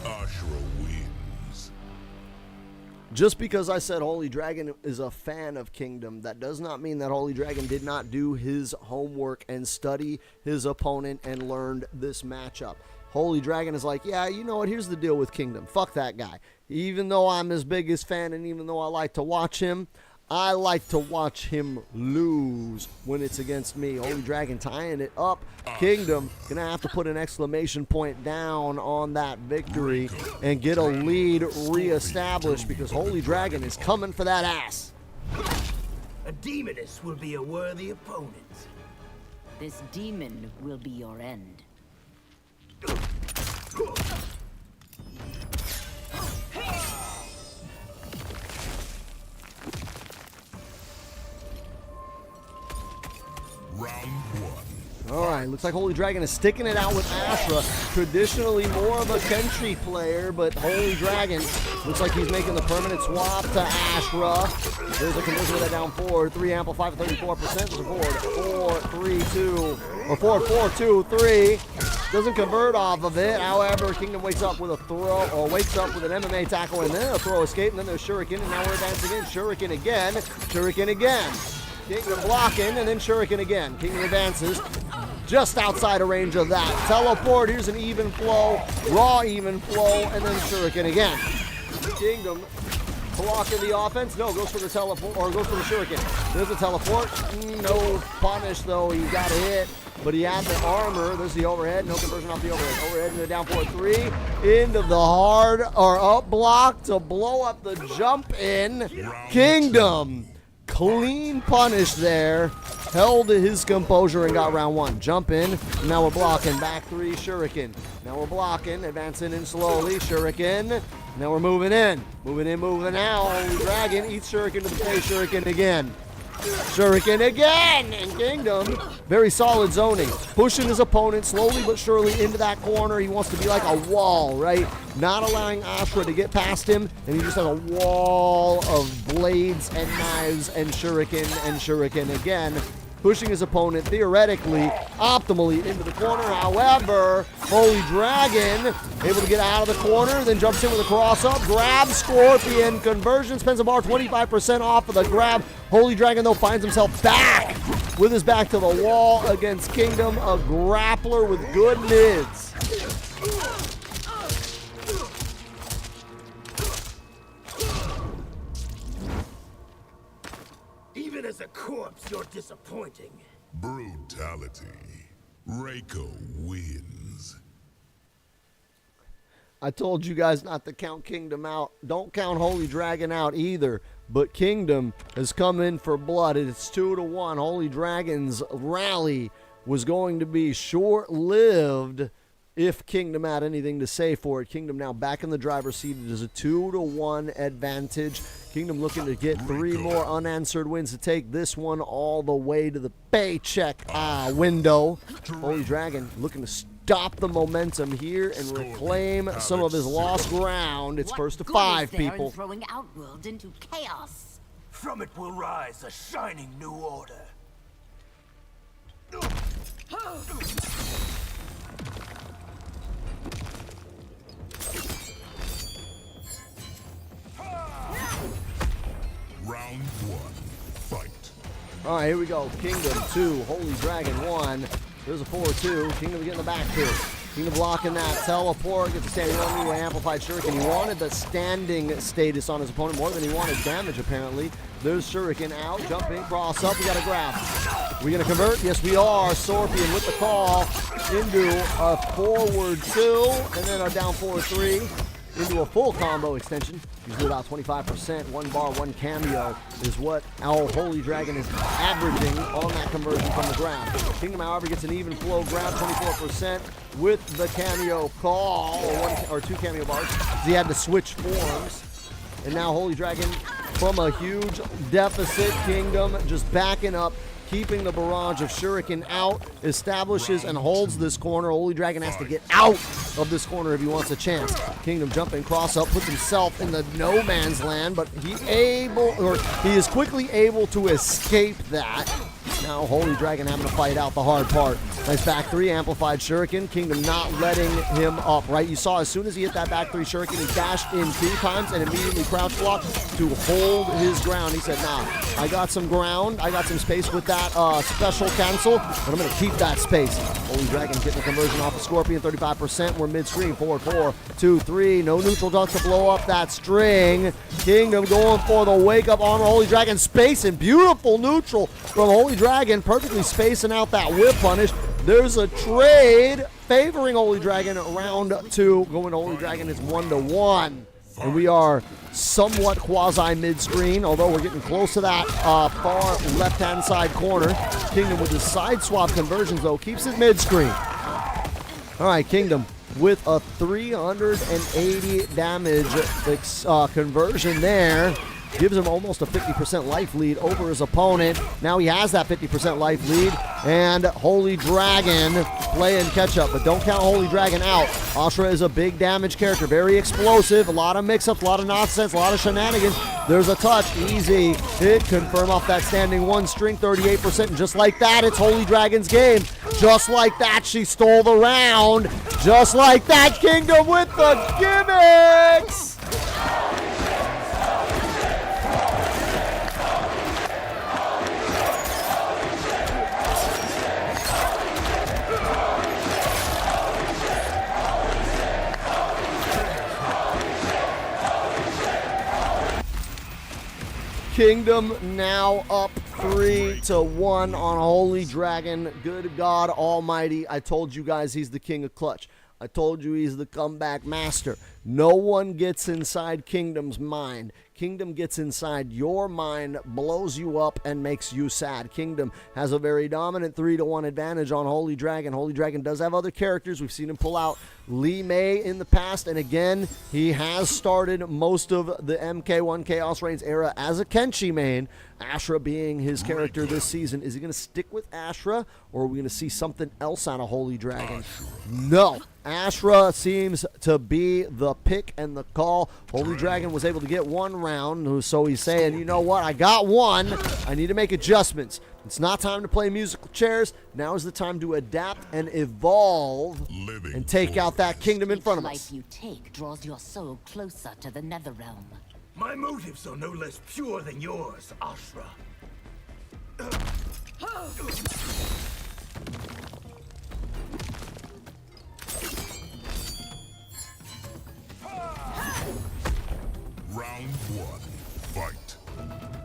Ashra wins. Just because I said Holy Dragon is a fan of Kingdom, that does not mean that Holy Dragon did not do his homework and study his opponent and learned this matchup. Holy Dragon is like, yeah, you know what? Here's the deal with Kingdom. Fuck that guy. Even though I'm his biggest fan and even though I like to watch him, I like to watch him lose when it's against me. Holy Dragon tying it up. Kingdom gonna have to put an exclamation point down on that victory and get a lead reestablished because Holy Dragon is coming for that ass. A demoness will be a worthy opponent. This demon will be your end. Round one. All right, looks like Holy Dragon is sticking it out with Ashra. Traditionally more of a Kenshi player, but Holy Dragon looks like he's making the permanent swap to Ashra. There's a conversion with that down forward. 3 amplify for 34%. There's a forward. 4, 3, 2, or forward 4, 2, 3. Doesn't convert off of it. However, Kingdom wakes up with a throw, or wakes up with an MMA tackle, and then a throw escape, and then there's Shuriken, and now we're advancing in. Shuriken again. Shuriken again. Kingdom blocking, and then Shuriken again. Kingdom advances. just outside of range of that. Teleport, here's an even flow, raw even flow, and then Shuriken again. Kingdom blocking the offense. No, goes for the teleport, or goes for the Shuriken. There's a teleport. No punish, though. He got a hit, but he had the armor. There's the overhead. No conversion off the overhead. Overhead into the down forward 3. Into the hard, or up block to blow up the jump in. Kingdom. Clean punish there. Held his composure and got round 1. Jump in. Now we're blocking. Back 3, Shuriken. Now we're blocking. Advancing in slowly. Shuriken. Now we're moving in. Moving in, moving out. Holy Dragon eats Shuriken to the face. Shuriken again. Shuriken again! And Kingdom, very solid zoning. Pushing his opponent slowly but surely into that corner. He wants to be like a wall, right? Not allowing Ashura to get past him. And he just has a wall of blades and knives and Shuriken again. Pushing his opponent theoretically, optimally into the corner. However, Holy Dragon able to get out of the corner, then jumps in with a cross up, grabs Scorpion, conversion, spends a bar 25% off of the grab. Holy Dragon, though, finds himself back with his back to the wall against Kingdom, a grappler with good mids. Even as a corpse, you're disappointing. Brutality. Reiko wins. I told you guys not to count Kingdom out. Don't count Holy Dragon out either. But Kingdom has come in for blood. It's 2-1. Holy Dragon's rally was going to be short-lived if Kingdom had anything to say for it. Kingdom now back in the driver's seat. It is a 2-1 advantage. Kingdom looking to get 3 more unanswered wins to take this one all the way to the paycheck window. Holy Dragon looking to stop the momentum here and reclaim some of his lost ground. It's first to 5, people. Throwing Outworld into chaos. From it will rise a shining new order. Round 1. Fight. All right, here we go. Kingdom 2, Holy Dragon 1. There's a 4-2. Kingdom getting the back 2. Kingdom blocking that. Teleport. Gets a standing one anyway. Amplified Shuriken. He wanted the standing status on his opponent more than he wanted damage, apparently. There's Shuriken out. Jumping. Cross up. We got to grab. We going to convert? Yes, we are. Scorpion with the call into a forward 2. And then a down forward 3. Into a full combo extension. Usually about 25%. 1 bar, 1 cameo is what our Holy Dragon is averaging on that conversion from the grab. Kingdom, however, gets an even flow grab, 24% with the cameo call, or 2 cameo bars. He had to switch forms. And now Holy Dragon from a huge deficit. Kingdom just backing up, keeping the barrage of Shuriken out, establishes and holds this corner. Holy Dragon has to get out of this corner if he wants a chance. Kingdom jumping cross up, puts himself in the no man's land, but he is quickly able to escape that. Now Holy Dragon having to fight out the hard part. Nice back 3, amplified Shuriken. Kingdom not letting him up, right? You saw as soon as he hit that back 3 Shuriken, he dashed in 2 times and immediately crouch blocked to hold his ground. He said, nah, I got some ground. I got some space with that special cancel, but I'm going to keep that space. Holy Dragon getting the conversion off of Scorpion, 35%. We're mid-screen, 4, 2, 3. No neutral dunk to blow up that string. Kingdom going for the wake-up armor. Holy Dragon spacing. Beautiful neutral from Holy Dragon, perfectly spacing out that whip punish. There's a trade favoring Holy Dragon. Round 2 going to Holy Dragon is 1-1. And we are somewhat quasi mid-screen, although we're getting close to that far left-hand side corner. Kingdom with his side swap conversions, though, keeps it mid-screen. All right, Kingdom with a 380 damage conversion there. Gives him almost a 50% life lead over his opponent. Now he has that 50% life lead. And Holy Dragon playing catch-up. But don't count Holy Dragon out. Ashura is a big damage character. Very explosive. A lot of mix-ups, a lot of nonsense, a lot of shenanigans. There's a touch. Easy hit. Confirm off that standing 1 string. 38%. And just like that, it's Holy Dragon's game. Just like that, she stole the round. Just like that, Kingdom with the gimmicks. Kingdom now up 3-1 on Holy Dragon. Good God Almighty. I told you guys he's the king of clutch. I told you he's the comeback master. No one gets inside Kingdom's mind. Kingdom gets inside your mind, blows you up, and makes you sad. Kingdom has a very dominant 3-1 advantage on Holy Dragon. Holy Dragon does have other characters. We've seen him pull out Li Mei in the past, and again, he has started most of the MK1 Chaos Reigns era as a Kenshi main. Ashra being his character this season. Is he going to stick with Ashra, or are we going to see something else out of Holy Dragon? No. Ashra seems to be the pick and the call. Holy Dragon was able to get one round, so he's saying, you know what, I got one. I need to make adjustments. It's not time to play musical chairs. Now is the time to adapt and evolve and take out that kingdom in front of us. Each life you take draws your soul closer to the Netherrealm. My motives are no less pure than yours, Ashra. Round 1. Fight.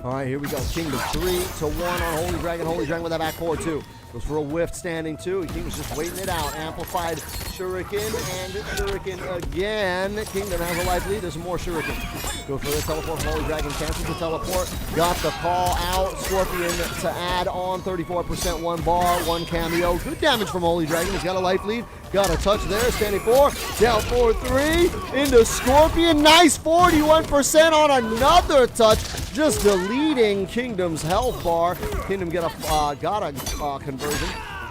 All right, here we go. Kingdom 3-1 on Holy Dragon. Holy Dragon with that back forward, too. Goes for a whiff standing, too. Kingdom's just waiting it out. Amplified Shuriken and Shuriken again. Kingdom has a life lead. There's some more Shuriken. Go for the teleport from Holy Dragon. Cancels the teleport. Got the call out. Scorpion to add on. 34%, 1 bar, 1 cameo. Good damage from Holy Dragon. He's got a life lead. Got a touch there. Standing 4. Down 4-3. Into Scorpion. Nice 41% on another touch. Just deleting Kingdom's health bar. Kingdom got a conversion.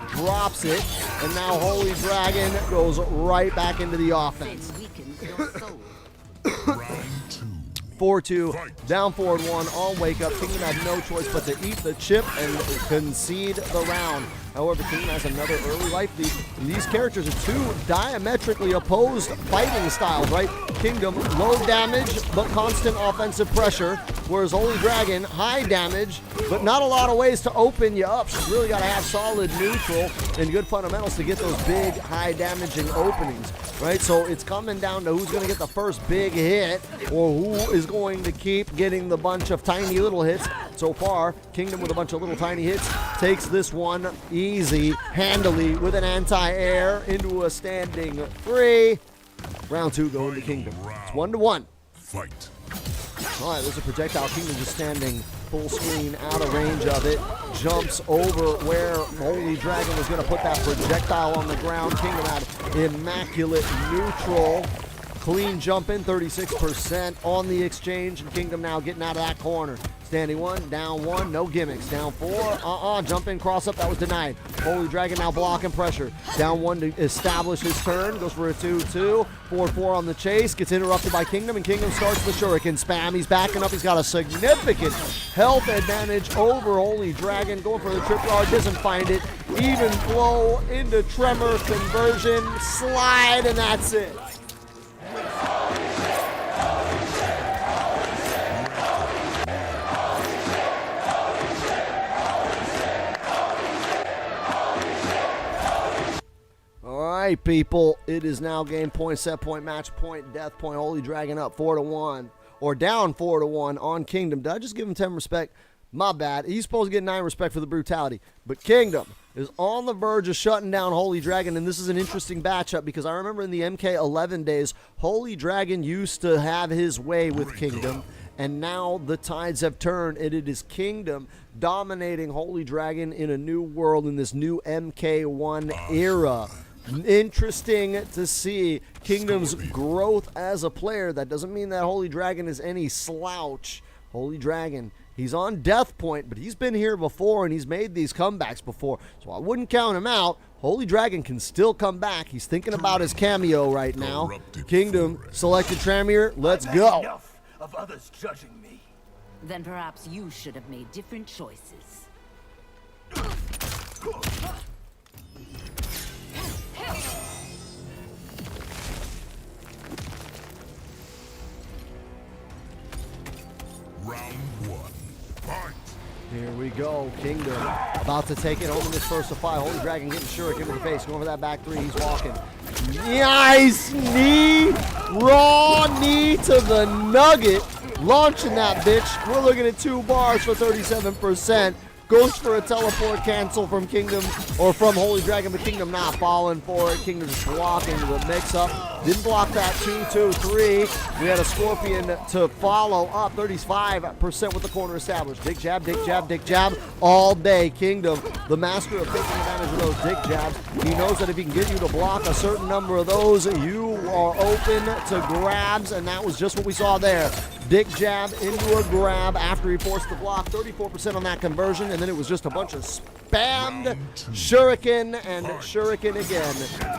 Drops it. And now Holy Dragon goes right back into the offense. 4-2, down 4-1 on Wake Up. Kingdom had no choice but to eat the chip and concede the round. However, Kingdom has another early life lead. And these characters are two diametrically opposed fighting styles, right? Kingdom, low damage, but constant offensive pressure. Whereas Holy Dragon, high damage, but not a lot of ways to open you up. She's really got to have solid neutral and good fundamentals to get those big, high damaging openings, right? So it's coming down to who's going to get the first big hit or who is going to keep getting the bunch of tiny little hits. So far, Kingdom with a bunch of little tiny hits takes this one easy, handily with an anti-air into a standing 3. Round 2 going to Kingdom. It's 1-1. Fight. All right, there's a projectile. Kingdom just standing full screen out of range of it. Jumps over where Holy Dragon was going to put that projectile on the ground. Kingdom had immaculate neutral. Clean jump in, 36% on the exchange. And Kingdom now getting out of that corner. Standing 1, down 1, no gimmicks. Down 4, jump in, cross up, that was denied. Holy Dragon now blocking pressure. Down 1 to establish his turn, goes for a 2-2. 4-4 on the chase, gets interrupted by Kingdom, and Kingdom starts the Shuriken spam. He's backing up, he's got a significant health advantage over Holy Dragon. Going for the trip yard, doesn't find it. Even flow into Tremor conversion, slide, and that's it. All right, people, it is now game point, set point, match point, death point. Holy Dragon up 4-1, or down 4-1 on Kingdom. Did I just give him 10 respect? My bad. He's supposed to get 9 respect for the brutality. But Kingdom is on the verge of shutting down Holy Dragon, and this is an interesting matchup because I remember in the MK11 days, Holy Dragon used to have his way with Kingdom, and now the tides have turned, and it is Kingdom dominating Holy Dragon in a new world in this new MK1 era. Interesting to see Kingdom's growth as a player. That doesn't mean that Holy Dragon is any slouch. Holy Dragon, he's on death point, but he's been here before and he's made these comebacks before, so I wouldn't count him out. Holy Dragon can still come back. He's thinking about his cameo right now. Kingdom selected Tremor. Let's go. Enough of others judging me. Then perhaps you should have made different choices. Round 1. Fight. Here we go. Kingdom about to take it home in this first of 5. Holy Dragon getting Shuriken in the face. Going for that back 3. He's walking. Nice knee. Raw knee to the nugget. launching that bitch. We're looking at 2 bars for 37%. Goes for a teleport cancel from Kingdom, or from Holy Dragon, but Kingdom not falling for it. Kingdom just blocking the mix-up. Didn't block that 2-2-3. We had a Scorpion to follow up, 35% with the corner established. Dig jab, dig jab, dig jab all day. Kingdom, the master of taking advantage of those dig jabs. He knows that if he can get you to block a certain number of those, you are open to grabs, and that was just what we saw there. Dig jab into a grab after he forced the block. 34% on that conversion, and then it was just a bunch of spammed shuriken and shuriken again.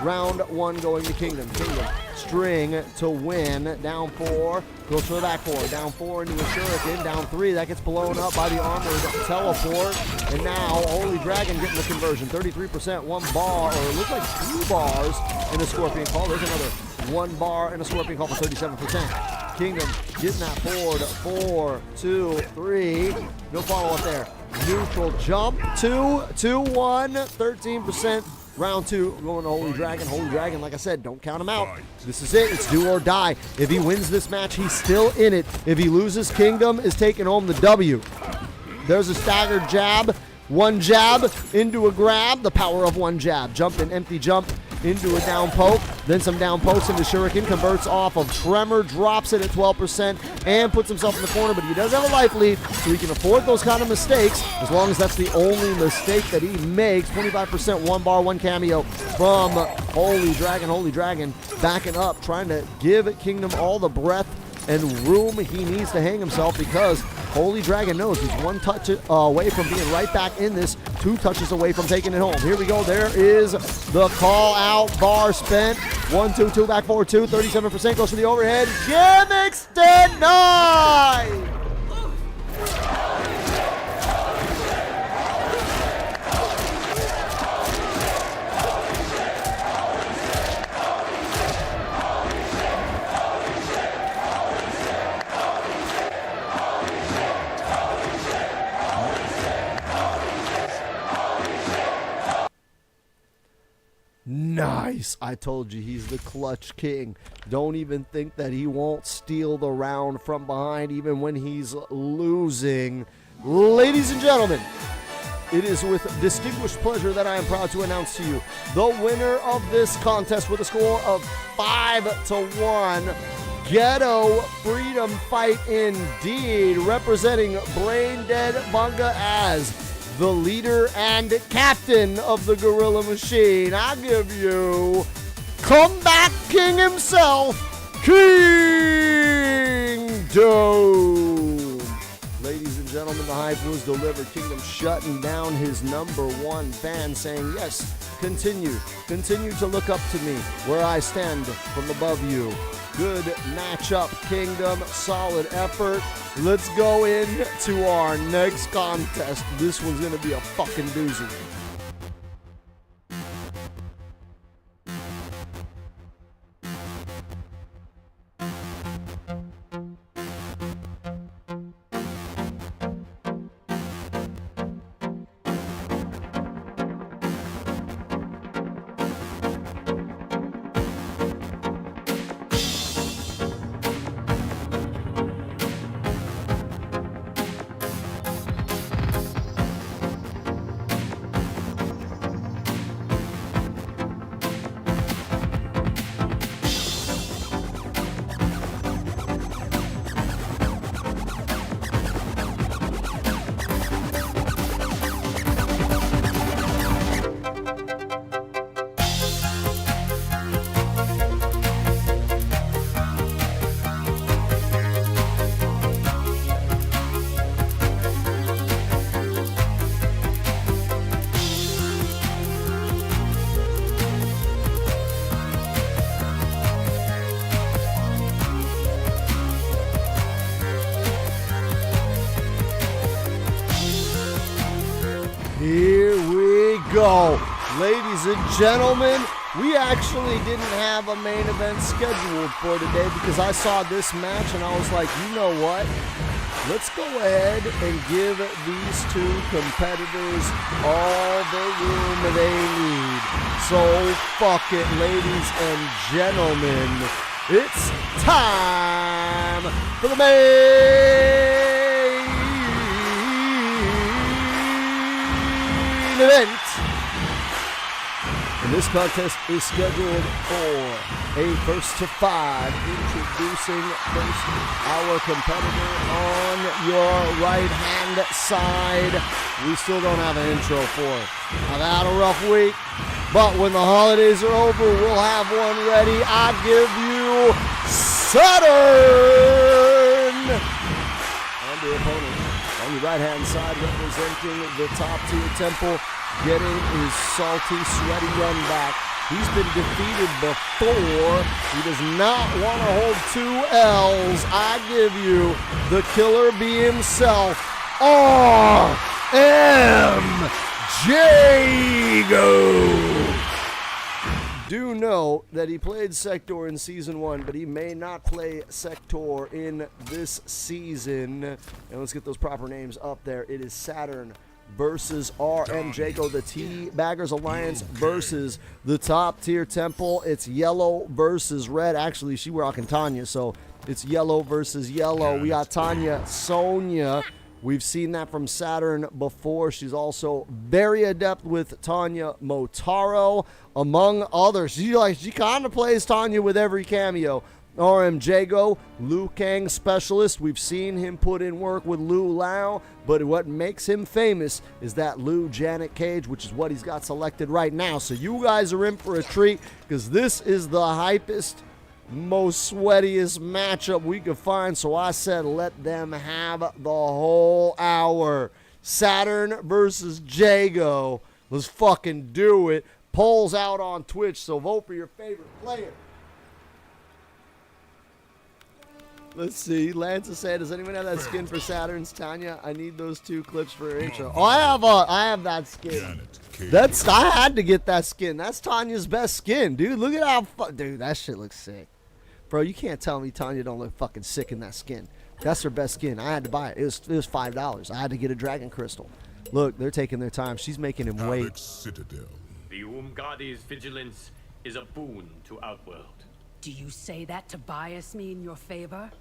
Round 1 going to Kingdom. Kingdom string to win. Down 4, goes for the back 4. Down 4 into a shuriken. Down 3, that gets blown up by the armored teleport. And now Holy Dragon getting the conversion. 33%, 1 bar, or it looks like 2 bars in a Scorpion call. There's another 1 bar in a Scorpion call for 37%. Kingdom getting that forward. 4, 2, 3. No follow-up there. Neutral jump. 2, 2, 1. 13%. Round 2 going to Holy Dragon. Holy Dragon, like I said, don't count him out. This is it. It's do or die. If he wins this match, he's still in it. If he loses, Kingdom is taking home the W. There's a staggered jab. 1 jab into a grab. The power of 1 jab. Jump and empty jump into a down poke, then some down pokes into shuriken, converts off of tremor, drops it at 12%, and puts himself in the corner, but he does have a life lead, so he can afford those kind of mistakes, as long as that's the only mistake that he makes. 25%, 1 bar, 1 cameo from Holy Dragon. Holy Dragon backing up, trying to give Kingdom all the breath and room he needs to hang himself, because Holy Dragon knows he's 1 touch away from being right back in this, 2 touches away from taking it home. Here we go. There is the call out. Bar spent. 1, 2, 2, back forward 2. 37% goes for the overhead. Gimmicks denied. Nice. I told you he's the clutch king. Don't even think that he won't steal the round from behind even when he's losing. Ladies and gentlemen, it is with distinguished pleasure that I am proud to announce to you the winner of this contest with a score of 5-1. Ghetto Freedom Fight indeed, representing Brain Dead Bunga as the leader and captain of the Gorilla Machine. I give you Kombat King himself, Kingdom. Ladies and gentlemen, the hype was delivered. Kingdom shutting down his #1 fan, saying, yes, continue to look up to me where I stand from above you. Good matchup, Kingdom. Solid effort. Let's go into our next contest. This one's going to be a fucking doozy. Here we go. Ladies and gentlemen, we actually didn't have a main event scheduled for today because I saw this match and I was like, you know what? Let's go ahead and give these 2 competitors all the room they need. So fuck it, ladies and gentlemen. It's time for the main event. And this contest is scheduled for a first to 5. Introducing first our competitor on your right-hand side. We still don't have an intro for it. I've had a rough week, but when the holidays are over, we'll have one ready. I give you Saturn! And the opponent on the right-hand side, representing the top-tier temple, getting his salty, sweaty run back. He's been defeated before. He does not want to hold 2 L's. I give you the killer bee himself, R.M. Jago. Do know that he played Sector in Season 1, but he may not play Sector in this season. And let's get those proper names up there. It is Saturn versus R.M. Jago, the T-Baggers Alliance versus the top-tier temple. It's yellow versus red. Actually, she rocking Tanya, so it's yellow versus yellow. We got Tanya Sonya. We've seen that from Saturn before. She's also very adept with Tanya Motaro, among others. She kind of plays Tanya with every cameo. R.M. Jago, Liu Kang specialist. We've seen him put in work with Liu Lao, but what makes him famous is that Liu Janet Cage, which is what he's got selected right now. So you guys are in for a treat, because this is the hypest, most sweatiest matchup we could find. So I said let them have the whole hour. Saturn versus Jago. Let's fucking do it. Polls out on Twitch, so vote for your favorite player. Let's see. Lance is saying, does anyone have that skin for Saturn's Tanya? I need those 2 clips for her intro. Oh, I have that skin. I had to get that skin. That's Tanya's best skin, dude. Look at how dude, that shit looks sick. Bro, you can't tell me Tanya don't look fucking sick in that skin. That's her best skin. I had to buy it. It was $5. I had to get a dragon crystal. Look, they're taking their time. She's making him wait. Citadel. The Umgadi's vigilance is a boon to Outworld. Do you say that to bias me in your favor?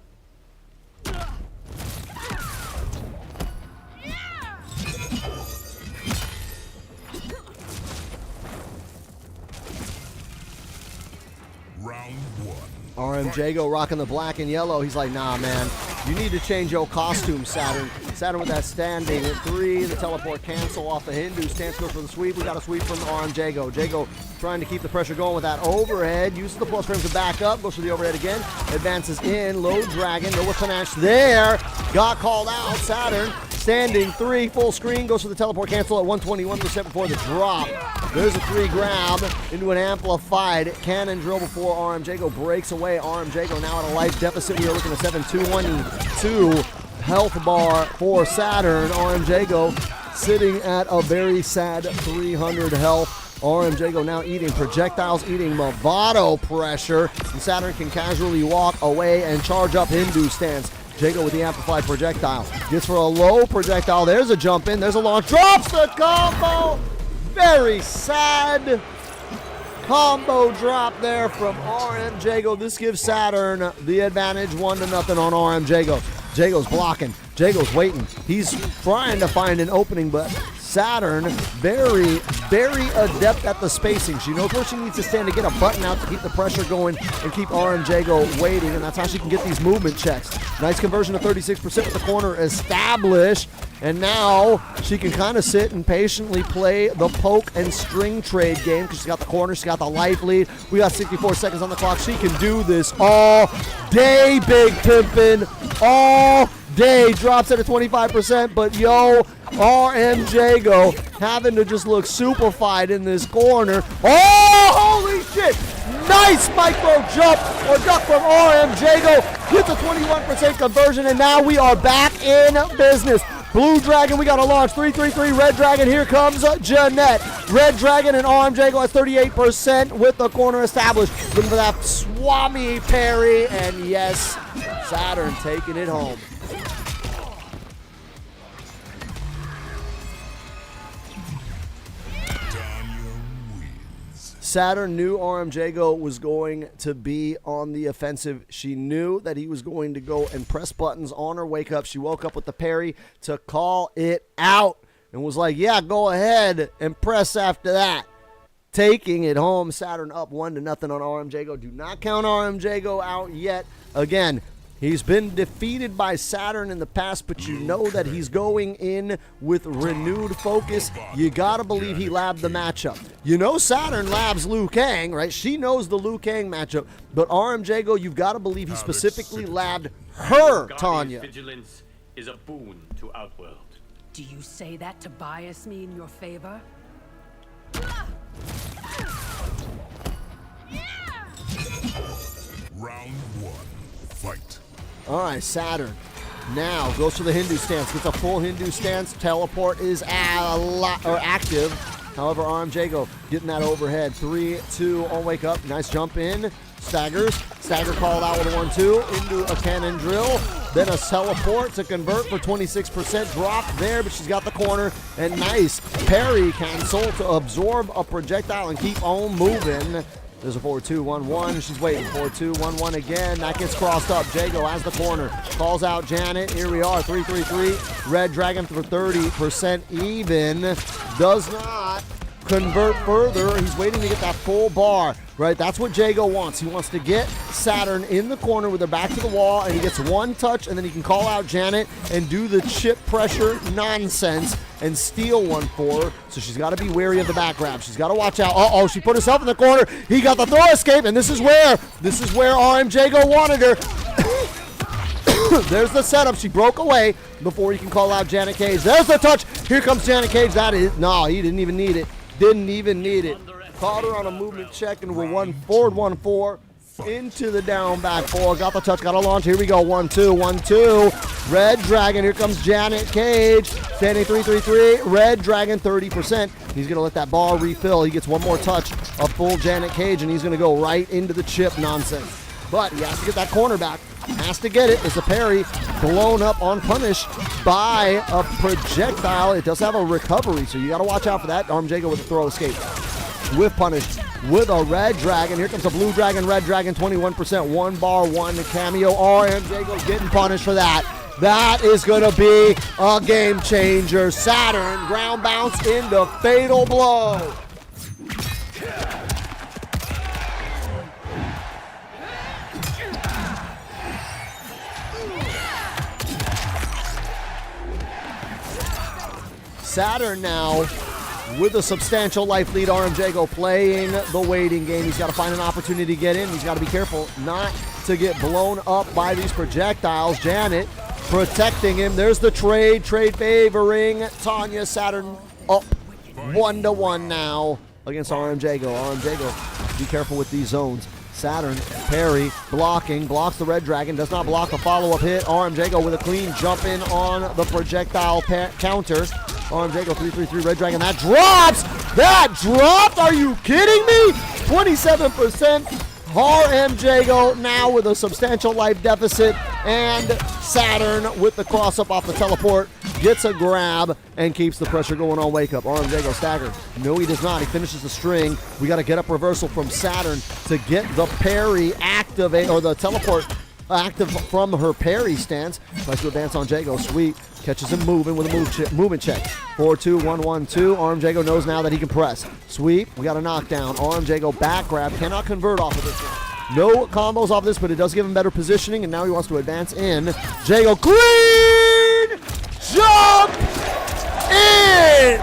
Round 1. R.M. Jago rocking the black and yellow. He's like, nah, man. You need to change your costume, Saturn. Saturn with that standing at 3. The teleport cancel off the Hindu. Stance goes for the sweep. We got a sweep from R.M. Jago. Jago trying to keep the pressure going with that overhead. Uses the plus frames to back up. Goes for the overhead again. Advances in. Low dragon. No panache there. Got called out. Saturn standing 3. Full screen. Goes for the teleport cancel at 121% before the drop. There's a 3 grab into an amplified cannon drill before R.M. Jago breaks away. R.M. Jago now at a life deficit. We are looking at 7-2-1-2 health bar for Saturn. R.M. Jago sitting at a very sad 300 health. R.M. Jago now eating projectiles, eating Movado pressure. And Saturn can casually walk away and charge up Hindu stance. Jago with the amplified projectile. Gets for a low projectile. There's a jump in. There's a launch. Drops the combo. Very sad combo drop there from R.M. Jago. This gives Saturn the advantage, 1-0 on R.M. Jago. Jago's blocking. Jago's waiting. He's trying to find an opening, but Saturn very, very adept at the spacing. She knows where she needs to stand to get a button out to keep the pressure going and keep R.M. Jago waiting, and that's how she can get these movement checks. Nice conversion of 36% with the corner established, and now she can kind of sit and patiently play the poke and string trade game because she's got the corner, she's got the life lead. We got 64 seconds on the clock. She can do this all day, Big Pimpin', all day. Drops at a 25%, but yo, R.M. Jago having to just look superfied in this corner. Oh, holy shit! Nice micro jump or duck from R.M. Jago. Gets a 21% conversion, and now we are back in business. Blue Dragon, we got a launch. 3-3-3, Red Dragon, here comes Jeanette. Red Dragon and R.M. Jago at 38% with the corner established. Looking for that Swami parry, and yes, Saturn taking it home. Saturn knew RMJago was going to be on the offensive. She knew that he was going to go and press buttons on her wake up. She woke up with the parry to call it out and was like, yeah, go ahead and press after that. Taking it home, Saturn up 1-0 on RMJago. Do not count RMJago out yet. Again, he's been defeated by Saturn in the past, but you know that he's going in with renewed focus. You gotta believe he labbed the matchup. You know Saturn labs Liu Kang, right? She knows the Liu Kang matchup, but RMJago, you've gotta believe he specifically labbed her, Tanya. Vigilance is a boon to Outworld. Do you say that to bias me in your favor? Round 1. Fight. All right, Saturn now goes for the Hindu stance. Gets a full Hindu stance. Teleport is active. However, RMJago getting that overhead. 3, 2, on wake up. Nice jump in. Staggers. Stagger called out with a 1-2 into a cannon drill. Then a teleport to convert for 26%. Drop there, but she's got the corner. And nice parry cancel to absorb a projectile and keep on moving. There's a 4-2-1-1. She's waiting. 4-2-1-1 again. That gets crossed up. Jago has the corner. Calls out Janet. Here we are. 3-3-3. Red Dragon for 30% even. Does not convert further. He's waiting to get that full bar. Right, that's what Jago wants. He wants to get Saturn in the corner with her back to the wall, and he gets one touch, and then he can call out Janet and do the chip pressure nonsense and steal one for her. So she's got to be wary of the back grab. She's got to watch out. Uh-oh, she put herself in the corner. He got the throw escape, and this is where RMJago wanted her. There's the setup. She broke away before he can call out Janet Cage. There's the touch. Here comes Janet Cage. That is, no, he didn't even need it. Didn't even need it. Caught her on a movement check, and we're 1-4 into the down back 4. Got the touch, got a launch. Here we go. 1-2, 1-2. Red Dragon. Here comes Janet Cage. Standing 3-3-3. Red Dragon 30%. He's going to let that bar refill. He gets one more touch of full Janet Cage, and he's going to go right into the chip nonsense. But he has to get that corner back. Has to get it. It's a parry blown up on punish by a projectile. It does have a recovery, so you got to watch out for that. RMJago with a throw escape. With punish with a Red Dragon. Here comes a Blue Dragon, Red Dragon, 21%. 1 bar, 1 cameo. RMJago's getting punished for that. That is going to be a game changer. Saturn ground bounce into fatal blow. Saturn now with a substantial life lead. RMJago playing the waiting game. He's got to find an opportunity to get in. He's got to be careful not to get blown up by these projectiles. Janet protecting him. There's the trade favoring Tanya. Saturn up 1-1 now against RMJago. RMJago, be careful with these zones. Saturn, parry, blocking, blocks the Red Dragon, does not block the follow-up hit. RMJago with a clean jump in on the projectile counter. RMJago 3-3-3, Red Dragon, that drops! That dropped! Are you kidding me? 27%. RMJago now with a substantial life deficit, and Saturn with the cross-up off the teleport gets a grab and keeps the pressure going on wake up. RMJago staggered. No, he does not. He finishes the string. We got to get up reversal from Saturn to get the parry activate, or the teleport active from her parry stance. Tries to advance on Jago. Sweet. Catches him moving with a movement check. 4-2-1-1-2. RMJago knows now that he can press. Sweep. We got a knockdown. RMJago back grab. Cannot convert off of this one. No combos off this, but it does give him better positioning, and now he wants to advance in. Jago clean jump in.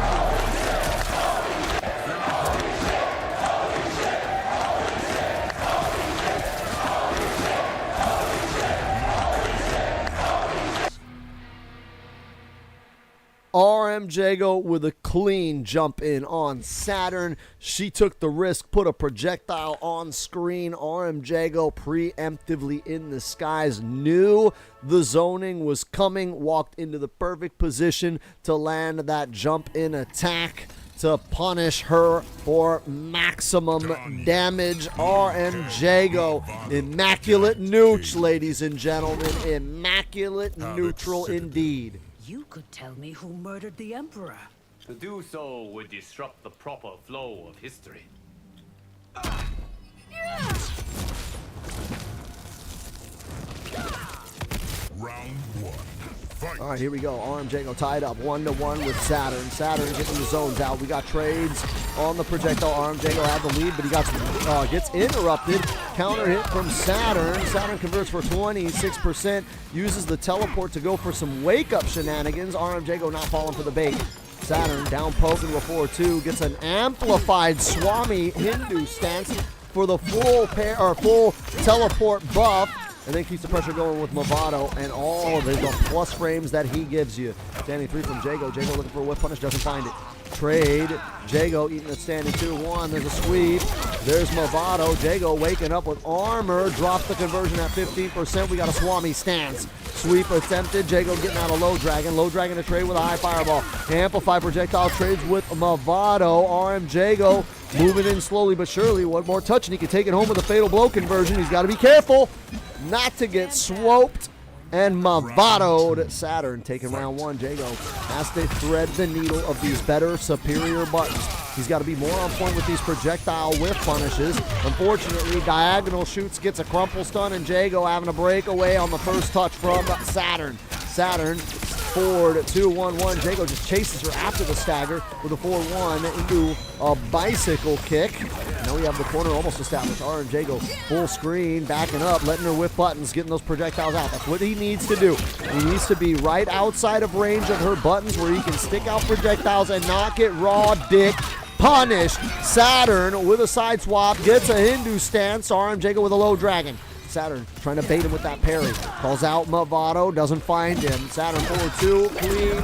RMJago with a clean jump in on Saturn. She took the risk, put a projectile on screen. RMJago preemptively in the skies, knew the zoning was coming, walked into the perfect position to land that jump in attack to punish her for maximum damage. RMJago, immaculate nooch, ladies and gentlemen. Immaculate neutral indeed. You could tell me who murdered the Emperor. To do so would disrupt the proper flow of history. Round 1. Fight. All right, here we go. Arm Jago tied up 1-1 with Saturn. Saturn getting the zones out. We got trades on the projectile. Arm Jago had the lead, but he gets interrupted. Counter hit from Saturn. Saturn converts for 26%. Uses the teleport to go for some wake-up shenanigans. Arm Jago not falling for the bait. Saturn down poking with 4-2. Gets an amplified Swami Hindu stance for the full teleport buff. And then keeps the pressure going with Movado and all of the plus frames that he gives you. Standing 3 from Jago. Jago looking for a whip punish, doesn't find it. Trade. Jago eating the standing 2-1. There's a sweep. There's Movado. Jago waking up with armor. Drops the conversion at 15%. We got a Swami stance. Sweep attempted. Jago getting out of Low Dragon. Low Dragon to trade with a high fireball. Amplify projectile trades with Movado. RM Jago moving in slowly but surely. One more touch and he can take it home with a fatal blow conversion. He's got to be careful not to get swoped and Movado'd. Saturn taking round 1. Jago has to thread the needle of these better, superior buttons. He's got to be more on point with these projectile whiff punishes. Unfortunately, diagonal shoots, gets a crumple stun, and Jago having a breakaway on the first touch from Saturn. Saturn forward 2-1-1. Jago just chases her after the stagger with a 4-1 into a bicycle kick. Now we have the corner almost established. RM Jago full screen, backing up, letting her whip buttons, getting those projectiles out. That's what he needs to do. He needs to be right outside of range of her buttons where he can stick out projectiles and not get raw dick punished. Saturn with a side swap, gets a Hindu stance. RM Jago with a Low Dragon. Saturn trying to bait him with that parry. Calls out Movado, doesn't find him. Saturn 4-2, clean,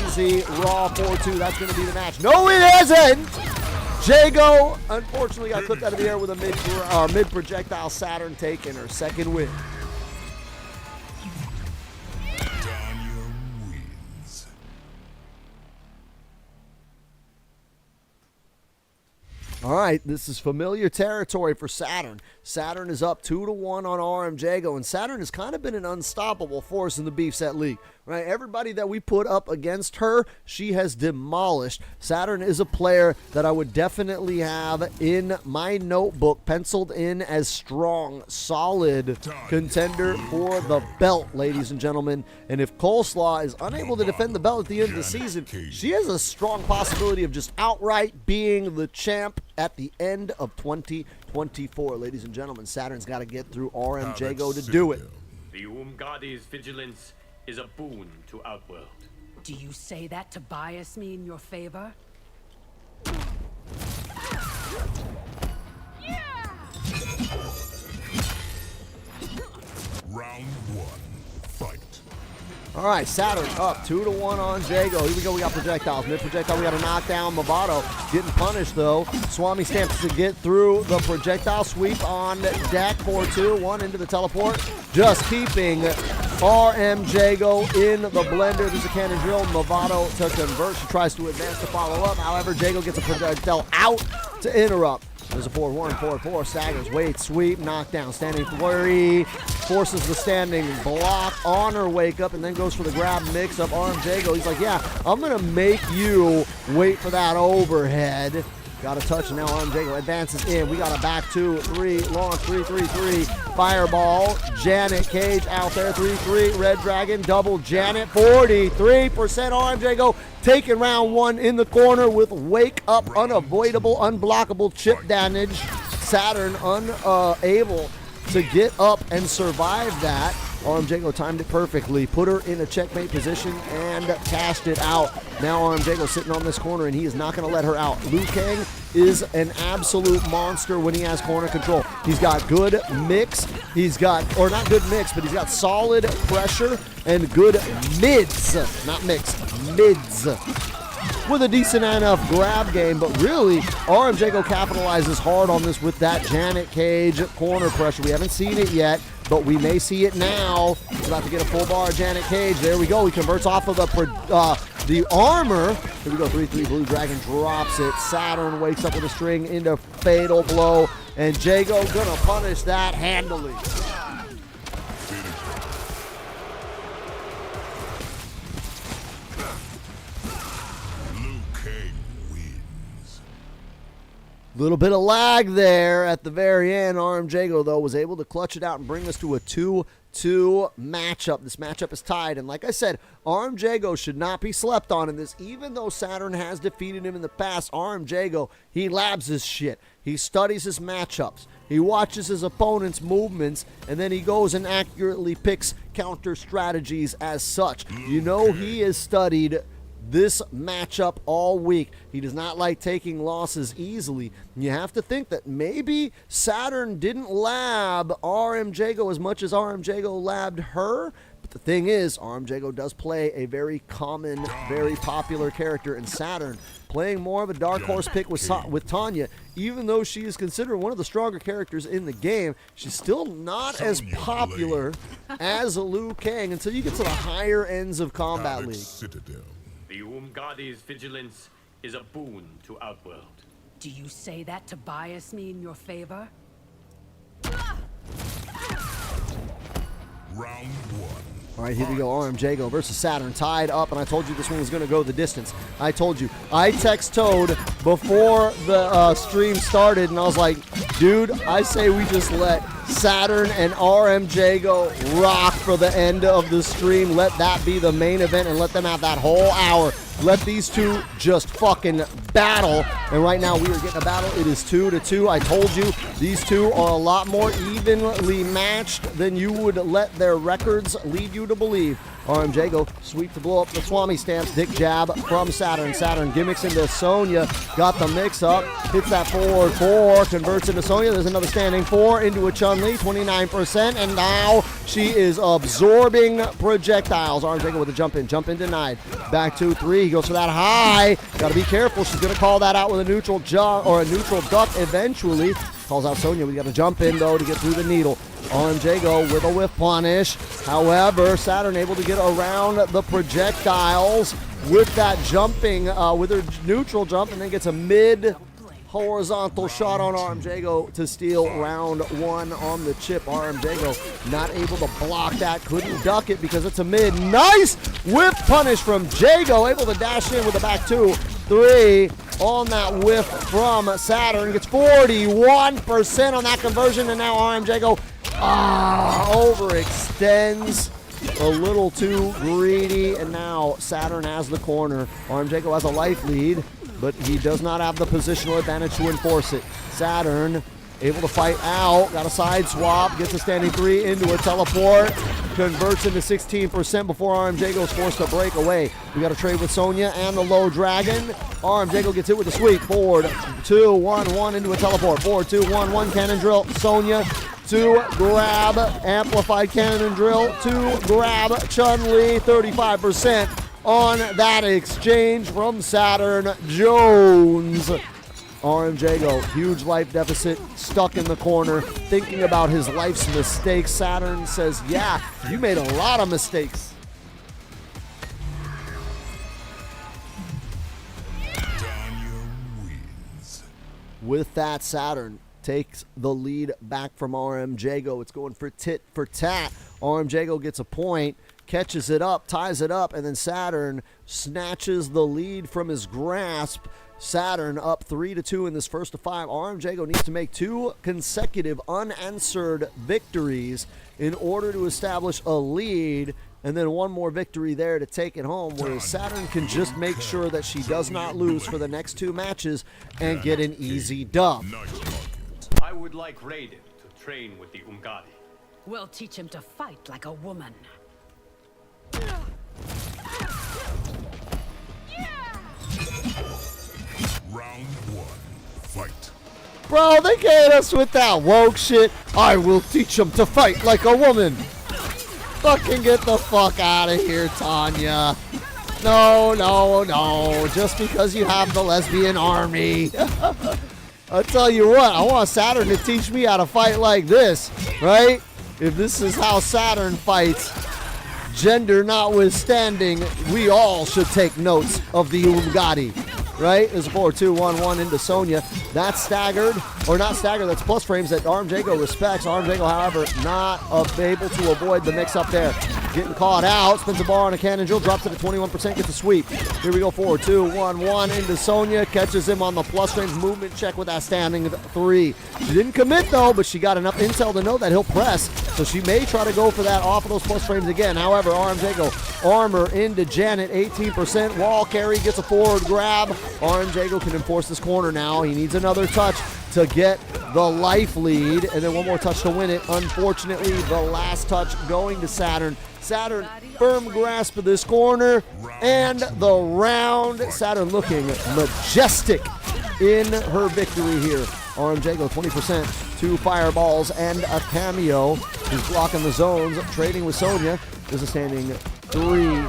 easy, raw 4-2. That's going to be the match. No, it isn't! Jago, unfortunately, got clipped out of the air with a mid projectile. Saturn taking her second win. Danya wins. All right, this is familiar territory for Saturn. Saturn is up 2-1 on RM Jago, and Saturn has kind of been an unstoppable force in the Beef Set League. Right, everybody that we put up against her, she has demolished. Saturn is a player that I would definitely have in my notebook, penciled in as strong, solid contender for the belt, ladies and gentlemen. And if Coleslaw is unable to defend the belt at the end of the season, she has a strong possibility of just outright being the champ at the end of 2024. Ladies and gentlemen, Saturn's got to get through RM Jago to do it. The Umgadi's vigilance is a boon to Outworld. Do you say that to bias me in your favor? Round 1. Fight. All right, Saturn up 2-1 on Jago. Here we go. We got projectiles. Mid projectile. We got a knockdown. Movado getting punished though. Swami stamps to get through the projectile sweep on deck. 4-2. 1 into the teleport. Just keeping RM Jago in the blender. There's a cannon drill. Movado to convert. She tries to advance to follow up. However, Jago gets a projectile out to interrupt. There's a 4-1, 4-4, staggers, wait, sweep, knockdown, standing flurry, forces the standing block on her wake up, and then goes for the grab mix up RM Jago. He's like, yeah, I'm going to make you wait for that overhead. Got a touch, and now RM Jago advances in. We got a back 2-3, launch, 3-3-3, fireball, Janet Cage out there, 3-3, Red Dragon, double Janet, 43% RM Jago. Taking round 1 in the corner with wake up, unavoidable, unblockable chip damage. Saturn unable to get up and survive that. RM Jago timed it perfectly, put her in a checkmate position, and cashed it out. Now RM Jago sitting on this corner, and he is not going to let her out. Liu Kang is an absolute monster when he has corner control. He's got good mix. He's got, or not good mix, but he's got solid pressure and good mids. Not mix, mids. With a decent enough grab game, but really, RM Jago capitalizes hard on this with that Janet Cage corner pressure. We haven't seen it yet, but we may see it now. He's about to get a full bar Janet Cage. There we go. He converts off of the armor. Here we go. 3-3. Blue Dragon drops it. Saturn wakes up with a string into fatal blow, and Jago gonna punish that handily. Little bit of lag there at the very end. RM Jago, though, was able to clutch it out and bring us to a 2-2 matchup. This matchup is tied, and like I said, RM Jago should not be slept on in this. Even though Saturn has defeated him in the past, RM Jago, he labs his shit. He studies his matchups. He watches his opponent's movements, and then he goes and accurately picks counter strategies as such. You know, he has studied this matchup all week. He does not like taking losses easily. You have to think that maybe Saturn didn't lab RM Jago as much as RM Jago labbed her. But the thing is, RM Jago does play a very common, very popular character in Saturn. Playing more of a dark horse pick with Tanya, even though she is considered one of the stronger characters in the game, she's still not as popular as Liu Kang until you get to the higher ends of Combat League. The Umgadi's vigilance is a boon to Outworld. Do you say that to bias me in your favor? Round 1. All right, here we go. RM Jago versus Saturn tied up, and I told you this one was going to go the distance. I told you. I text Toad before the stream started, and I was like, dude, I say we just let Saturn and RM Jago rock for the end of the stream. Let that be the main event, and let them have that whole hour. Let these two just fucking battle. And right now we are getting a battle. It is 2-2. I told you these two are a lot more evenly matched than you would let their records lead you to believe. RM Jago sweep to blow up the Swami stance. Dick jab from Saturn. Saturn gimmicks into Sonya. Got the mix up. Hits that forward 4. Converts into Sonya. There's another standing 4 into a Chun-Li. 29%. And now she is absorbing projectiles. RM Jago with a jump in. Jump in denied. Back 2-3. He goes for that high. Got to be careful. She's going to call that out with a neutral jump or a neutral duck eventually. Calls out Sonya. We got to jump in, though, to get through the needle. RM Jago with a whiff punish. However, Saturn able to get around the projectiles with that jumping, with her neutral jump, and then gets a mid horizontal shot on RM Jago to steal round 1 on the chip. RM Jago not able to block that. Couldn't duck it because it's a mid. Nice whiff punish from Jago. Able to dash in with the back 2-3 on that whiff from Saturn. Gets 41% on that conversion, and now RM Jago overextends a little too greedy, and now Saturn has the corner. RM Jago has a life lead, but he does not have the positional advantage to enforce it. Saturn able to fight out, got a side swap, gets a standing 3 into a teleport, converts into 16% before RM Jago is forced to break away. We got a trade with Sonya and the low dragon. RM Jago gets hit with a sweep. Forward 2-1-1 into a teleport. Forward 2-1-1 cannon drill. Sonya to grab amplified cannon drill to grab Chun-Li. 35% on that exchange from Saturn Jones. RM Jago, huge life deficit, stuck in the corner, thinking about his life's mistakes. Saturn says, yeah, you made a lot of mistakes. With that, Saturn takes the lead back from RM Jago. It's going for tit for tat. RM Jago gets a point, catches it up, ties it up, and then Saturn snatches the lead from his grasp. Saturn up 3-2 in this first of 5. RM Jago needs to make 2 consecutive unanswered victories in order to establish a lead, and then 1 more victory there to take it home, whereas Saturn can just make sure that she does not lose for the next 2 matches and get an easy dub. I would like Raiden to train with the Umgadi. We'll teach him to fight like a woman. Round 1. Fight. Bro, they get us with that woke shit. I will teach him to fight like a woman. Fucking get the fuck out of here, Tanya. No, no, no. Just because you have the lesbian army. I'll tell you what, I want Saturn to teach me how to fight like this, right? If this is how Saturn fights, gender notwithstanding, we all should take notes of the Umgadi. Right? There's a 4-2-1-1 into Sonya. That's staggered, or not staggered, that's plus frames that RM Jago respects. RM Jago, however, not able to avoid the mix-up there. getting caught out. Spins the bar on a cannon drill, drops it at 21%, gets a sweep. Here we go, 4, 2, 1, 1 into Sonya. Catches him on the plus range movement check with that standing 3. She didn't commit though, but she got enough intel to know that he'll press. So she may try to go for that off of those plus frames again. However, RMJago armor into Janet, 18%. Wall carry, gets a forward grab. RMJago can enforce this corner now. He needs another touch to get the life lead, and then one more touch to win it. Unfortunately, the last touch going to Saturn. Saturn, firm grasp of this corner, and the round. Saturn looking majestic in her victory here. RMJago 20%, 2 fireballs and a cameo. He's blocking the zones, trading with Sonya. There's a standing 3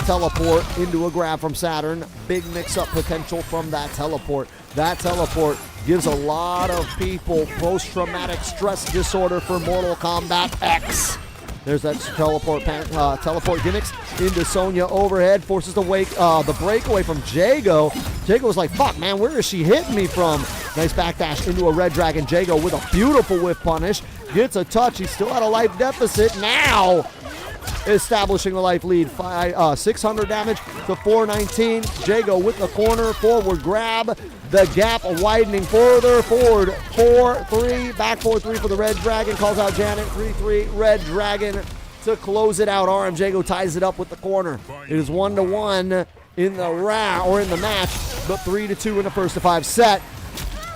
teleport into a grab from Saturn. Big mix-up potential from that teleport. That teleport gives a lot of people post-traumatic stress disorder for Mortal Kombat X. There's that teleport gimmicks into Sonya overhead, forces the breakaway from Jago. Jago was like, fuck, man, where is she hitting me from? Nice backdash into a Red Dragon. Jago with a beautiful whiff punish. Gets a touch. He's still at a life deficit. Now establishing the life lead. 600 damage to 419. Jago with the corner. Forward grab. The gap widening further. Forward 4-3. Back 4-3 for the Red Dragon. Calls out Janet. 3-3. Red Dragon to close it out. RMJago ties it up with the corner. It is 1-1 in the round or in the match, but 3-2 in the first of 5 set.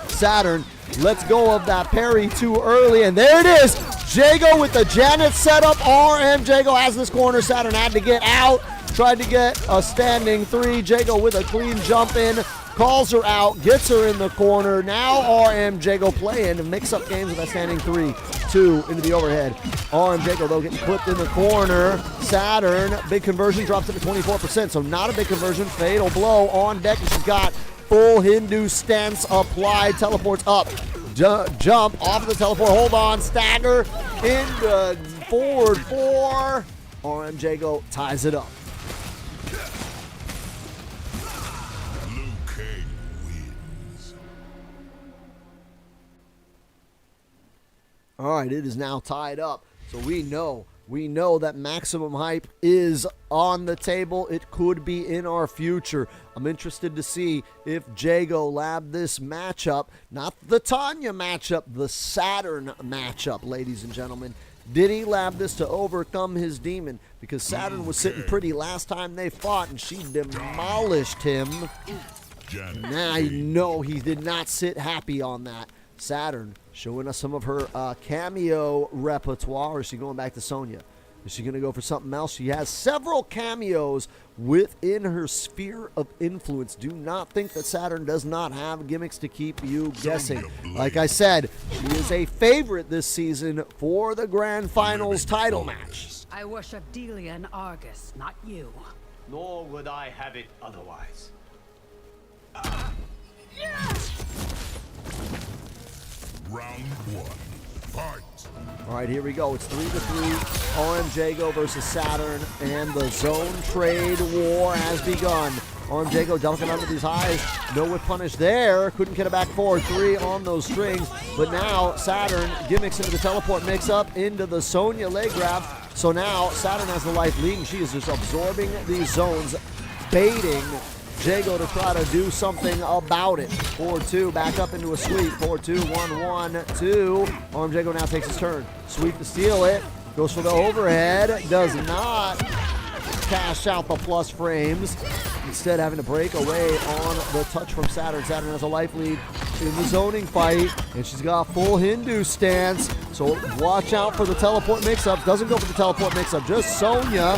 Saturn lets go of that parry too early, and there it is. Jago with the Janet setup. RMJago has this corner. Saturn had to get out. Tried to get a standing 3. Jago with a clean jump in. Calls her out. Gets her in the corner. Now RMJago playing mix-up games with a standing 3. 2 into the overhead. RMJago, though, getting clipped in the corner. Saturn, big conversion, drops it to 24%. So not a big conversion. Fatal blow on deck. She's got full Hindu stance applied. Teleports up. Jump off of the teleport. Hold on. Stagger into forward 4. RMJago ties it up. All right, it is now tied up. So we know that maximum hype is on the table. It could be in our future. I'm interested to see if Jago labbed this matchup, not the Tanya matchup, the Saturn matchup, ladies and gentlemen. Did he lab this to overcome his demon? Because Saturn was sitting pretty last time they fought, and she demolished him. Now you know he did not sit happy on that. Saturn showing us some of her cameo repertoire. Or is she going back to Sonya? Is she going to go for something else? She has several cameos within her sphere of influence. Do not think that Saturn does not have gimmicks to keep you guessing. Like I said, she is a favorite this season for the Grand Finals title match. I worship Delia and Argus, not you. Nor would I have it otherwise. Round 1. Fight. All right, here we go. It's 3-3. RMJago versus Saturn, and the zone trade war has begun. RMJago dunking under these highs. No whip punish there. Couldn't get it back forward. 3 on those strings. But now Saturn gimmicks into the teleport mix-up into the Sonya leg grab. So now Saturn has the life lead, and she is just absorbing these zones, baiting Jago to try to do something about it. 4-2, back up into a sweep. 4-2, 1-1-2. RMJago now takes his turn. Sweep to steal it. Goes for the overhead. Does not cash out the plus frames. Instead, having to break away on the touch from Saturn. Saturn has a life lead in the zoning fight, and she's got full Hindu stance. So watch out for the teleport mix-up. Doesn't go for the teleport mix-up. Just Sonya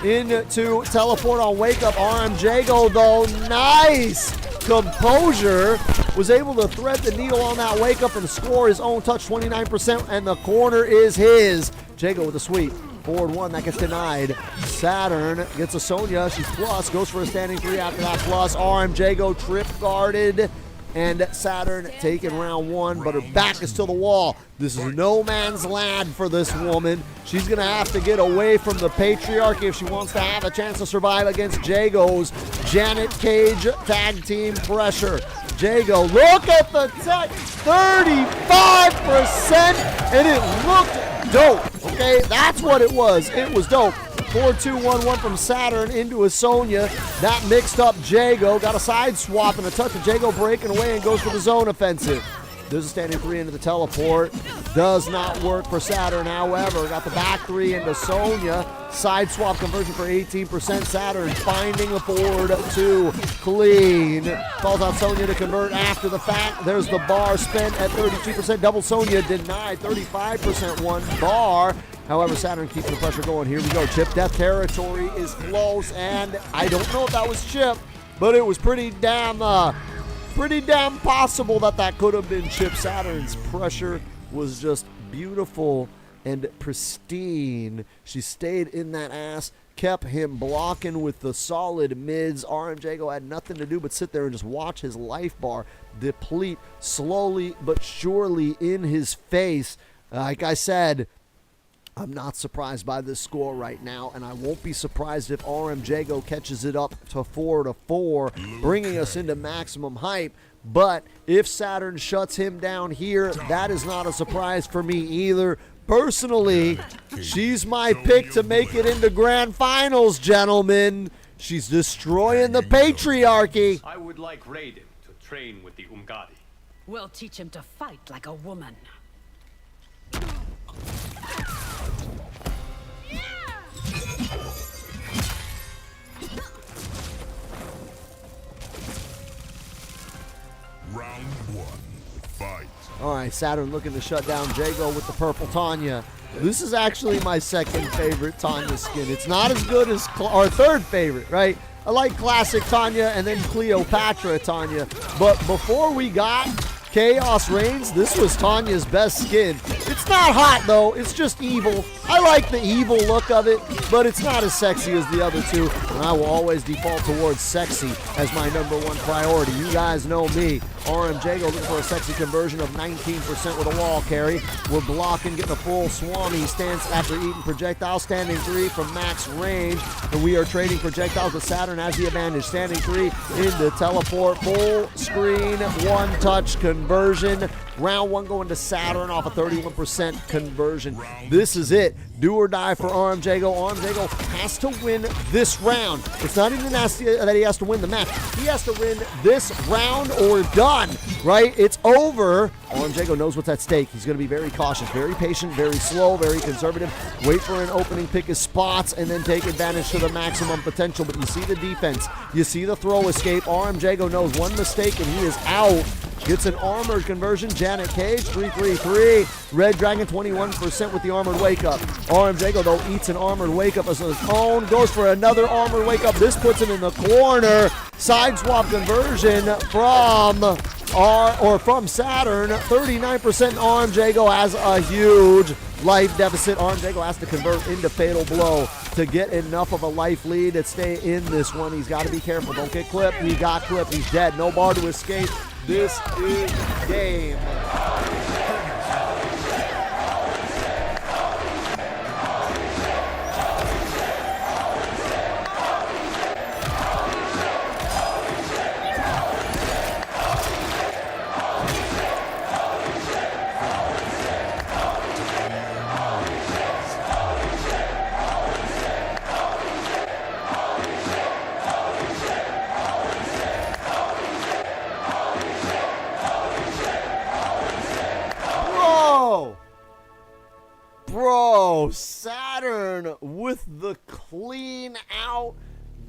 into teleport on wake up. RMJago though, nice composure, was able to thread the needle on that wake up and score his own touch. 29%, and the corner is his. Jago with a sweep. Forward 1, that gets denied. Saturn gets a Sonya. She's plus, goes for a standing 3 after that plus. RMJago trip guarded, and Saturn taking round 1, but her back is to the wall. This is no man's land for this woman. She's going to have to get away from the patriarchy if she wants to have a chance to survive against Jago's Janet Cage tag team pressure. Jago, look at the touch, 35%, and it looked dope. Okay, that's what it was. It was dope. 4-2-1-1 from Saturn into a Sonya. That mixed up Jago. Got a side swap and a touch of Jago breaking away and goes for the zone offensive. There's a standing 3 into the teleport. Does not work for Saturn, however. Got the back 3 into Sonya. Side swap conversion for 18%. Saturn finding a forward 2. Clean. Calls out Sonya to convert after the fact. There's the bar spent at 32%. Double Sonya denied. 35% one bar. However, Saturn keeps the pressure going. Here we go. Chip Death territory is close, and I don't know if that was Chip, but it was pretty damn possible that could have been Chip. Saturn's pressure was just beautiful and pristine. She stayed in that ass, kept him blocking with the solid mids. Jago had nothing to do but sit there and just watch his life bar deplete slowly but surely in his face. Like I said, I'm not surprised by this score right now, and I won't be surprised if Jago catches it up to 4-4, bringing us into maximum hype. But if Saturn shuts him down here, that is not a surprise for me either. Personally, she's my pick to make it into grand finals, gentlemen. She's destroying the patriarchy. I would like Raiden to train with the Umgadi. We'll teach him to fight like a woman. Round 1. Fight. All right, Saturn looking to shut down Jago with the purple Tanya. This is actually my second favorite Tanya skin. It's not as good as our third favorite, right? I like classic Tanya and then Cleopatra Tanya. But before we got Chaos Reigns, this was Tanya's best skin. It's not hot, though. It's just evil. I like the evil look of it, but it's not as sexy as the other two, and I will always default towards sexy as my #1 priority. You guys know me. Jago looking for a sexy conversion of 19% with a wall carry. We're blocking, getting a full Swami stance after eating projectile. Standing 3 from max range, and we are trading projectiles, but Saturn has the advantage. Standing 3 into teleport, full screen, one-touch conversion. Round 1 going to Saturn off a 31% conversion. This is it. Do or die for Jago. Jago has to win this round. It's not even that he has to win the match. He has to win this round or done, right? It's over. Jago knows what's at stake. He's going to be very cautious, very patient, very slow, very conservative. Wait for an opening, pick his spots, and then take advantage to the maximum potential. But you see the defense. You see the throw escape. Jago knows one mistake, and he is out. Gets an armored conversion. Janet Cage, 3-3-3. Red Dragon, 21% with the armored wake-up. Jago, though, eats an armored wake-up as his own. Goes for another armored wake-up. This puts him in the corner. Side swap conversion from Saturn. 39% Jago has a huge life deficit. Jago has to convert into Fatal Blow to get enough of a life lead to stay in this one. He's got to be careful. Don't get clipped. He got clipped. He's dead. No bar to escape. This is game. Bro, Saturn with the clean out.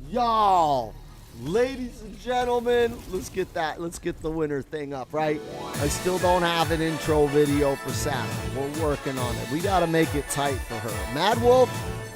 Y'all, ladies and gentlemen, let's get the winner thing up, right? I still don't have an intro video for Saturn. We're working on it. We got to make it tight for her. Mad Wolf,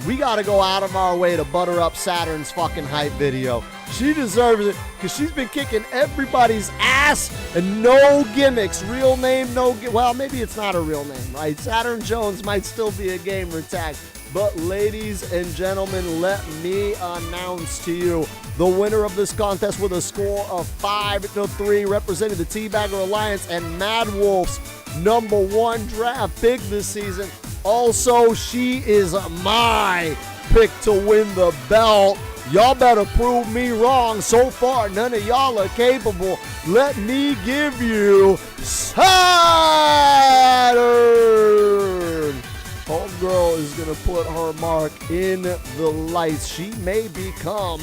we got to go out of our way to butter up Saturn's fucking hype video. She deserves it because she's been kicking everybody's ass and no gimmicks. Real name, well, maybe it's not a real name, right? Saturn Jones might still be a gamer tag. But ladies and gentlemen, let me announce to you the winner of this contest with a score of 5-3, representing the Teabagger Alliance and Mad Wolf's #1 draft pick this season. Also, she is my pick to win the belt. Y'all better prove me wrong. So far, none of y'all are capable. Let me give you Saturn. Homegirl is going to put her mark in the lights. She may become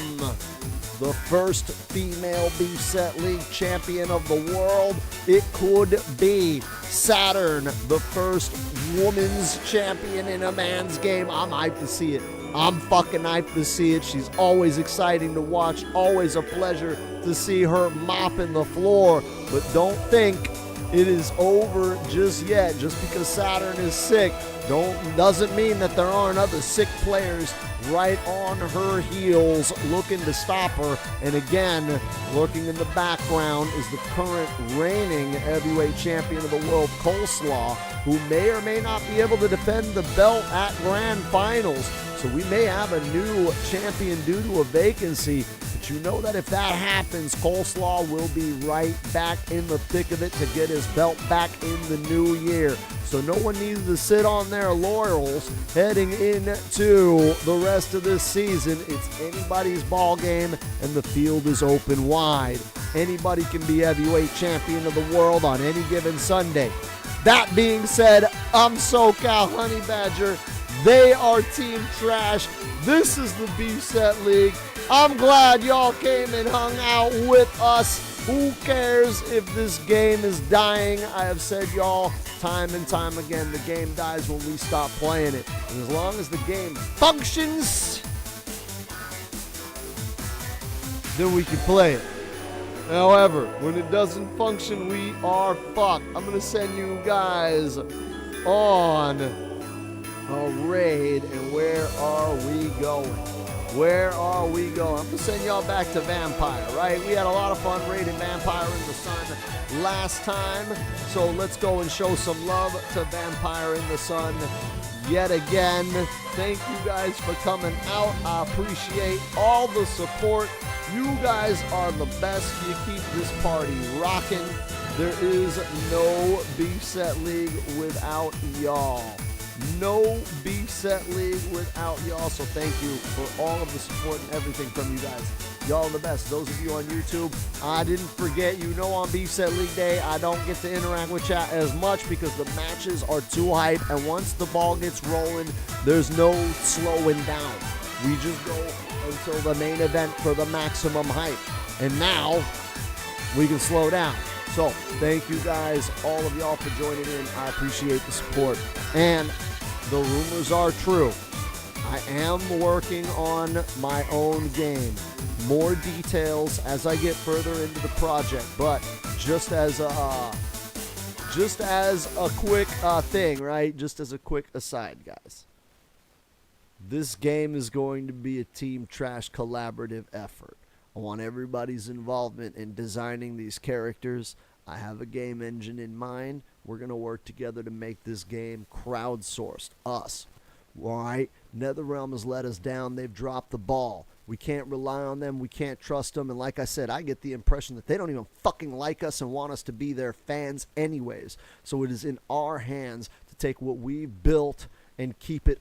the first female Beef Set League champion of the world. It could be Saturn, the first woman's champion in a man's game. I'm hyped to see it. I'm fucking hyped to see it. She's always exciting to watch. Always a pleasure to see her mopping the floor. But don't think it is over just yet. Just because Saturn is sick doesn't mean that there aren't other sick players right on her heels looking to stop her. And again, lurking in the background is the current reigning heavyweight champion of the world, Coleslaw, who may or may not be able to defend the belt at grand finals. So we may have a new champion due to a vacancy. But you know that if that happens, Coleslaw will be right back in the thick of it to get his belt back in the new year. So no one needs to sit on their laurels heading into the rest of this season. It's anybody's ball game, and the field is open wide. Anybody can be heavyweight champion of the world on any given Sunday. That being said, I'm SoCal Honey Badger. They are Team Trash. This is the Beef Set League. I'm glad y'all came and hung out with us. Who cares if this game is dying? I have said y'all time and time again, the game dies when we stop playing it. And as long as the game functions, then we can play it. However, when it doesn't function, we are fucked. I'm going to send you guys on a raid. And where are we going? Where are we going? I'm going to send y'all back to Vampire, right? We had a lot of fun raiding Vampire in the Sun last time. So let's go and show some love to Vampire in the Sun yet again. Thank you guys for coming out. I appreciate all the support. You guys are the best. You keep this party rocking. There is no Beef Set League without y'all. No Beef Set League without y'all. So thank you for all of the support and everything from you guys. Y'all are the best. Those of you on YouTube, I didn't forget, you know, on Beef Set League Day, I don't get to interact with chat as much because the matches are too hype. And once the ball gets rolling, there's no slowing down. We just go until the main event for the maximum hype. And now we can slow down. So thank you guys, all of y'all, for joining in. I appreciate the support. And the rumors are true. I am working on my own game. More details as I get further into the project. But just as a quick thing, right? Just as a quick aside, guys. This game is going to be a Team Trash collaborative effort. I want everybody's involvement in designing these characters. I have a game engine in mind. We're going to work together to make this game crowdsourced. Us. All right? NetherRealm has let us down. They've dropped the ball. We can't rely on them. We can't trust them. And like I said, I get the impression that they don't even fucking like us and want us to be their fans anyways. So it is in our hands to take what we've built and keep it